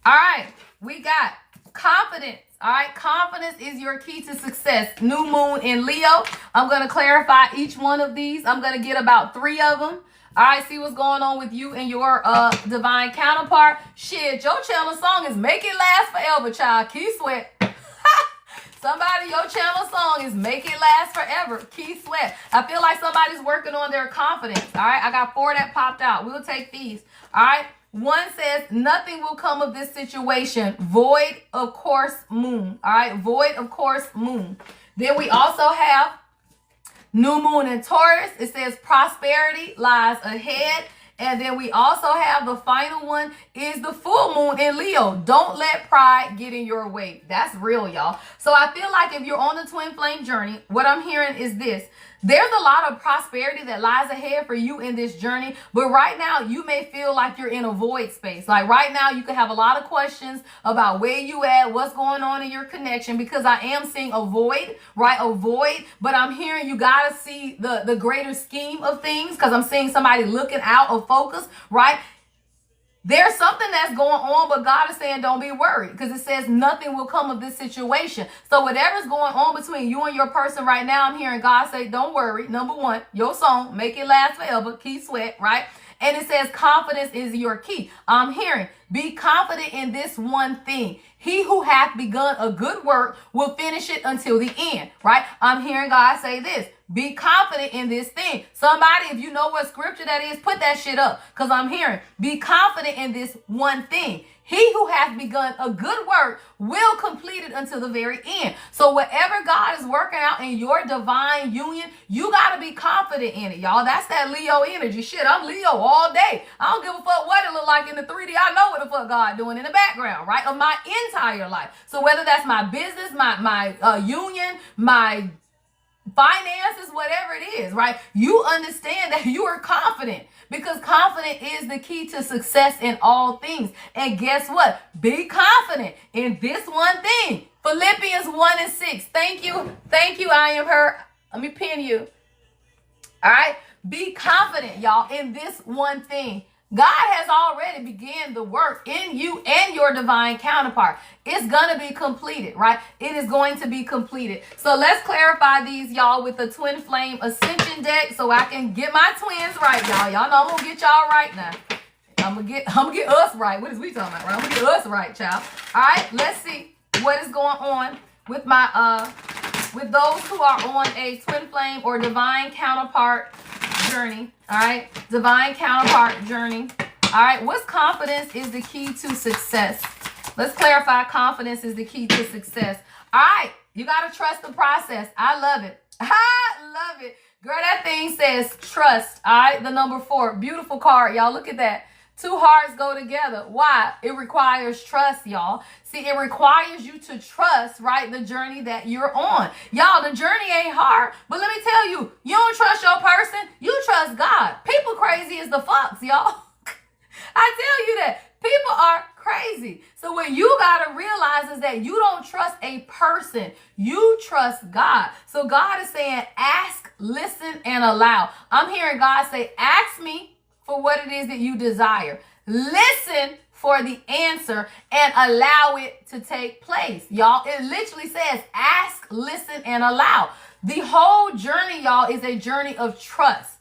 All right, we got confidence. All right, confidence is your key to success. New moon in Leo. I'm going to clarify each one of these. I'm going to get about 3 of them. All right, see what's going on with you and your divine counterpart. Shit, your channel song is Make It Last Forever, child. Key Sweat. Somebody, your channel song is Make It Last Forever. Key Sweat. I feel like somebody's working on their confidence. All right, I got 4 that popped out. We'll take these. All right, 1 says, nothing will come of this situation. Void of course moon. All right, void of course moon. Then we also have new moon in Taurus. It says prosperity lies ahead. And then we also have the final one is the full moon in Leo. Don't let pride get in your way. That's real, y'all. So I feel like if you're on the twin flame journey, what I'm hearing is this. There's a lot of prosperity that lies ahead for you in this journey. But right now, you may feel like you're in a void space. Like right now, you could have a lot of questions about where you at, what's going on in your connection, because I am seeing a void, right? A void. But I'm hearing you got to see the greater scheme of things, because I'm seeing somebody looking out of focus, right? There's something that's going on, but God is saying don't be worried, because it says nothing will come of this situation. So whatever's going on between you and your person right now, I'm hearing God say don't worry. Number 1, your song, Make It Last Forever, Key Sweat, right? And it says confidence is your key. I'm hearing be confident in this one thing. He who hath begun a good work will finish it until the end, right? I'm hearing God say this. Be confident in this thing. Somebody, if you know what scripture that is, put that shit up, because I'm hearing be confident in this one thing. He who hath begun a good work will complete it until the very end. So whatever God is working out in your divine union, you got to be confident in it, y'all. That's that Leo energy. Shit, I'm Leo all day. I don't give a fuck what it look like in the 3D. I know what the fuck God doing in the background, right, of my entire life. So whether that's my business, my union, my finances, whatever it is, right? You understand that you are confident, because confident is the key to success in all things. And guess what? Be confident in this one thing. Philippians 1:6. Thank you. Thank you. I am her. Let me pin you. All right. Be confident, y'all, in this one thing. God has already began the work in you and your divine counterpart. It's going to be completed, right? It is going to be completed. So let's clarify these, y'all, with the Twin Flame Ascension deck so I can get my twins right, y'all. Y'all know I'm going to get y'all right now. I'm gonna get us right. What is we talking about, right? I'm gonna get us right, child. All right, let's see what is going on with my with those who are on a twin flame or divine counterpart journey. All right, divine counterpart journey. All right, what's confidence is the key to success? Let's clarify. Confidence is the key to success. All right, you gotta trust the process. I love it. I love it, girl. That thing says trust. All right, the number 4, beautiful card, y'all. Look at that. 2 hearts go together. Why? It requires trust, y'all. See, it requires you to trust, right, the journey that you're on. Y'all, the journey ain't hard, but let me tell you, you don't trust your person, you trust God. People crazy as the fox, y'all. I tell you that. People are crazy. So what you got to realize is that you don't trust a person. You trust God. So God is saying, ask, listen, and allow. I'm hearing God say, ask me for what it is that you desire. Listen for the answer and allow it to take place. Y'all, it literally says ask, listen, and allow. The whole journey, y'all, is a journey of trust.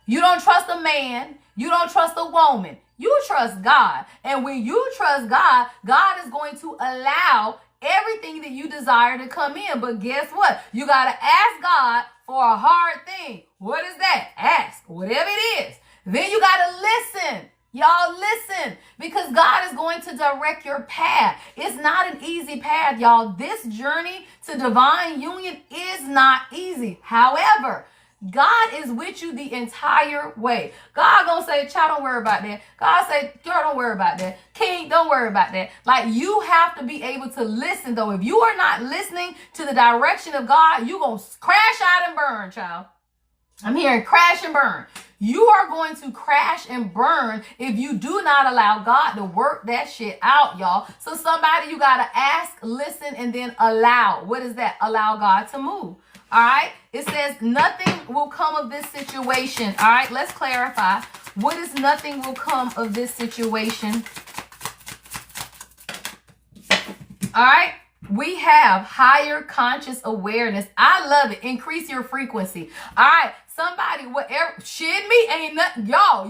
You don't trust a man. You don't trust a woman. You trust God. And when you trust God, God is going to allow everything that you desire to come in. But guess what? You got to ask God for a hard thing. What is that? Ask, whatever it is. Then you got to listen. Y'all listen, because God is going to direct your path. It's not an easy path, y'all. This journey to divine union is not easy. However, God is with you the entire way. God gonna say, child, don't worry about that. God say, girl, don't worry about that. King, don't worry about that. Like, you have to be able to listen, though. If you are not listening to the direction of God, you gonna crash out and burn, child. I'm hearing crash and burn. You are going to crash and burn if you do not allow God to work that shit out, y'all. So somebody, you got to ask, listen, and then allow. What is that? Allow God to move. All right. It says nothing will come of this situation. All right. Let's clarify. What is nothing will come of this situation? All right. We have higher conscious awareness. I love it. Increase your frequency. All right. Somebody, whatever, shit me ain't nothing. Y'all,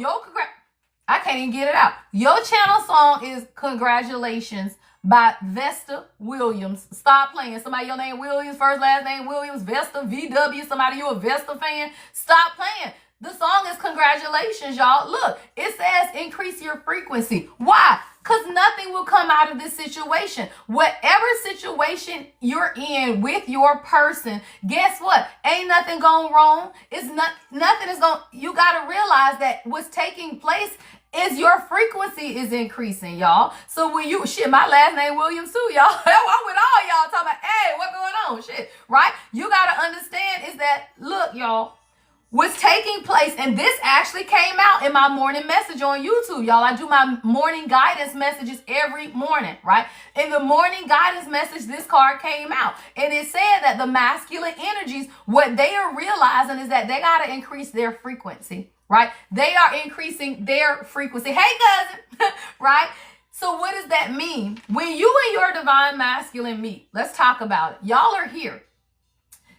I can't even get it out. Your channel song is Congratulations by Vesta Williams. Stop playing. Somebody, your name Williams, first, last name Williams, Vesta, VW. Somebody, you a Vesta fan. Stop playing. The song is Congratulations, y'all. Look, it says increase your frequency. Why? Because nothing will come out of this situation. Whatever situation you're in with your person, guess what? Ain't nothing going wrong. Nothing is going. You got to realize that what's taking place is your frequency is increasing, y'all. So when you, my last name Williams too, y'all. I'm with all y'all talking about, hey, what's going on? Shit, right? You got to understand is that, look, y'all, what's taking place, and this actually came out in my morning message on YouTube, y'all. I do my morning guidance messages every morning, right? In the morning guidance message, this card came out, and it said that the masculine energies, what they are realizing is that they got to increase their frequency, right? They are increasing their frequency. Hey, cousin, right? So what does that mean? When you and your divine masculine meet, let's talk about it. Y'all are here.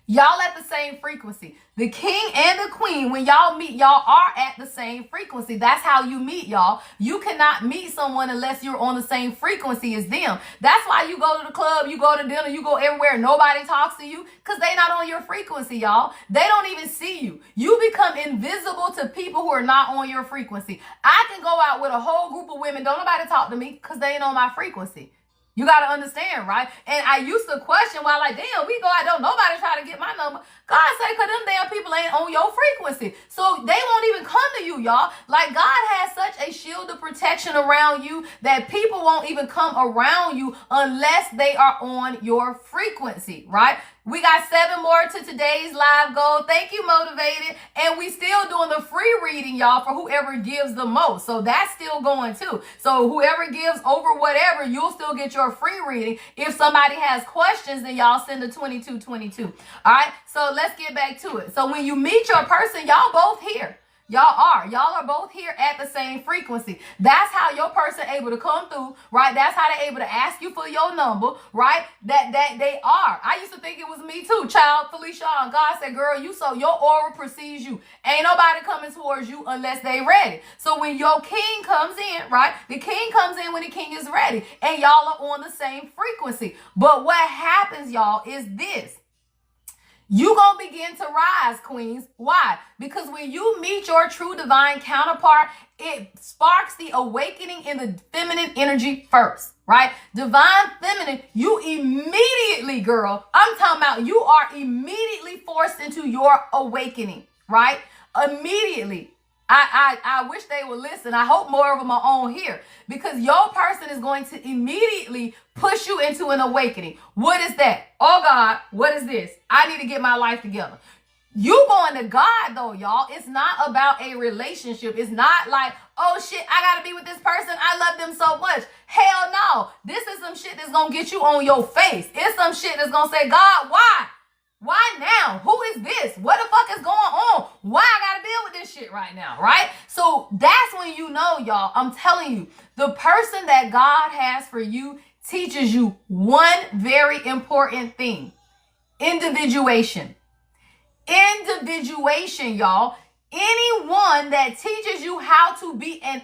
Y'all at the same frequency. The king and the queen, when y'all meet, y'all are at the same frequency. That's how you meet, y'all. You cannot meet someone unless you're on the same frequency as them. That's why you go to the club, you go to dinner, you go everywhere. Nobody talks to you because they not on your frequency, y'all. They don't even see you. You become invisible to people who are not on your frequency. I can go out with a whole group of women. Don't nobody talk to me because they ain't on my frequency. You got to understand, right? And I used to question why, like, damn, we go out, don't nobody try to get my number. God say, because them damn people ain't on your frequency. So they won't even come to you, y'all. Like, God has such a shield of protection around you that people won't even come around you unless they are on your frequency, right? We got 7 more to today's live goal. Thank you, Motivated. And we still doing the free reading, y'all, for whoever gives the most. So that's still going too. So whoever gives over whatever, you'll still get your free reading. If somebody has questions, then y'all send a 2222. All right. So let's get back to it. So when you meet your person, y'all both here. Y'all are both here at the same frequency. That's how your person able to come through, right? That's how they able to ask you for your number, right? That they are. I used to think it was me too, child, Felicia. And God said, girl, your aura precedes you. Ain't nobody coming towards you unless they ready. So when your king comes in, right? The king comes in when the king is ready. And y'all are on the same frequency. But what happens, y'all, is this. You gonna begin to rise, queens. Why? Because when you meet your true divine counterpart, it sparks the awakening in the feminine energy first, right? Divine feminine, you immediately, girl, I'm talking about you are immediately forced into your awakening, right? Immediately. I wish they would listen. I hope more of them are on here because your person is going to immediately push you into an awakening. What is that? Oh God, what is this? I need to get my life together. You going to God though, y'all. It's not about a relationship. It's not like, oh shit, I gotta be with this person. I love them so much. Hell no. This is some shit that's gonna get you on your face. It's some shit that's gonna say, God, why? Why now? Who is this? What the fuck is going on? Why I gotta deal with this shit right now, right? So that's when you know, y'all, I'm telling you, the person that God has for you teaches you one very important thing. Individuation. Individuation, y'all. Anyone that teaches you how to be an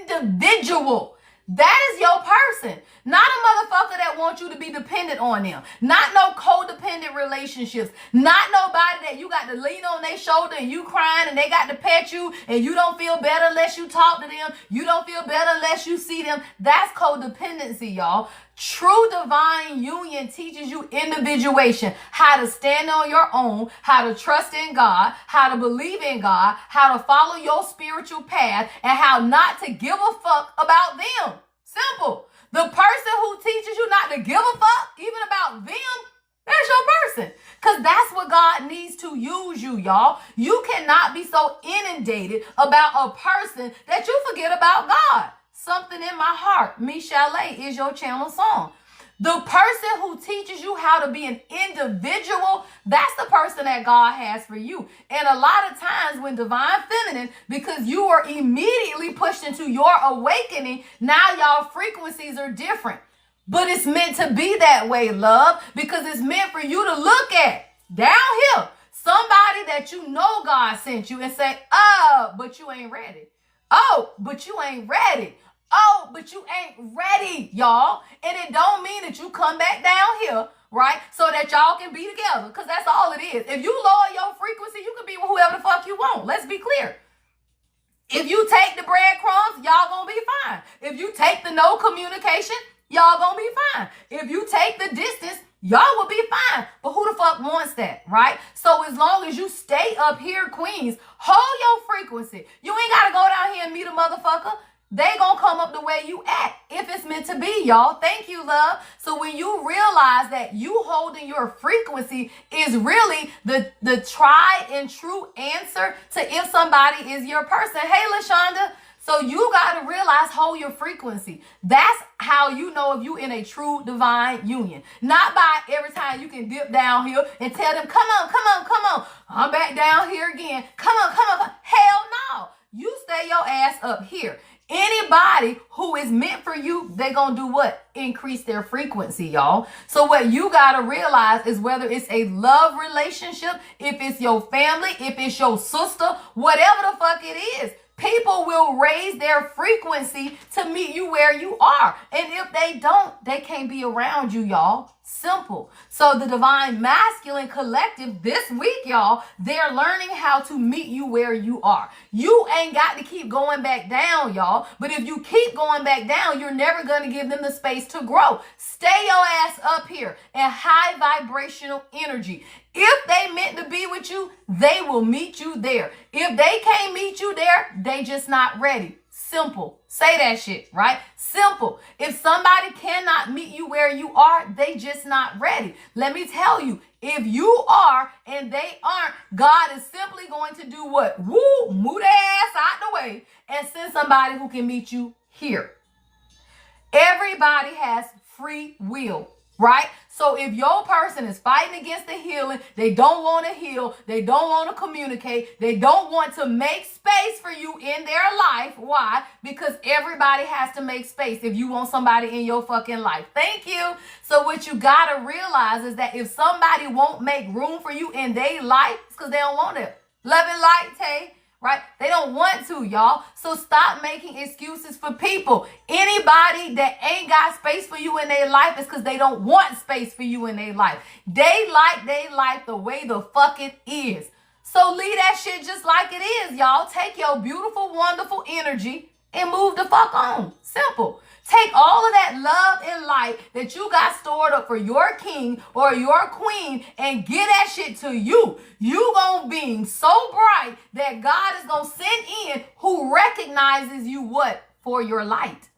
individual, that is your person. Not a motherfucker that wants you to be dependent on them. Not no codependent relationships. Not nobody that you got to lean on their shoulder and you crying and they got to pet you and you don't feel better unless you talk to them. You don't feel better unless you see them. That's codependency, y'all. True divine union teaches you individuation, how to stand on your own, how to trust in God, how to believe in God, how to follow your spiritual path, and how not to give a fuck about them. Simple. The person who teaches you not to give a fuck even about them, that's your person. Because that's what God needs to use you, y'all. You cannot be so inundated about a person that you forget about God. Something in my heart, Me Chalet, is your channel song. The person who teaches you how to be an individual, that's the person that God has for you. And a lot of times when divine feminine, because you are immediately pushed into your awakening, now y'all frequencies are different. But it's meant to be that way, love, because it's meant for you to look at down here. Somebody that you know God sent you and say, oh, but you ain't ready. Oh, but you ain't ready. Oh, but you ain't ready, y'all. And it don't mean that you come back down here, right? So that y'all can be together. Because that's all it is. If you lower your frequency, you can be with whoever the fuck you want. Let's be clear. If you take the breadcrumbs, y'all gonna be fine. If you take the no communication, y'all gonna be fine. If you take the distance, y'all will be fine. But who the fuck wants that, right? So as long as you stay up here, queens, hold your frequency. You ain't gotta go down here and meet a motherfucker. They gonna come up the way you act if it's meant to be, y'all. Thank you, love. So when you realize that you holding your frequency is really the tried and true answer to if somebody is your person. Hey, LaShonda. So you got to realize, hold your frequency. That's how you know if you in a true divine union. Not by every time you can dip down here and tell them, come on, come on, come on. I'm back down here again. Come on, come on. Hell no. You stay your ass up here. Anybody who is meant for you, they gonna do what? Increase their frequency, y'all. So what you gotta realize is whether it's a love relationship, if it's your family, if it's your sister, whatever the fuck it is, people will raise their frequency to meet you where you are. And if they don't, they can't be around you, y'all. Simple. So the divine masculine collective this week, y'all, they're learning how to meet you where you are. You ain't got to keep going back down, y'all. But if you keep going back down, you're never going to give them the space to grow. Stay your ass up here in high vibrational energy. If they meant to be with you, they will meet you there. If they can't meet you there, they just not ready. Simple. Say that shit, right? Simple. If somebody cannot meet you where you are, they just not ready. Let me tell you, if you are and they aren't, God is simply going to do what? Woo, move their ass out the way and send somebody who can meet you here. Everybody has free will. right? So if your person is fighting against the healing, they don't want to heal, they don't want to communicate, they don't want to make space for you in their life. Why? Because everybody has to make space if you want somebody in your fucking life. Thank you. So what you got to realize is that if somebody won't make room for you in their life, it's because they don't want it. Love and light, Tay. Right? They don't want to, y'all. So stop making excuses for people. Anybody that ain't got space for you in their life is because they don't want space for you in their life. They like their life the way the fuck it is. So leave that shit just like it is, y'all. Take your beautiful, wonderful energy and move the fuck on. Simple. Take all of that love and light that you got stored up for your king or your queen and get that shit to you. You gonna be so bright that God is gonna send in who recognizes you what? For your light.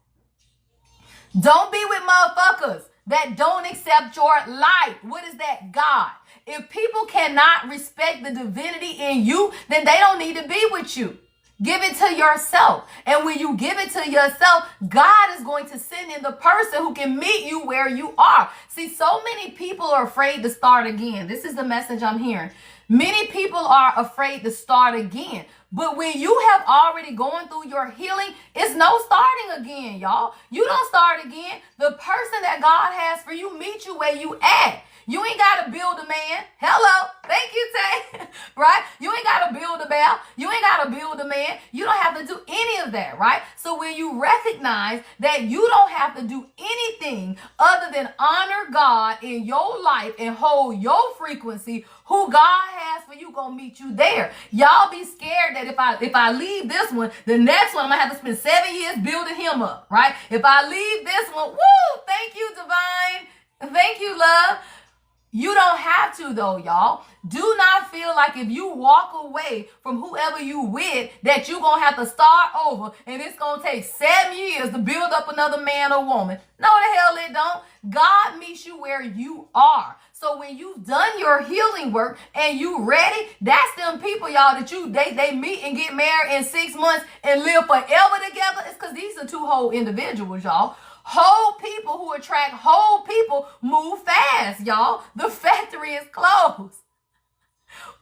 Don't be with motherfuckers that don't accept your light. What is that? God. If people cannot respect the divinity in you, then they don't need to be with you. Give it to yourself. And when you give it to yourself, God is going to send in the person who can meet you where you are. See, so many people are afraid to start again. This is the message I'm hearing. Many people are afraid to start again. But when you have already gone through your healing, it's no starting again, y'all. You don't start again. The person that God has for you meet you where you at. You ain't got to build a man. Hello. Thank you, Tay. Right? You ain't got to build a bell. You ain't got to build a man. You don't have to do any of that, right? So when you recognize that you don't have to do anything other than honor God in your life and hold your frequency, who God has for you gonna meet you there. Y'all be scared that if I leave this one, the next one I'm gonna have to spend 7 years building him up, right? If I leave this one, woo, thank you, divine. Thank you, love. You don't have to though, y'all. Do not feel like if you walk away from whoever you with that you're going to have to start over and it's going to take 7 years to build up another man or woman. No, the hell it don't. God meets you where you are. So when you've done your healing work and you ready, that's them people, y'all, that they meet and get married in 6 months and live forever together. It's because these are two whole individuals, y'all. Whole people who attract whole people move fast, y'all. The factory is closed.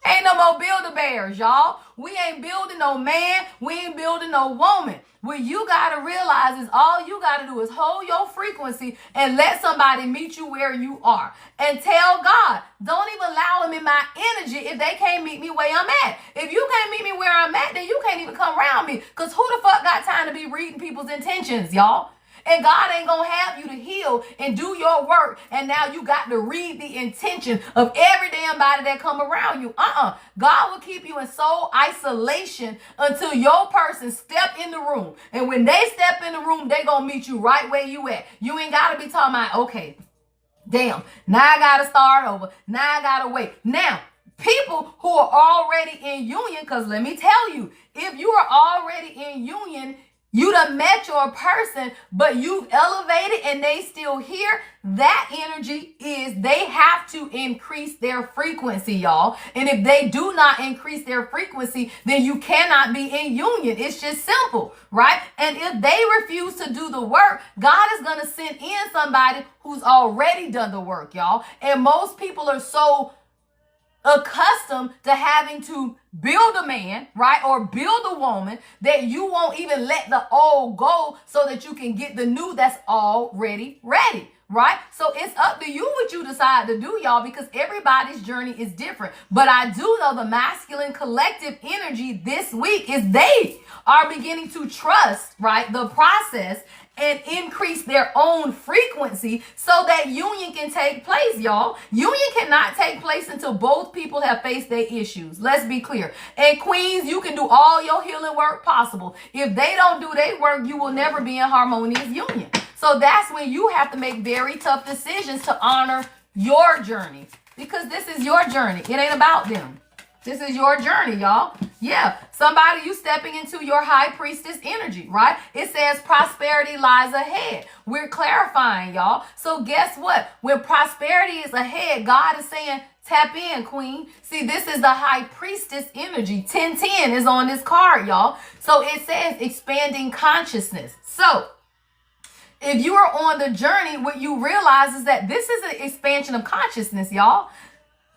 Ain't no more Build-A-Bears, y'all. We ain't building no man. We ain't building no woman. What you got to realize is all you got to do is hold your frequency and let somebody meet you where you are. And tell God, don't even allow them in my energy if they can't meet me where I'm at. If you can't meet me where I'm at, then you can't even come around me. Because who the fuck got time to be reading people's intentions, y'all? And God ain't going to have you to heal and do your work. And now you got to read the intention of every damn body that come around you. God will keep you in soul isolation until your person step in the room. And when they step in the room, they going to meet you right where you at. You ain't got to be talking about, okay, damn, now I got to start over. Now I got to wait. Now, people who are already in union, because let me tell you, if you are already in union, you done met your person, but you've elevated and they still here. That energy is they have to increase their frequency, y'all. And if they do not increase their frequency, then you cannot be in union. It's just simple, right? And if they refuse to do the work, God is going to send in somebody who's already done the work, y'all. And most people are so accustomed to having to build a man, right, or build a woman that you won't even let the old go so that you can get the new that's already ready, right? So it's up to you what you decide to do, y'all, because everybody's journey is different. But I do know the masculine collective energy this week is they are beginning to trust, right, the process and increase their own frequency so that union can take place, y'all. Union cannot take place until both people have faced their issues. Let's be clear. And queens, you can do all your healing work possible. If they don't do their work, you will never be in harmonious union. So that's when you have to make very tough decisions to honor your journey, because this is your journey. It ain't about them. This is your journey, y'all. Yeah, somebody, you stepping into your high priestess energy, right? It says prosperity lies ahead. We're clarifying, y'all. So guess what? When prosperity is ahead, God is saying, tap in, queen. See, this is the high priestess energy. 1010 is on this card, y'all. So it says expanding consciousness. So If you are on the journey, what you realize is that this is an expansion of consciousness, y'all.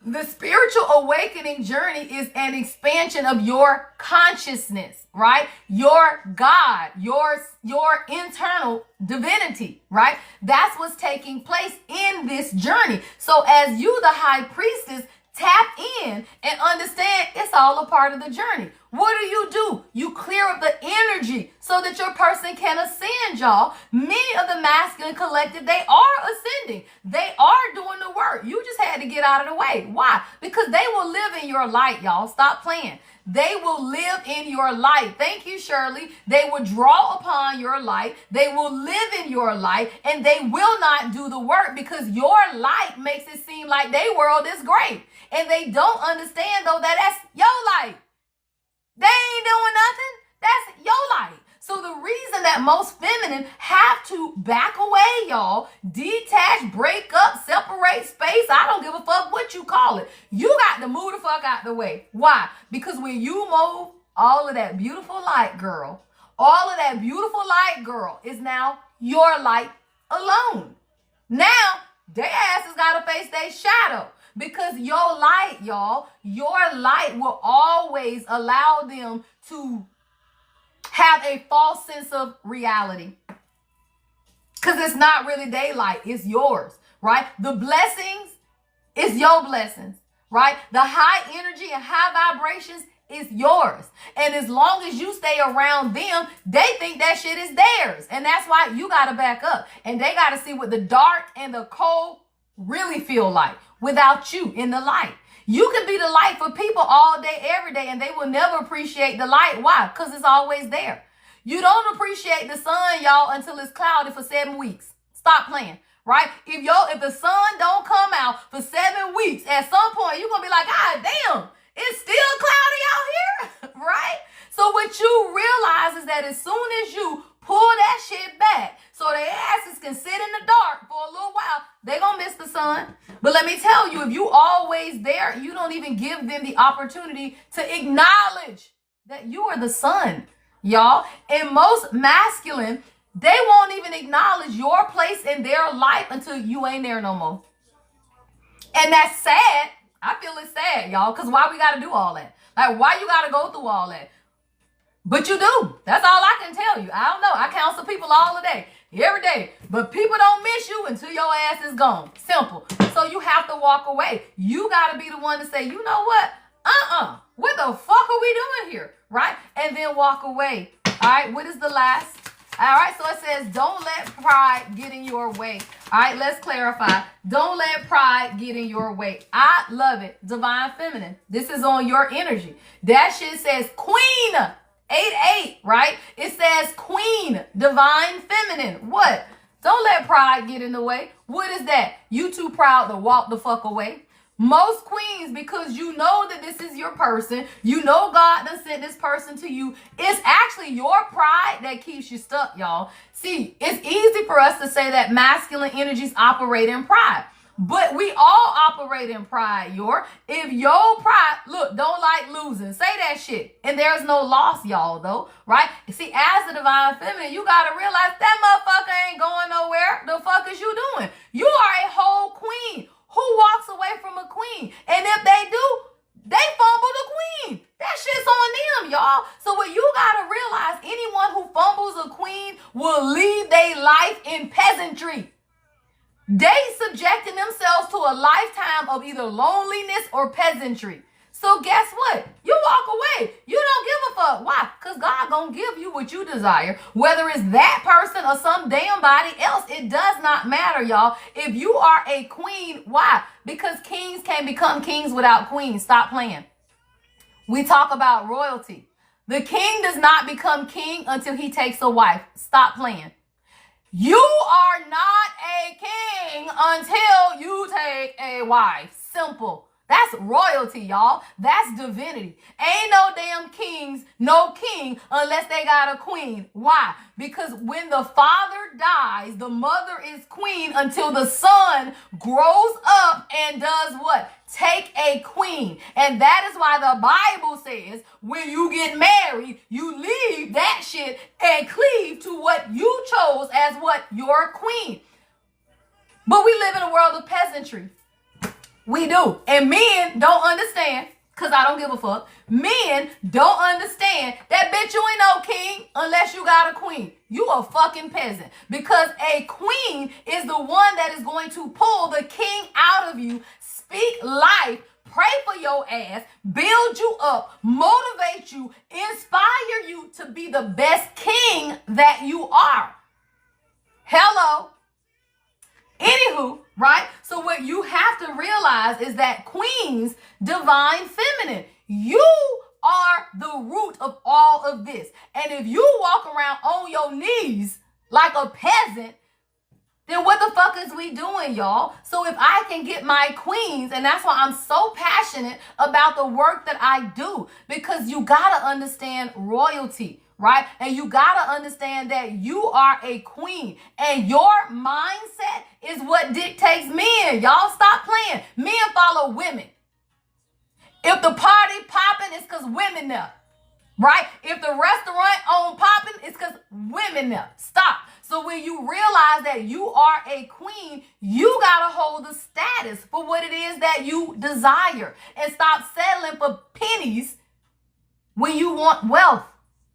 The spiritual awakening journey is an expansion of your consciousness, right? Your God, your internal divinity, right? That's what's taking place in this journey. So as you, the high priestess, tap in and understand it's all a part of the journey. What do? You clear up the energy so that your person can ascend, y'all. Many of the masculine collective, they are ascending. They are doing the work. You just had to get out of the way. Why? Because they will live in your light, y'all. Stop playing. They will live in your light. Thank you, Shirley. They will draw upon your light. They will live in your light, and they will not do the work because your light makes it seem like their world is great. And they don't understand, though, that that's your light. They ain't doing nothing. That's your light. So the reason that most feminine have to back away, y'all, detach, break up, separate space, I don't give a fuck what you call it. You got to move the fuck out the way. Why? Because when you move, all of that beautiful light, girl, all of that beautiful light, girl, is now your light alone. Now, their asses got to face their shadow. Because your light, y'all, your light will always allow them to have a false sense of reality. Because it's not really daylight, it's yours, right? The blessings is your blessings, right? The high energy and high vibrations is yours. And as long as you stay around them, they think that shit is theirs. And that's why you got to back up. And they got to see what the dark and the cold really feel like without you in the light. You can be the light for people all day, every day, and they will never appreciate the light. Why? Because it's always there. You don't appreciate the sun, y'all, until it's cloudy for 7 weeks. Stop playing, right? If the sun don't come out for 7 weeks, at some point, you're going to be like, God damn, it's still cloudy out here, right? So what you realize is that as soon as you pull that shit back so their asses can sit in the dark for a little while, they're going to miss the sun. But let me tell you, if you always there, you don't even give them the opportunity to acknowledge that you are the sun, y'all. And most masculine, they won't even acknowledge your place in their life until you ain't there no more. And that's sad. I feel it's sad, y'all, because why we got to do all that? Like, why you got to go through all that? But you do. That's all I can tell you. I don't know. I counsel people all the day, every day. But people don't miss you until your ass is gone. Simple. So you have to walk away. You got to be the one to say, you know what? What the fuck are we doing here? Right? And then walk away. All right. What is the last? All right. So it says, don't let pride get in your way. All right. Let's clarify. Don't let pride get in your way. I love it. Divine Feminine. This is on your energy. That shit says Queen. 8-8, right? It says Queen, Divine Feminine. What? Don't let pride get in the way. What is that? You too proud to walk the fuck away. Most queens, because you know that this is your person, you know God done sent this person to you, it's actually your pride that keeps you stuck, y'all. See, it's easy for us to say that masculine energies operate in pride. But we all operate in pride, if your pride, look, don't like losing. Say that shit. And there's no loss, y'all, though, right? See, as the Divine Feminine, you got to realize that motherfucker ain't going nowhere. The fuck is you doing? You are a whole queen. Who walks away from a queen? And if they do, they fumble the queen. That shit's on them, y'all. So what you got to realize, anyone who fumbles a queen will leave their life in peasantry. They subjecting themselves to a lifetime of either loneliness or peasantry. So guess what? You walk away. You don't give a fuck. Why? Because God gonna give you what you desire. Whether it's that person or some damn body else, it does not matter, y'all. If you are a queen, why? Because kings can't become kings without queens. Stop playing. We talk about royalty. The king does not become king until he takes a wife. Stop playing. You are not a king until you take a wife. Simple. That's royalty, y'all. That's divinity. Ain't no damn kings, no king, unless they got a queen. Why? Because when the father dies, the mother is queen until the son grows up and does what? Take a queen. And that is why the Bible says when you get married, you leave that shit and cleave to what you chose as what? Your queen. But we live in a world of peasantry. We do. And men don't understand, because I don't give a fuck. Men don't understand that bitch, you ain't no king unless you got a queen. You a fucking peasant. Because a queen is the one that is going to pull the king out of you, speak life, pray for your ass, build you up, motivate you, inspire you to be the best king that you are. Hello. Anywho, right? So what you have to realize is that queens, divine feminine, you are the root of all of this. And if you walk around on your knees like a peasant, then what the fuck is we doing, y'all? So if I can get my queens, and that's why I'm so passionate about the work that I do, because you gotta understand royalty. Right? And you gotta understand that you are a queen and your mindset is what dictates men. Y'all stop playing. Men follow women. If the party popping, it's because women there. Right? If the restaurant on popping, it's because women there. Stop. So when you realize that you are a queen, you gotta hold the status for what it is that you desire and stop settling for pennies when you want wealth.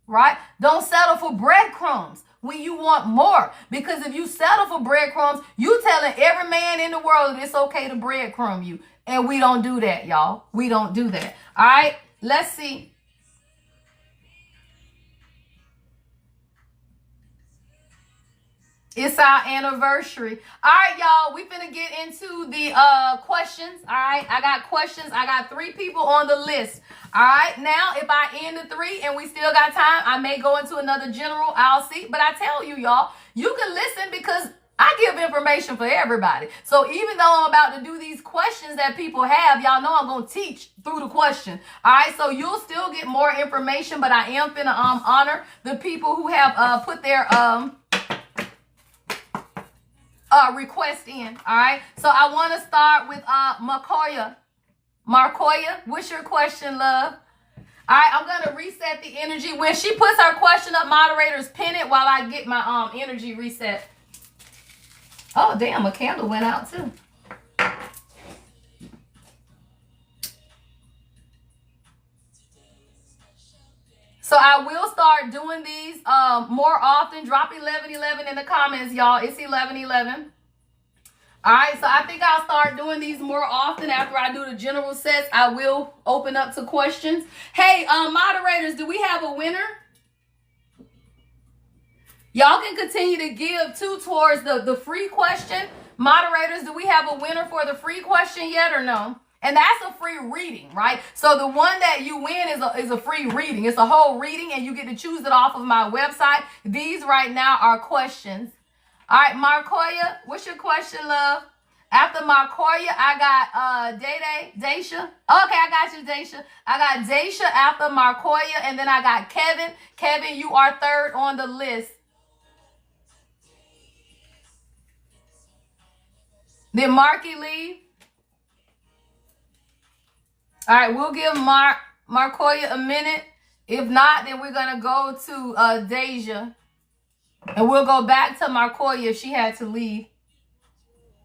Right? Don't settle for breadcrumbs when you want more. Because if you settle for breadcrumbs, you telling every man in the world that it's okay to breadcrumb you. And we don't do that, y'all. We don't do that. All right? Let's see. It's our anniversary. All right, y'all. We finna get into the questions. All right. I got questions. I got 3 people on the list. All right. Now, if I end the 3 and we still got time, I may go into another general. I'll see. But I tell you, y'all, you can listen because I give information for everybody. So even though I'm about to do these questions that people have, y'all know I'm going to teach through the question. All right. So you'll still get more information, but I am finna honor the people who have put their request in. All right. So I want to start with Marcoya. Marcoya, what's your question, love? All right, I'm gonna reset the energy. When she puts her question up, moderators pin it while I get my energy reset. Oh damn, a candle went out too. So I will start doing these more often. Drop 1111 in the comments, y'all. It's 1111. All right, so I think I'll start doing these more often after I do the general sets. I will open up to questions. Hey, moderators, do we have a winner? Y'all can continue to give too towards the free question. Moderators, do we have a winner for the free question yet or no? And that's a free reading, right? So the one that you win is a free reading. It's a whole reading, and you get to choose it off of my website. These right now are questions. All right, Marcoya, what's your question, love? After Marcoya, I got Daisha. Okay, I got you, Daisha. I got Daisha after Marcoya, and then I got Kevin. Kevin, you are 3rd on the list. Did Marky leave? All right, we'll give Marcoya a minute. If not, then we're going to go to Deja. And we'll go back to Marcoya if she had to leave.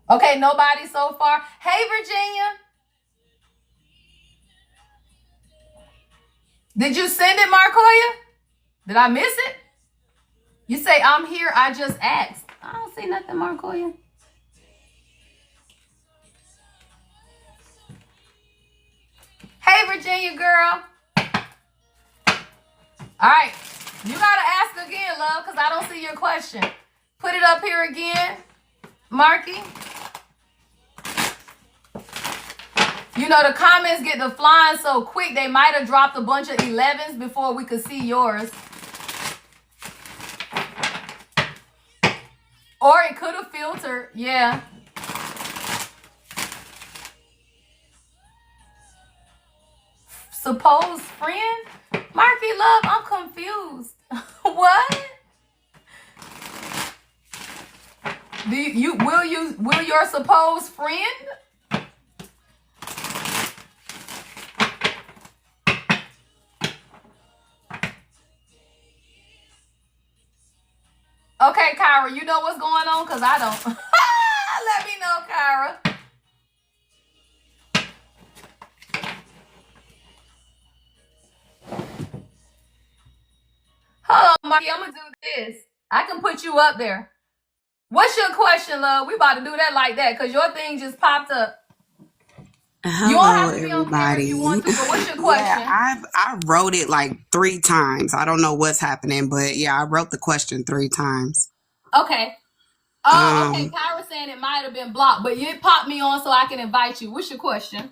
Okay, nobody so far. Hey, Virginia. Did you send it, Marcoya? Did I miss it? You say, I'm here, I just asked. I don't see nothing, Marcoya. Hey, Virginia girl. All right. You got to ask again, love, because I don't see your question. Put it up here again, Marky. You know, the comments get to flying so quick, they might have dropped a bunch of 11s before we could see yours. Or it could have filtered, yeah. supposed friend? Marky Love, I'm confused. What? Will your supposed friend? Okay, Kyra, you know what's going on? Because I don't. Let me know, Kyra. Hold on, Marky. I'm going to do this. I can put you up there. What's your question, love? We about to do that like that because your thing just popped up. Hello, you don't have to be everybody. on camera if you want to, but what's your question? Yeah, I wrote it like 3 times. I don't know what's happening, but yeah, I wrote the question 3 times. Okay. Oh, okay. Kyra saying it might have been blocked, but you popped me on so I can invite you. What's your question?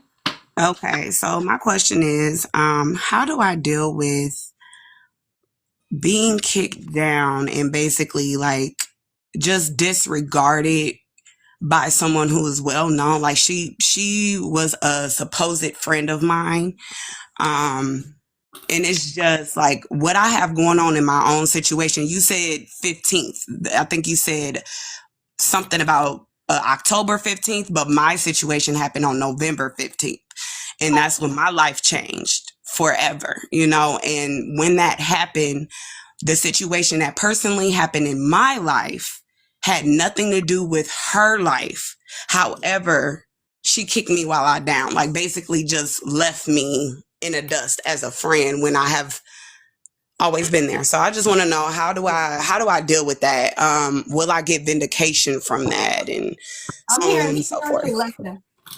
Okay, so my question is, how do I deal with being kicked down and basically like just disregarded by someone who is well known? Like she was a supposed friend of mine. And it's just like what I have going on in my own situation. You said 15th. I think you said something about October 15th, but my situation happened on November 15th. And that's when my life changed forever, you know? And when that happened, the situation that personally happened in my life had nothing to do with her life. However, she kicked me while I down, like basically just left me in the dust as a friend when I have always been there. So I just want to know, how do I deal with that? Will I get vindication from that, and so on and so forth?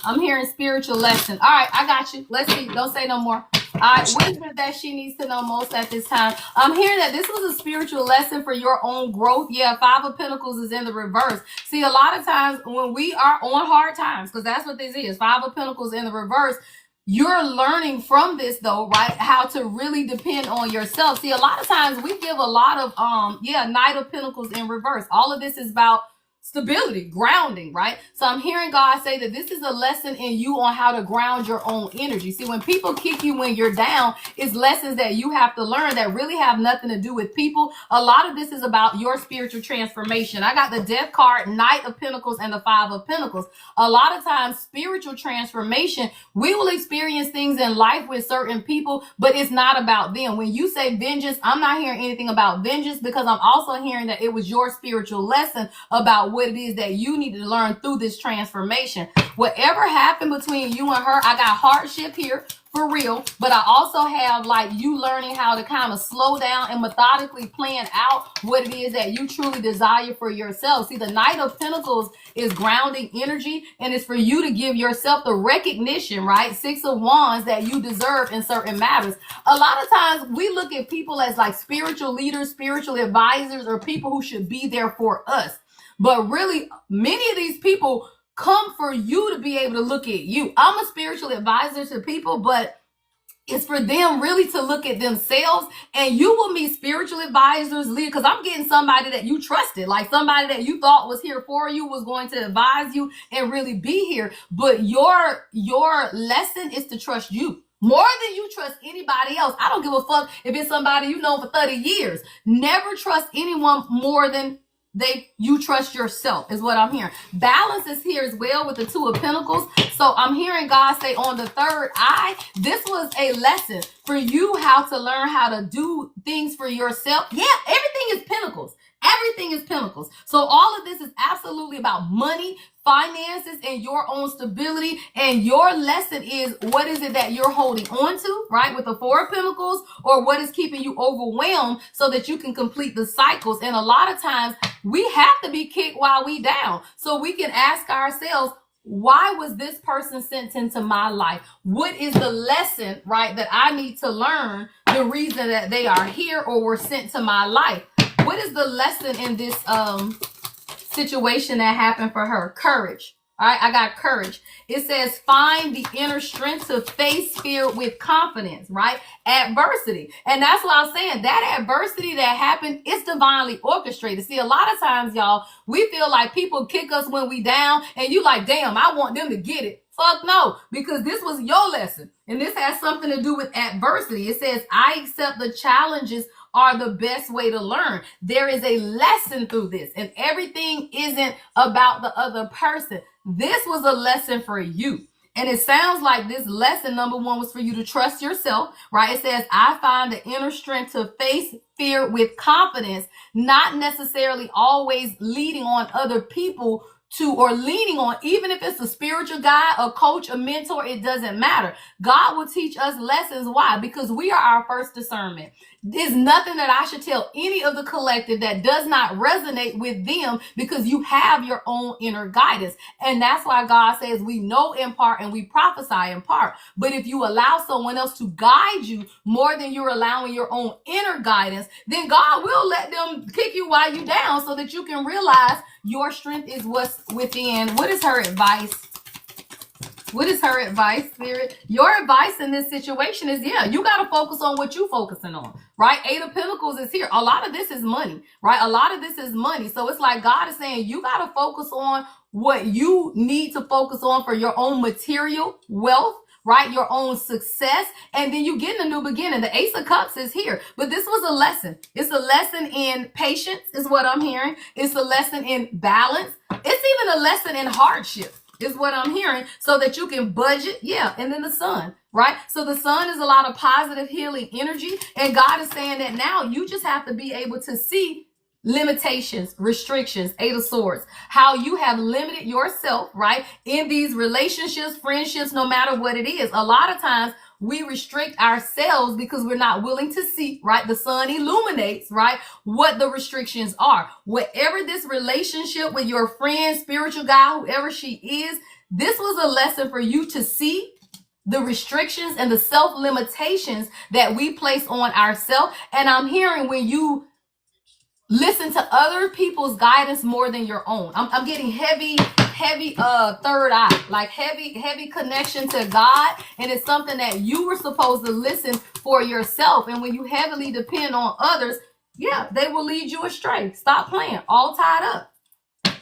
I'm hearing spiritual lesson. All right, I got you. Let's see. Don't say no more. All right, what is it that she needs to know most at this time? I'm hearing that this was a spiritual lesson for your own growth. Yeah, 5 of Pentacles is in the reverse. See, a lot of times when we are on hard times, because that's what this is, 5 of Pentacles in the reverse, you're learning from this though, right? How to really depend on yourself. See, a lot of times we give a lot of Knight of Pentacles in reverse. All of this is about stability, grounding, right? So I'm hearing God say that this is a lesson in you on how to ground your own energy. See, when people kick you when you're down, it's lessons that you have to learn that really have nothing to do with people. A lot of this is about your spiritual transformation. I got the Death card, Knight of Pentacles, and the 5 of Pentacles. A lot of times, spiritual transformation, we will experience things in life with certain people, but it's not about them. When you say vengeance, I'm not hearing anything about vengeance, because I'm also hearing that it was your spiritual lesson about what it is that you need to learn through this transformation. Whatever happened between you and her, I got hardship here for real, but I also have like you learning how to kind of slow down and methodically plan out what it is that you truly desire for yourself. See, the Knight of Pentacles is grounding energy, and it's for you to give yourself the recognition, right? 6 of Wands that you deserve in certain matters. A lot of times we look at people as like spiritual leaders, spiritual advisors, or people who should be there for us. But really, many of these people come for you to be able to look at you. I'm a spiritual advisor to people, but it's for them really to look at themselves. And you will meet spiritual advisors, leaders, because I'm getting somebody that you trusted, like somebody that you thought was here for you, was going to advise you and really be here. But your lesson is to trust you more than you trust anybody else. I don't give a fuck if it's somebody you know for 30 years. Never trust anyone more than you trust yourself, is what I'm hearing. Balance is here as well with the 2 of Pentacles. So I'm hearing God say on the 3rd eye, this was a lesson for you how to learn how to do things for yourself. Yeah, everything is Pentacles. Everything is Pentacles. So all of this is absolutely about money, finances, and your own stability. And your lesson is, what is it that you're holding on to, right? With the 4 of Pentacles, or what is keeping you overwhelmed so that you can complete the cycles. And a lot of times we have to be kicked while we down. So we can ask ourselves, why was this person sent into my life? What is the lesson, right, that I need to learn, the reason that they are here or were sent to my life? What is the lesson in this situation that happened for her? Courage. All right, I got courage. It says find the inner strength to face fear with confidence, right? Adversity. And that's what I'm saying. That adversity that happened, it's divinely orchestrated. See, a lot of times, y'all, we feel like people kick us when we down, and you like, damn, I want them to get it. Fuck no, because this was your lesson. And this has something to do with adversity. It says, I accept the challenges are the best way to learn. There is a lesson through this, and everything isn't about the other person. This was a lesson for you. And it sounds like this lesson, number one, was for you to trust yourself, right? It says, I find the inner strength to face fear with confidence, not necessarily always leading on other people to, or leaning on, even if it's a spiritual guide, a coach, a mentor, it doesn't matter. God will teach us lessons. Why? Because we are our first discernment. There's nothing that I should tell any of the collective that does not resonate with them, because you have your own inner guidance. And that's why God says we know in part and we prophesy in part. But if you allow someone else to guide you more than you're allowing your own inner guidance, then God will let them kick you while you're down, so that you can realize your strength is what's within. What is her advice? What is her advice, Spirit? Your advice in this situation is, yeah, you got to focus on what you're focusing on, right? 8 of Pentacles is here. A lot of this is money, right? A lot of this is money. So it's like God is saying you got to focus on what you need to focus on for your own material wealth, right? Your own success. And then you get in a new beginning. The Ace of Cups is here. But this was a lesson. It's a lesson in patience is what I'm hearing. It's a lesson in balance. It's even a lesson in hardship is what I'm hearing, so that you can budget. Yeah. And then the sun, right? So the sun is a lot of positive healing energy. And God is saying that now you just have to be able to see limitations, restrictions, 8 of Swords, how you have limited yourself, right? In these relationships, friendships, no matter what it is. A lot of times we restrict ourselves because we're not willing to see, right? The sun illuminates, right? What the restrictions are. Whatever this relationship with your friend, spiritual guide, whoever she is, this was a lesson for you to see the restrictions and the self-limitations that we place on ourselves. And I'm hearing when you listen to other people's guidance more than your own. I'm getting heavy third eye, like heavy connection to God. And it's something that you were supposed to listen for yourself. And when you heavily depend on others, yeah, they will lead you astray. Stop playing, all tied up.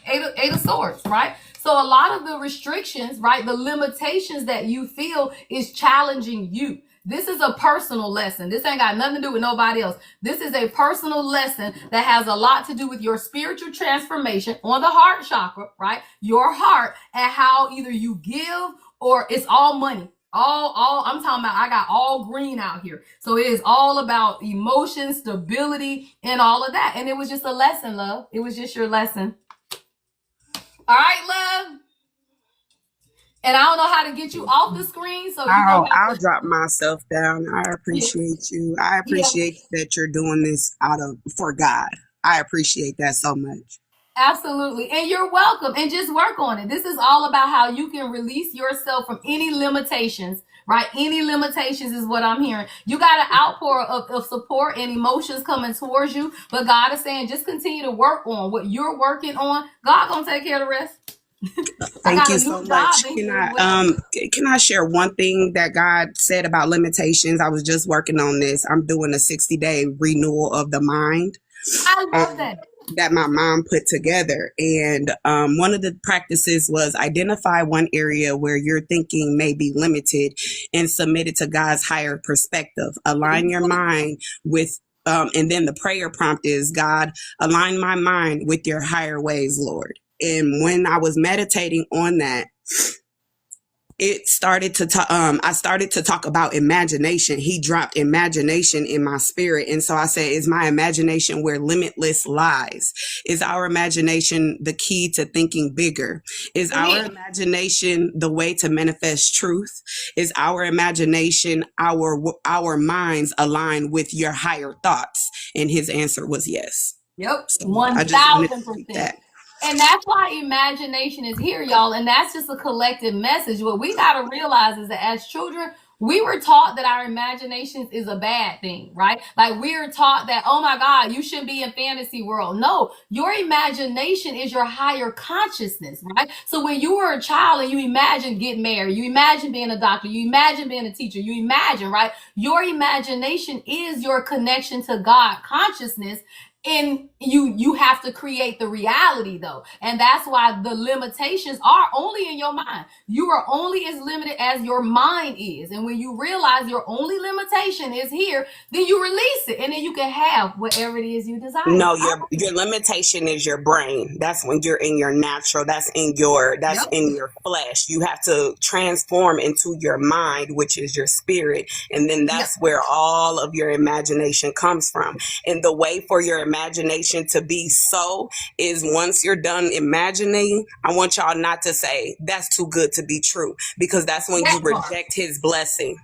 8 of Swords, right? So a lot of the restrictions, right, the limitations that you feel is challenging you. This is a personal lesson. This ain't got nothing to do with nobody else. This is a personal lesson that has a lot to do with your spiritual transformation on the heart chakra, right? Your heart, and how either you give or it's all money. All I'm talking about, I got all green out here. So it is all about emotion, stability, and all of that. And it was just a lesson, love. It was just your lesson. All right, love. And I don't know how to get you off the screen, so I'll drop myself down. I appreciate you. I appreciate that you're doing this for God. I appreciate that so much. Absolutely. And you're welcome. And just work on it. This is all about how you can release yourself from any limitations, right? Any limitations is what I'm hearing. You got an outpour of support and emotions coming towards you. But God is saying, just continue to work on what you're working on. God gonna take care of the rest. Thank you so much. Can I share one thing that God said about limitations? I was just working on this. I'm doing a 60-day renewal of the mind. I love that my mom put together. And one of the practices was identify one area where your thinking may be limited and submit it to God's higher perspective. Align your mind with and then the prayer prompt is, God, align my mind with your higher ways, Lord. And when I was meditating on that, it started to I started to talk about imagination. He dropped imagination in my spirit. And so I said, is my imagination where limitless lies? Is our imagination the key to thinking bigger? Is our imagination the way to manifest truth? Is our imagination, our minds aligned with your higher thoughts? And his answer was yes. Yep, so 1,000%. And that's why imagination is here, y'all. And that's just a collective message. What we got to realize is that as children, we were taught that our imaginations is a bad thing, right? Like we're taught that, oh my God, you shouldn't be in fantasy world. No, your imagination is your higher consciousness, right? So when you were a child and you imagine getting married, you imagine being a doctor, you imagine being a teacher, you imagine, right? Your imagination is your connection to God consciousness. And you have to create the reality though, and that's why the limitations are only in your mind. You are only as limited as your mind is, and when you realize your only limitation is here, then you release it, and then you can have whatever it is you desire. No, your limitation is your brain. That's when you're in your natural. That's in your flesh. You have to transform into your mind, which is your spirit, and then that's where all of your imagination comes from. And the way for your imagination to be so is once you're done imagining, I want y'all not to say that's too good to be true, because that's when you reject his blessing.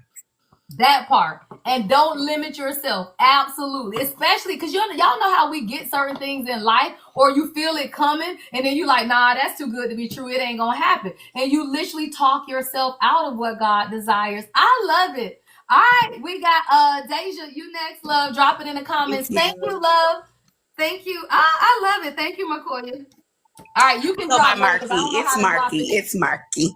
That part. And don't limit yourself. Absolutely. Especially because y'all know how we get certain things in life, or you feel it coming and then you like, nah, that's too good to be true. It ain't gonna happen. And you literally talk yourself out of what God desires. I love it. All right, we got Deja, you next, love. Drop it in the comments. Thank you, love. Thank you. I love it. Thank you, McCoy. All right, you can drop Marky. It's Marky. It's Marky.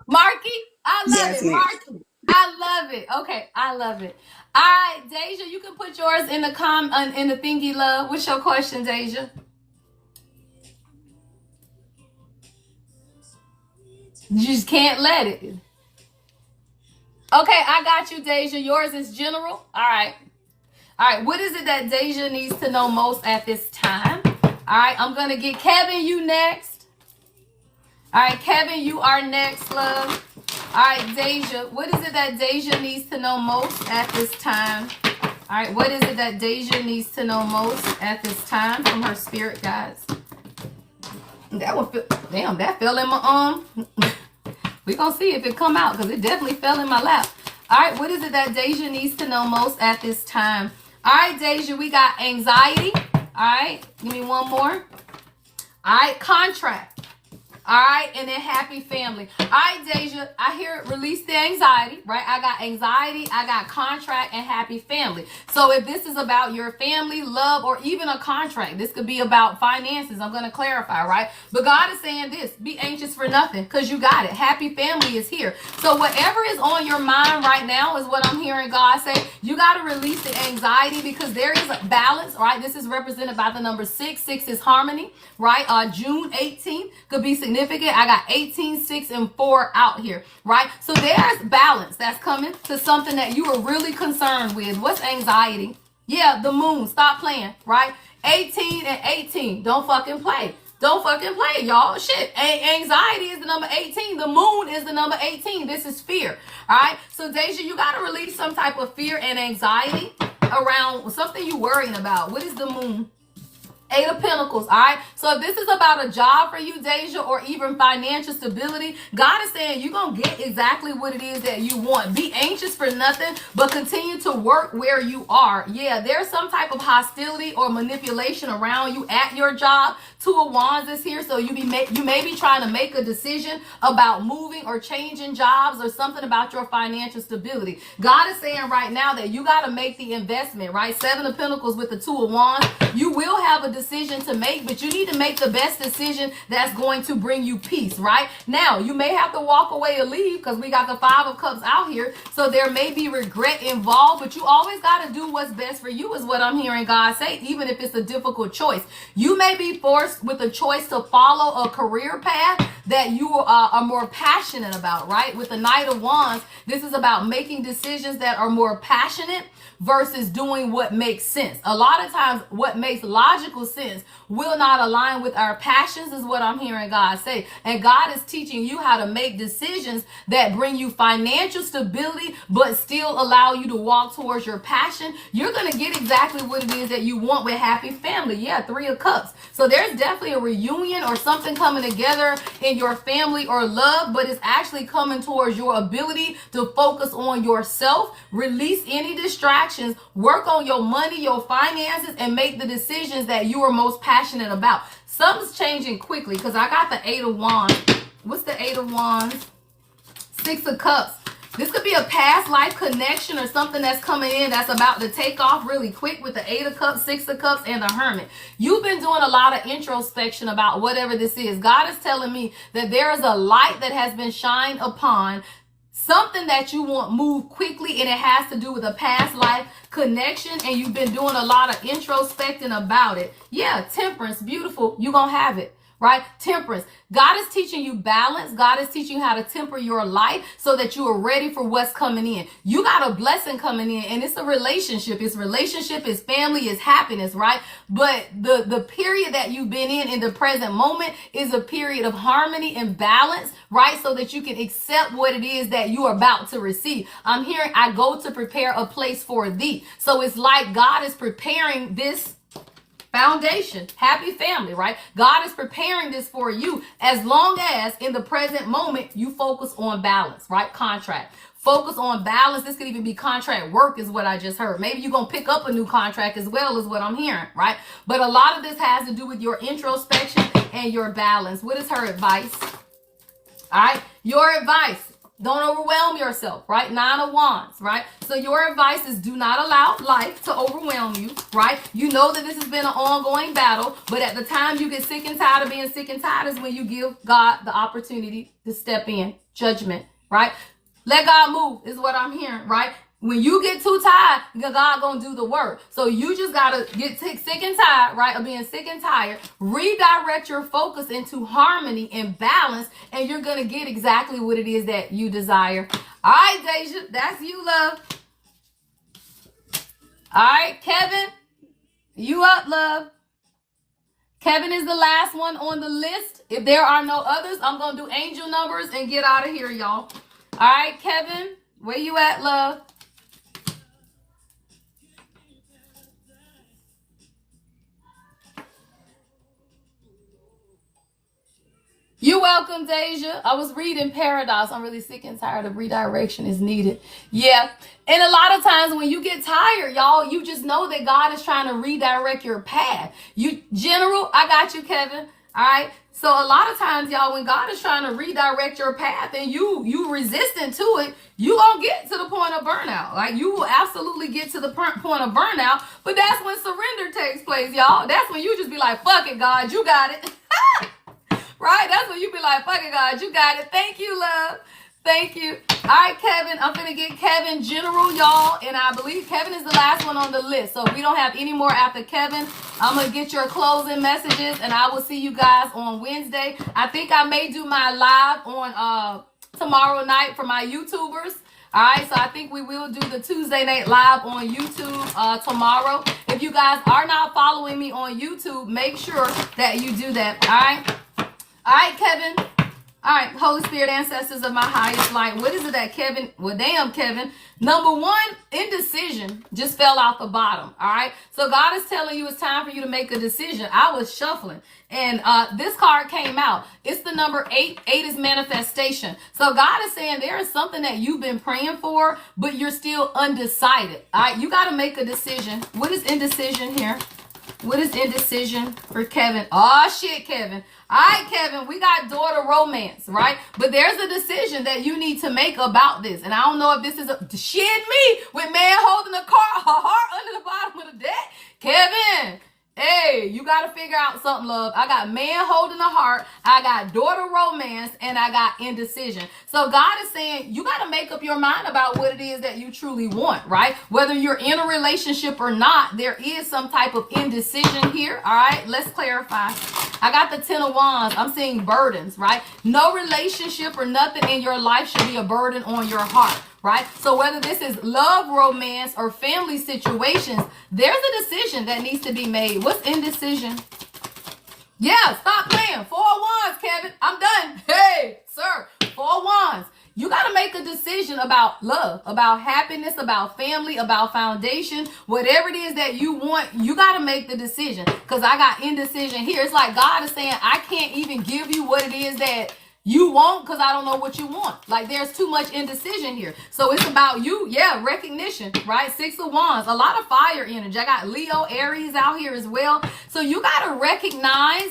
Marky? I love it. Marky. I love it. Okay, I love it. All right, Deja, you can put yours in the in the thingy, love. What's your question, Deja? You just can't let it. Okay, I got you, Deja. Yours is general. All right. All right, what is it that Deja needs to know most at this time? All right, I'm going to get Kevin, you next. All right, Kevin, you are next, love. All right, Deja, what is it that Deja needs to know most at this time? All right, what is it that Deja needs to know most at this time from her spirit guides? That one, damn, that fell in my We're going to see if it come out, because it definitely fell in my lap. All right, what is it that Deja needs to know most at this time? All right, Deja, we got anxiety. All right, give me one more. All right, contract. All right, and then happy family. All right, Deja, I hear release the anxiety, right? I got anxiety, I got contract, and happy family. So if this is about your family, love, or even a contract, this could be about finances. I'm going to clarify, right? But God is saying this, be anxious for nothing, because you got it. Happy family is here. So whatever is on your mind right now is what I'm hearing God say. You got to release the anxiety, because there is a balance, right? This is represented by the number 6. 6 is harmony, right? June 18th could be significant. I got 18, 6, and 4 out here, right? So there's balance that's coming to something that you are really concerned with. What's anxiety? Yeah, the moon. Stop playing, right? 18 and 18. Don't fucking play. Don't fucking play, y'all. Shit. Anxiety is the number 18. The moon is the number 18. This is fear, all right? So, Deja, you got to release some type of fear and anxiety around something you're worrying about. What is the moon? 8 of Pentacles, all right? So if this is about a job for you, Deja, or even financial stability, God is saying you're going to get exactly what it is that you want. Be anxious for nothing, but continue to work where you are. Yeah, there's some type of hostility or manipulation around you at your job. 2 of Wands is here, so you may be trying to make a decision about moving or changing jobs or something about your financial stability. God is saying right now that you got to make the investment, right? 7 of Pentacles with the 2 of Wands. You will have a decision to make, but you need to make the best decision that's going to bring you peace, right? Now, you may have to walk away or leave, because we got the 5 of Cups out here, so there may be regret involved, but you always got to do what's best for you, is what I'm hearing God say, even if it's a difficult choice. You may be forced with a choice to follow a career path that you are more passionate about, right? With the Knight of Wands, this is about making decisions that are more passionate versus doing what makes sense. A lot of times what makes logical sense will not align with our passions, is what I'm hearing God say. And God is teaching you how to make decisions that bring you financial stability, but still allow you to walk towards your passion. You're going to get exactly what it is that you want with happy family. Yeah, 3 of Cups. So there's definitely a reunion or something coming together in your family or love, but it's actually coming towards your ability to focus on yourself, release any distractions, work on your money, your finances, and make the decisions that you are most passionate about. Something's changing quickly, because I got the 8 of Wands. What's the 8 of Wands? 6 of Cups. This could be a past life connection or something that's coming in that's about to take off really quick with the 8 of Cups, 6 of Cups, and the Hermit. You've been doing a lot of introspection about whatever this is. God is telling me that there is a light that has been shined upon something that you want move quickly, and it has to do with a past life connection, and you've been doing a lot of introspecting about it. Yeah, temperance, beautiful. You're going to have it. Right? Temperance. God is teaching you balance. God is teaching you how to temper your life so that you are ready for what's coming in. You got a blessing coming in, and it's a relationship. It's relationship, it's family, it's happiness, right? But the period that you've been in the present moment is a period of harmony and balance, right? So that you can accept what it is that you are about to receive. I'm hearing, I go to prepare a place for thee. So it's like God is preparing this foundation, happy family, right? God is preparing this for you as long as in the present moment you focus on balance, right? Contract. Focus on balance. This could even be contract work is what I just heard. Maybe you're going to pick up a new contract as well, is what I'm hearing, right? But a lot of this has to do with your introspection and your balance. What is her advice? All right. Your advice. Don't overwhelm yourself, right? 9 of Wands, right? So your advice is do not allow life to overwhelm you, right? You know that this has been an ongoing battle, but at the time you get sick and tired of being sick and tired is when you give God the opportunity to step in. Judgment, right? Let God move is what I'm hearing, right? When you get too tired, God gonna do the work. So you just gotta get sick and tired, right? Of being sick and tired. Redirect your focus into harmony and balance, and you're gonna get exactly what it is that you desire. All right, Deja, that's you, love. All right, Kevin, you up, love. Kevin is the last one on the list. If there are no others, I'm gonna do angel numbers and get out of here, y'all. All right, Kevin, where you at, love? You're welcome, Deja. I was reading Paradox. I'm really sick and tired of redirection is needed. Yeah. And a lot of times when you get tired, y'all, you just know that God is trying to redirect your path. General, I got you, Kevin. All right. So a lot of times, y'all, when God is trying to redirect your path and you resistant to it, you gonna get to the point of burnout. Like you will absolutely get to the point of burnout. But that's when surrender takes place, y'all. That's when you just be like, fuck it, God, you got it. Right? That's when you be like, fuck it, God, you got it. Thank you, love. Thank you. All right, Kevin. I'm going to get Kevin General, y'all. And I believe Kevin is the last one on the list. So if we don't have any more after Kevin, I'm going to get your closing messages. And I will see you guys on Wednesday. I think I may do my live on tomorrow night for my YouTubers. All right, so I think we will do the Tuesday night live on YouTube tomorrow. If you guys are not following me on YouTube, make sure that you do that. All right. All right, Kevin. All right, Holy Spirit, ancestors of my highest light. What is it that Kevin, well, damn, Kevin. Number one, indecision just fell off the bottom. All right. So God is telling you it's time for you to make a decision. I was shuffling and this card came out. It's the number 8. 8 is manifestation. So God is saying there is something that you've been praying for, but you're still undecided. All right. You got to make a decision. What is indecision here? What is indecision for Kevin? Oh, shit, Kevin. All right, Kevin, we got daughter romance, right? But there's a decision that you need to make about this. And I don't know if this is a shit me with man holding a heart under the bottom of the deck. Kevin, hey, you got to figure out something, love. I got man holding a heart. I got daughter romance, and I got indecision. So God is saying you got to make up your mind about what it is that you truly want, right? Whether you're in a relationship or not, there is some type of indecision here. All right, let's clarify. I got the 10 of Wands. I'm seeing burdens, right? No relationship or nothing in your life should be a burden on your heart, right? So whether this is love, romance, or family situations, there's a decision that needs to be made. What's indecision? Yeah, stop playing. 4 of Wands, Kevin. I'm done. Hey, sir, 4 of Wands. You got to make a decision about love, about happiness, about family, about foundation, whatever it is that you want. You got to make the decision, because I got indecision here. It's like God is saying, I can't even give you what it is that you want because I don't know what you want. Like there's too much indecision here. So it's about you. Yeah, recognition, right? 6 of Wands, a lot of fire energy. I got Leo, Aries out here as well. So you got to recognize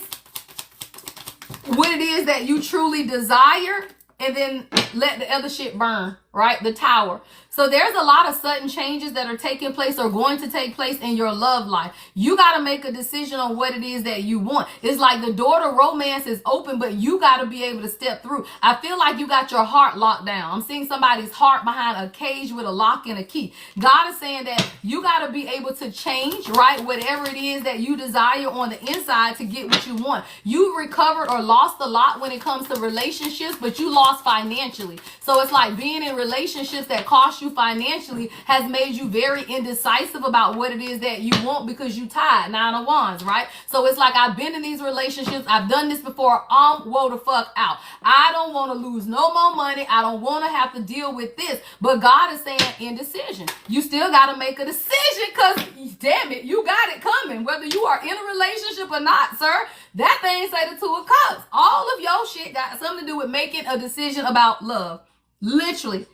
what it is that you truly desire, and then let the other shit burn, right? The Tower. So there's a lot of sudden changes that are taking place or going to take place in your love life. You got to make a decision on what it is that you want. It's like the door to romance is open, but you got to be able to step through. I feel like you got your heart locked down. I'm seeing somebody's heart behind a cage with a lock and a key. God is saying that you got to be able to change, right? Whatever it is that you desire on the inside to get what you want. You recovered or lost a lot when it comes to relationships, but you lost financially. So it's like being in relationships that cost you financially has made you very indecisive about what it is that you want because you tied 9 of Wands, right? So it's like, I've been in these relationships, I've done this before, woe the fuck out. I don't want to lose no more money. I don't want to have to deal with this. But God is saying indecision. You still got to make a decision because, damn it, you got it coming. Whether you are in a relationship or not, sir, that thing say the 2 of Cups. All of your shit got something to do with making a decision about love. Literally.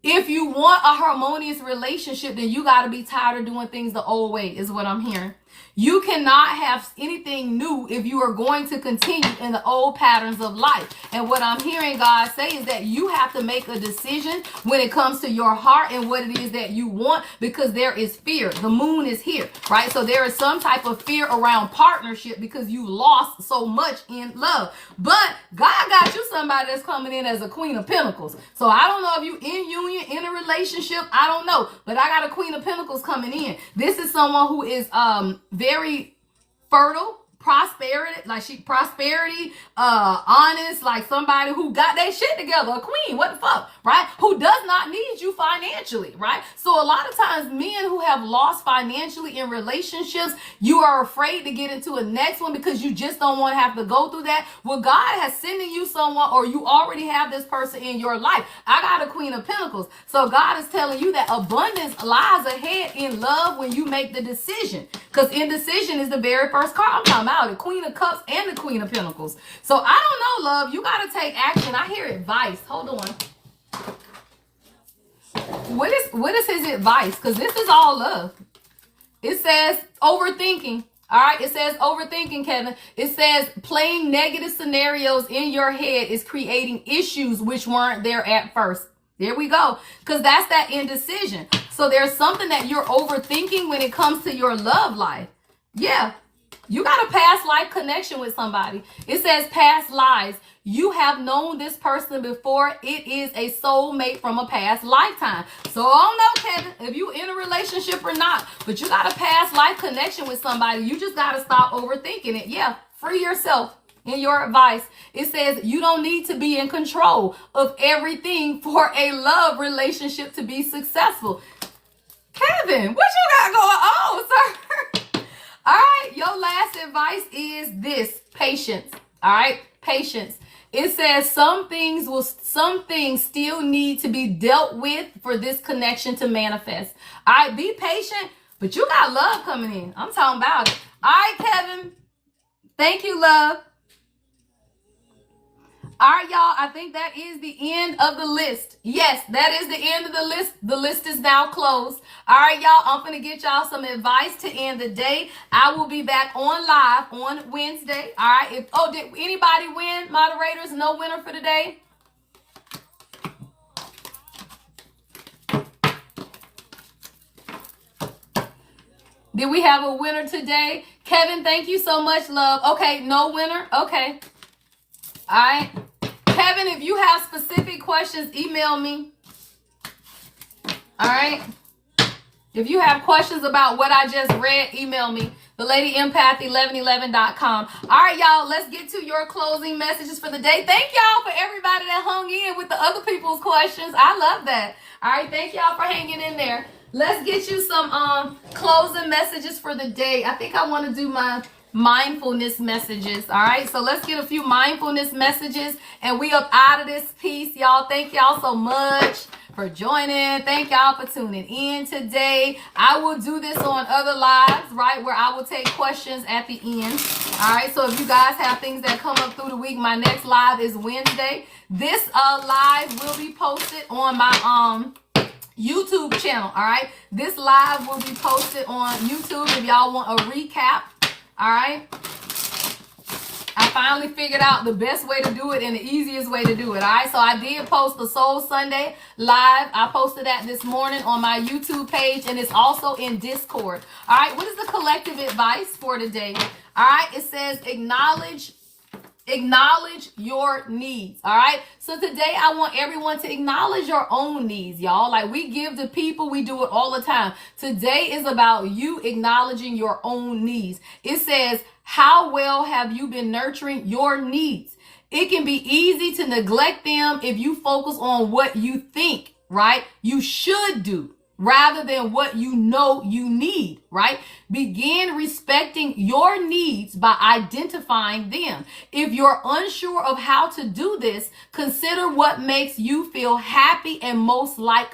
If you want a harmonious relationship, then you got to be tired of doing things the old way, is what I'm hearing. You cannot have anything new if you are going to continue in the old patterns of life. And what I'm hearing God say is that you have to make a decision when it comes to your heart and what it is that you want, because there is fear. The moon is here, right? So there is some type of fear around partnership because you lost so much in love. But God got you somebody that's coming in as a Queen of Pentacles. So I don't know if you in union, in a relationship, I don't know. But I got a Queen of Pentacles coming in. This is someone who is very fertile, prosperity, honest, like somebody who got their shit together, a queen, what the fuck, right? Who does not need you financially, right? So a lot of times men who have lost financially in relationships, you are afraid to get into a next one because you just don't want to have to go through that. Well, God has sending you someone, or you already have this person in your life. I got a Queen of Pentacles. So God is telling you that abundance lies ahead in love when you make the decision, because indecision is the very first card I'm talking about, the Queen of Cups and the Queen of Pentacles. So I don't know, love. You got to take action. I hear advice. Hold on. What is his advice? Because this is all love. It says overthinking. All right. It says overthinking, Kevin. It says playing negative scenarios in your head is creating issues which weren't there at first. There we go. Because that's that indecision. So there's something that you're overthinking when it comes to your love life. Yeah. You got a past life connection with somebody. It says past lives. You have known this person before. It is a soulmate from a past lifetime. So I don't know, Kevin, if you in a relationship or not, but you got a past life connection with somebody. You just got to stop overthinking it. Yeah, free yourself. In your advice, it says you don't need to be in control of everything for a love relationship to be successful. Kevin, what you got going on, sir? All right, your last advice is this: patience. All right, patience. It says some things still need to be dealt with for this connection to manifest. All right, be patient, but you got love coming in. I'm talking about it. All right, Kevin. Thank you, love. All right, y'all, I think that is the end of the list. Yes, that is the end of the list. The list is now closed. All right, y'all, I'm going to get y'all some advice to end the day. I will be back on live on Wednesday. All right. Did anybody win, moderators? No winner for today? Did we have a winner today? Kevin, thank you so much, love. Okay, no winner. Okay. All right. Kevin, if you have specific questions, email me. All right. If you have questions about what I just read, email me. TheLadyEmpath1111.com. All right, y'all, let's get to your closing messages for the day. Thank y'all for everybody that hung in with the other people's questions. I love that. All right, thank y'all for hanging in there. Let's get you some closing messages for the day. I think I want to do my mindfulness messages. All right, so let's get a few mindfulness messages and we up out of this piece, y'all. Thank y'all so much for joining. Thank y'all for tuning in today. I will do this on other lives, right, where I will take questions at the end. All right, so if you guys have things that come up through the week, my next live is Wednesday. This live will be posted on my YouTube channel. All right, this live will be posted on YouTube if y'all want a recap. All right. I finally figured out the best way to do it and the easiest way to do it. All right. So I did post the Soul Sunday live. I posted that this morning on my YouTube page, and it's also in Discord. All right. What is the collective advice for today? All right. It says acknowledge your needs. All right. So today I want everyone to acknowledge your own needs, y'all. Like we give to people, we do it all the time. Today is about you acknowledging your own needs. It says, how well have you been nurturing your needs? It can be easy to neglect them if you focus on what you think, right, you should do, rather than what you know you need, right? Begin respecting your needs by identifying them. If you're unsure of how to do this, consider what makes you feel happy and most like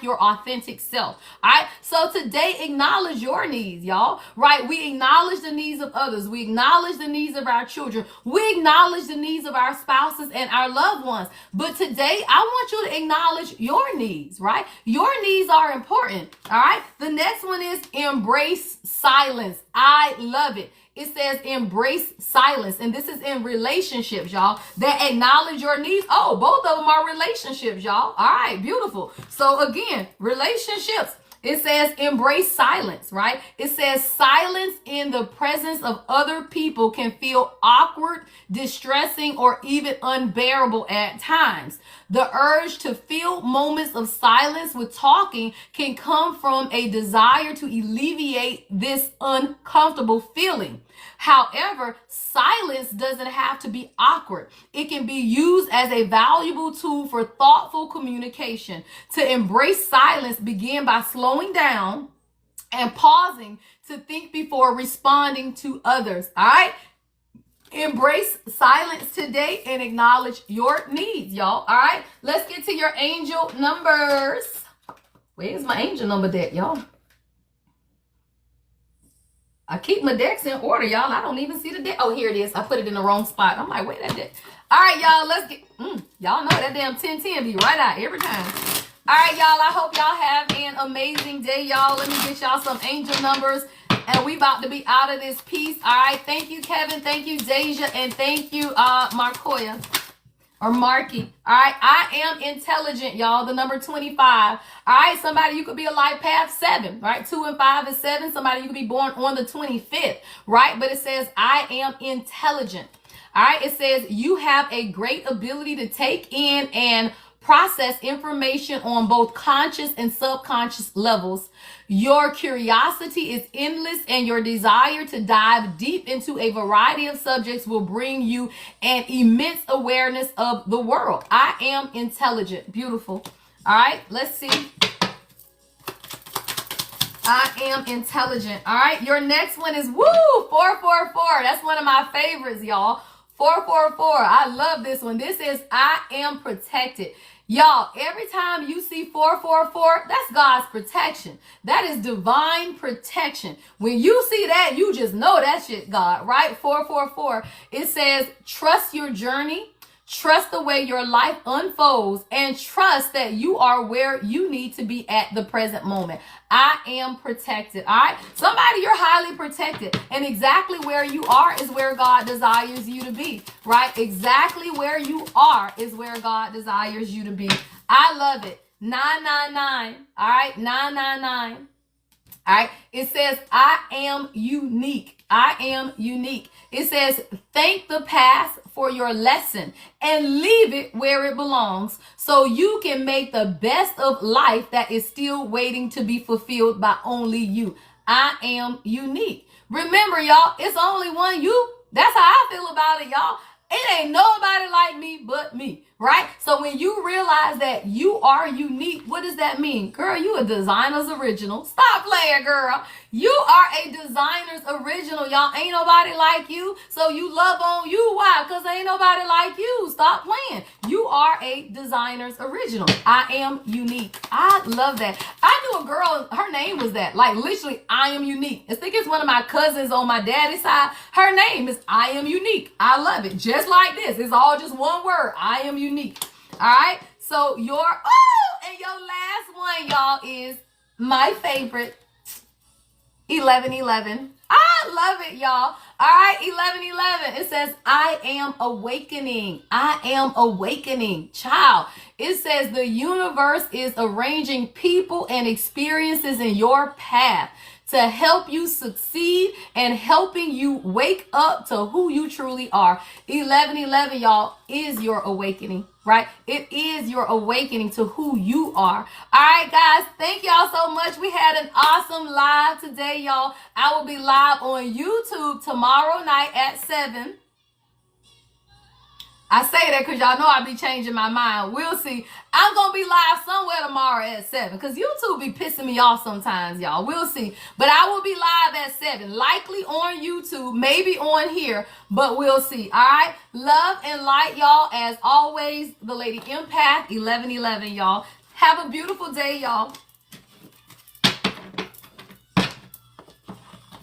your authentic self. All right. So today, acknowledge your needs, y'all. Right. We acknowledge the needs of others. We acknowledge the needs of our children. We acknowledge the needs of our spouses and our loved ones. But today, I want you to acknowledge your needs, right? Your needs are important. All right. The next one is embrace silence. I love it. It says embrace silence. And this is in relationships, y'all, that acknowledge your needs. Oh, both of them are relationships, y'all. All right, beautiful. So again, relationships. It says embrace silence, right? It says silence in the presence of other people can feel awkward, distressing, or even unbearable at times. The urge to fill moments of silence with talking can come from a desire to alleviate this uncomfortable feeling. However, silence doesn't have to be awkward. It can be used as a valuable tool for thoughtful communication. To embrace silence, begin by slowing down and pausing to think before responding to others. All right? Embrace silence today and acknowledge your needs, y'all. All right? Let's get to your angel numbers. Where's my angel number deck, y'all? I keep my decks in order, y'all. I don't even see the deck. Oh, here it is. I put it in the wrong spot. I'm like, wait, that deck. All right, y'all, let's get, y'all know that damn 1010 be right out every time. All right, y'all, I hope y'all have an amazing day, y'all. Let me get y'all some angel numbers, and we about to be out of this piece. All right, thank you, Kevin. Thank you, Deja, and thank you, Markoya. Or Marky. All right. I am intelligent, y'all. The number 25. All right. Somebody, you could be a life path 7, right? 2 and 5 is 7. Somebody, you could be born on the 25th, right? But it says, I am intelligent. All right. It says you have a great ability to take in and process information on both conscious and subconscious levels. Your curiosity is endless, and your desire to dive deep into a variety of subjects will bring you an immense awareness of the world. I am intelligent. Beautiful. All right, let's see. I am intelligent. All right, your next one is 444. That's one of my favorites, y'all. 444. I love this one. This is I am protected. Y'all, every time you see 444, that's God's protection. That is divine protection. When you see that, you just know that shit God, right? 444. It says, trust your journey. Trust the way your life unfolds, and trust that you are where you need to be at the present moment. I am protected. All right. Somebody, you're highly protected, and exactly where you are is where God desires you to be, right? Exactly where you are is where God desires you to be. I love it. 999. All right. 999. All right. It says, I am unique. I am unique. It says, thank the past for your lesson and leave it where it belongs so you can make the best of life that is still waiting to be fulfilled by only you. I am unique. Remember, y'all, it's only one you. That's how I feel about it, y'all. It ain't nobody like me but me, right? So when you realize that you are unique, what does that mean? Girl, you a designer's original. Stop playing, girl. You are a designer's original, y'all. Ain't nobody like you, so you love on you. Why? Because ain't nobody like you. Stop playing. You are a designer's original. I am unique. I love that. I knew a girl, her name was that. Like, literally, I am unique. I think it's one of my cousins on my daddy's side. Her name is I am unique. I love it. Just like this. It's all just one word. I am unique. All right? So and your last one, y'all, is my favorite, 1111. I I love it, y'all. All right, 11:11. It says, I am awakening. I am awakening. Child, it says the universe is arranging people and experiences in your path to help you succeed and helping you wake up to who you truly are. 11:11, y'all, is your awakening, right? It is your awakening to who you are. All right, guys, thank y'all so much. We had an awesome live today, y'all. I will be live on YouTube tomorrow night at 7. I say that because y'all know I be changing my mind. We'll see. I'm going to be live somewhere tomorrow at 7 because YouTube be pissing me off sometimes, y'all. We'll see. But I will be live at 7. Likely on YouTube, maybe on here, but we'll see. All right? Love and light, y'all. As always, the Lady Empath, 11:11, y'all. Have a beautiful day, y'all.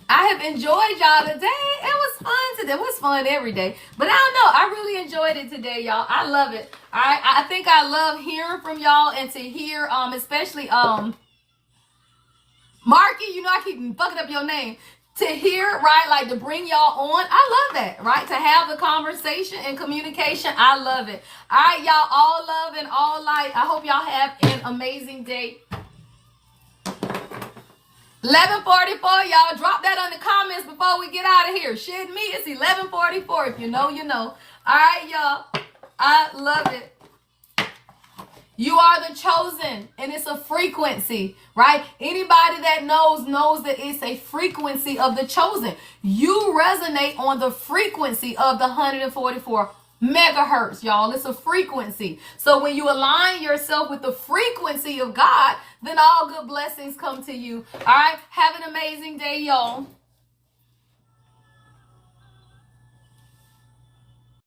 I have enjoyed y'all today. It was fun today. It was fun every day. But I don't know. I really enjoyed it today, y'all. I love it. I think I love hearing from y'all and to hear, especially, Marky, you know I keep fucking up your name. To hear, right, like to bring y'all on. I love that, right? To have the conversation and communication. I love it. All right, y'all. All love and all light. I hope y'all have an amazing day. 11:44, y'all. Drop that on the comments before we get out of here. Shit me, it's 11:44. If you know, you know. All right, y'all. I love it. You are the chosen, and it's a frequency, right? Anybody that knows that it's a frequency of the chosen. You resonate on the frequency of the 144 megahertz, y'all. It's a frequency. So when you align yourself with the frequency of God, then all good blessings come to you. All right. Have an amazing day, y'all.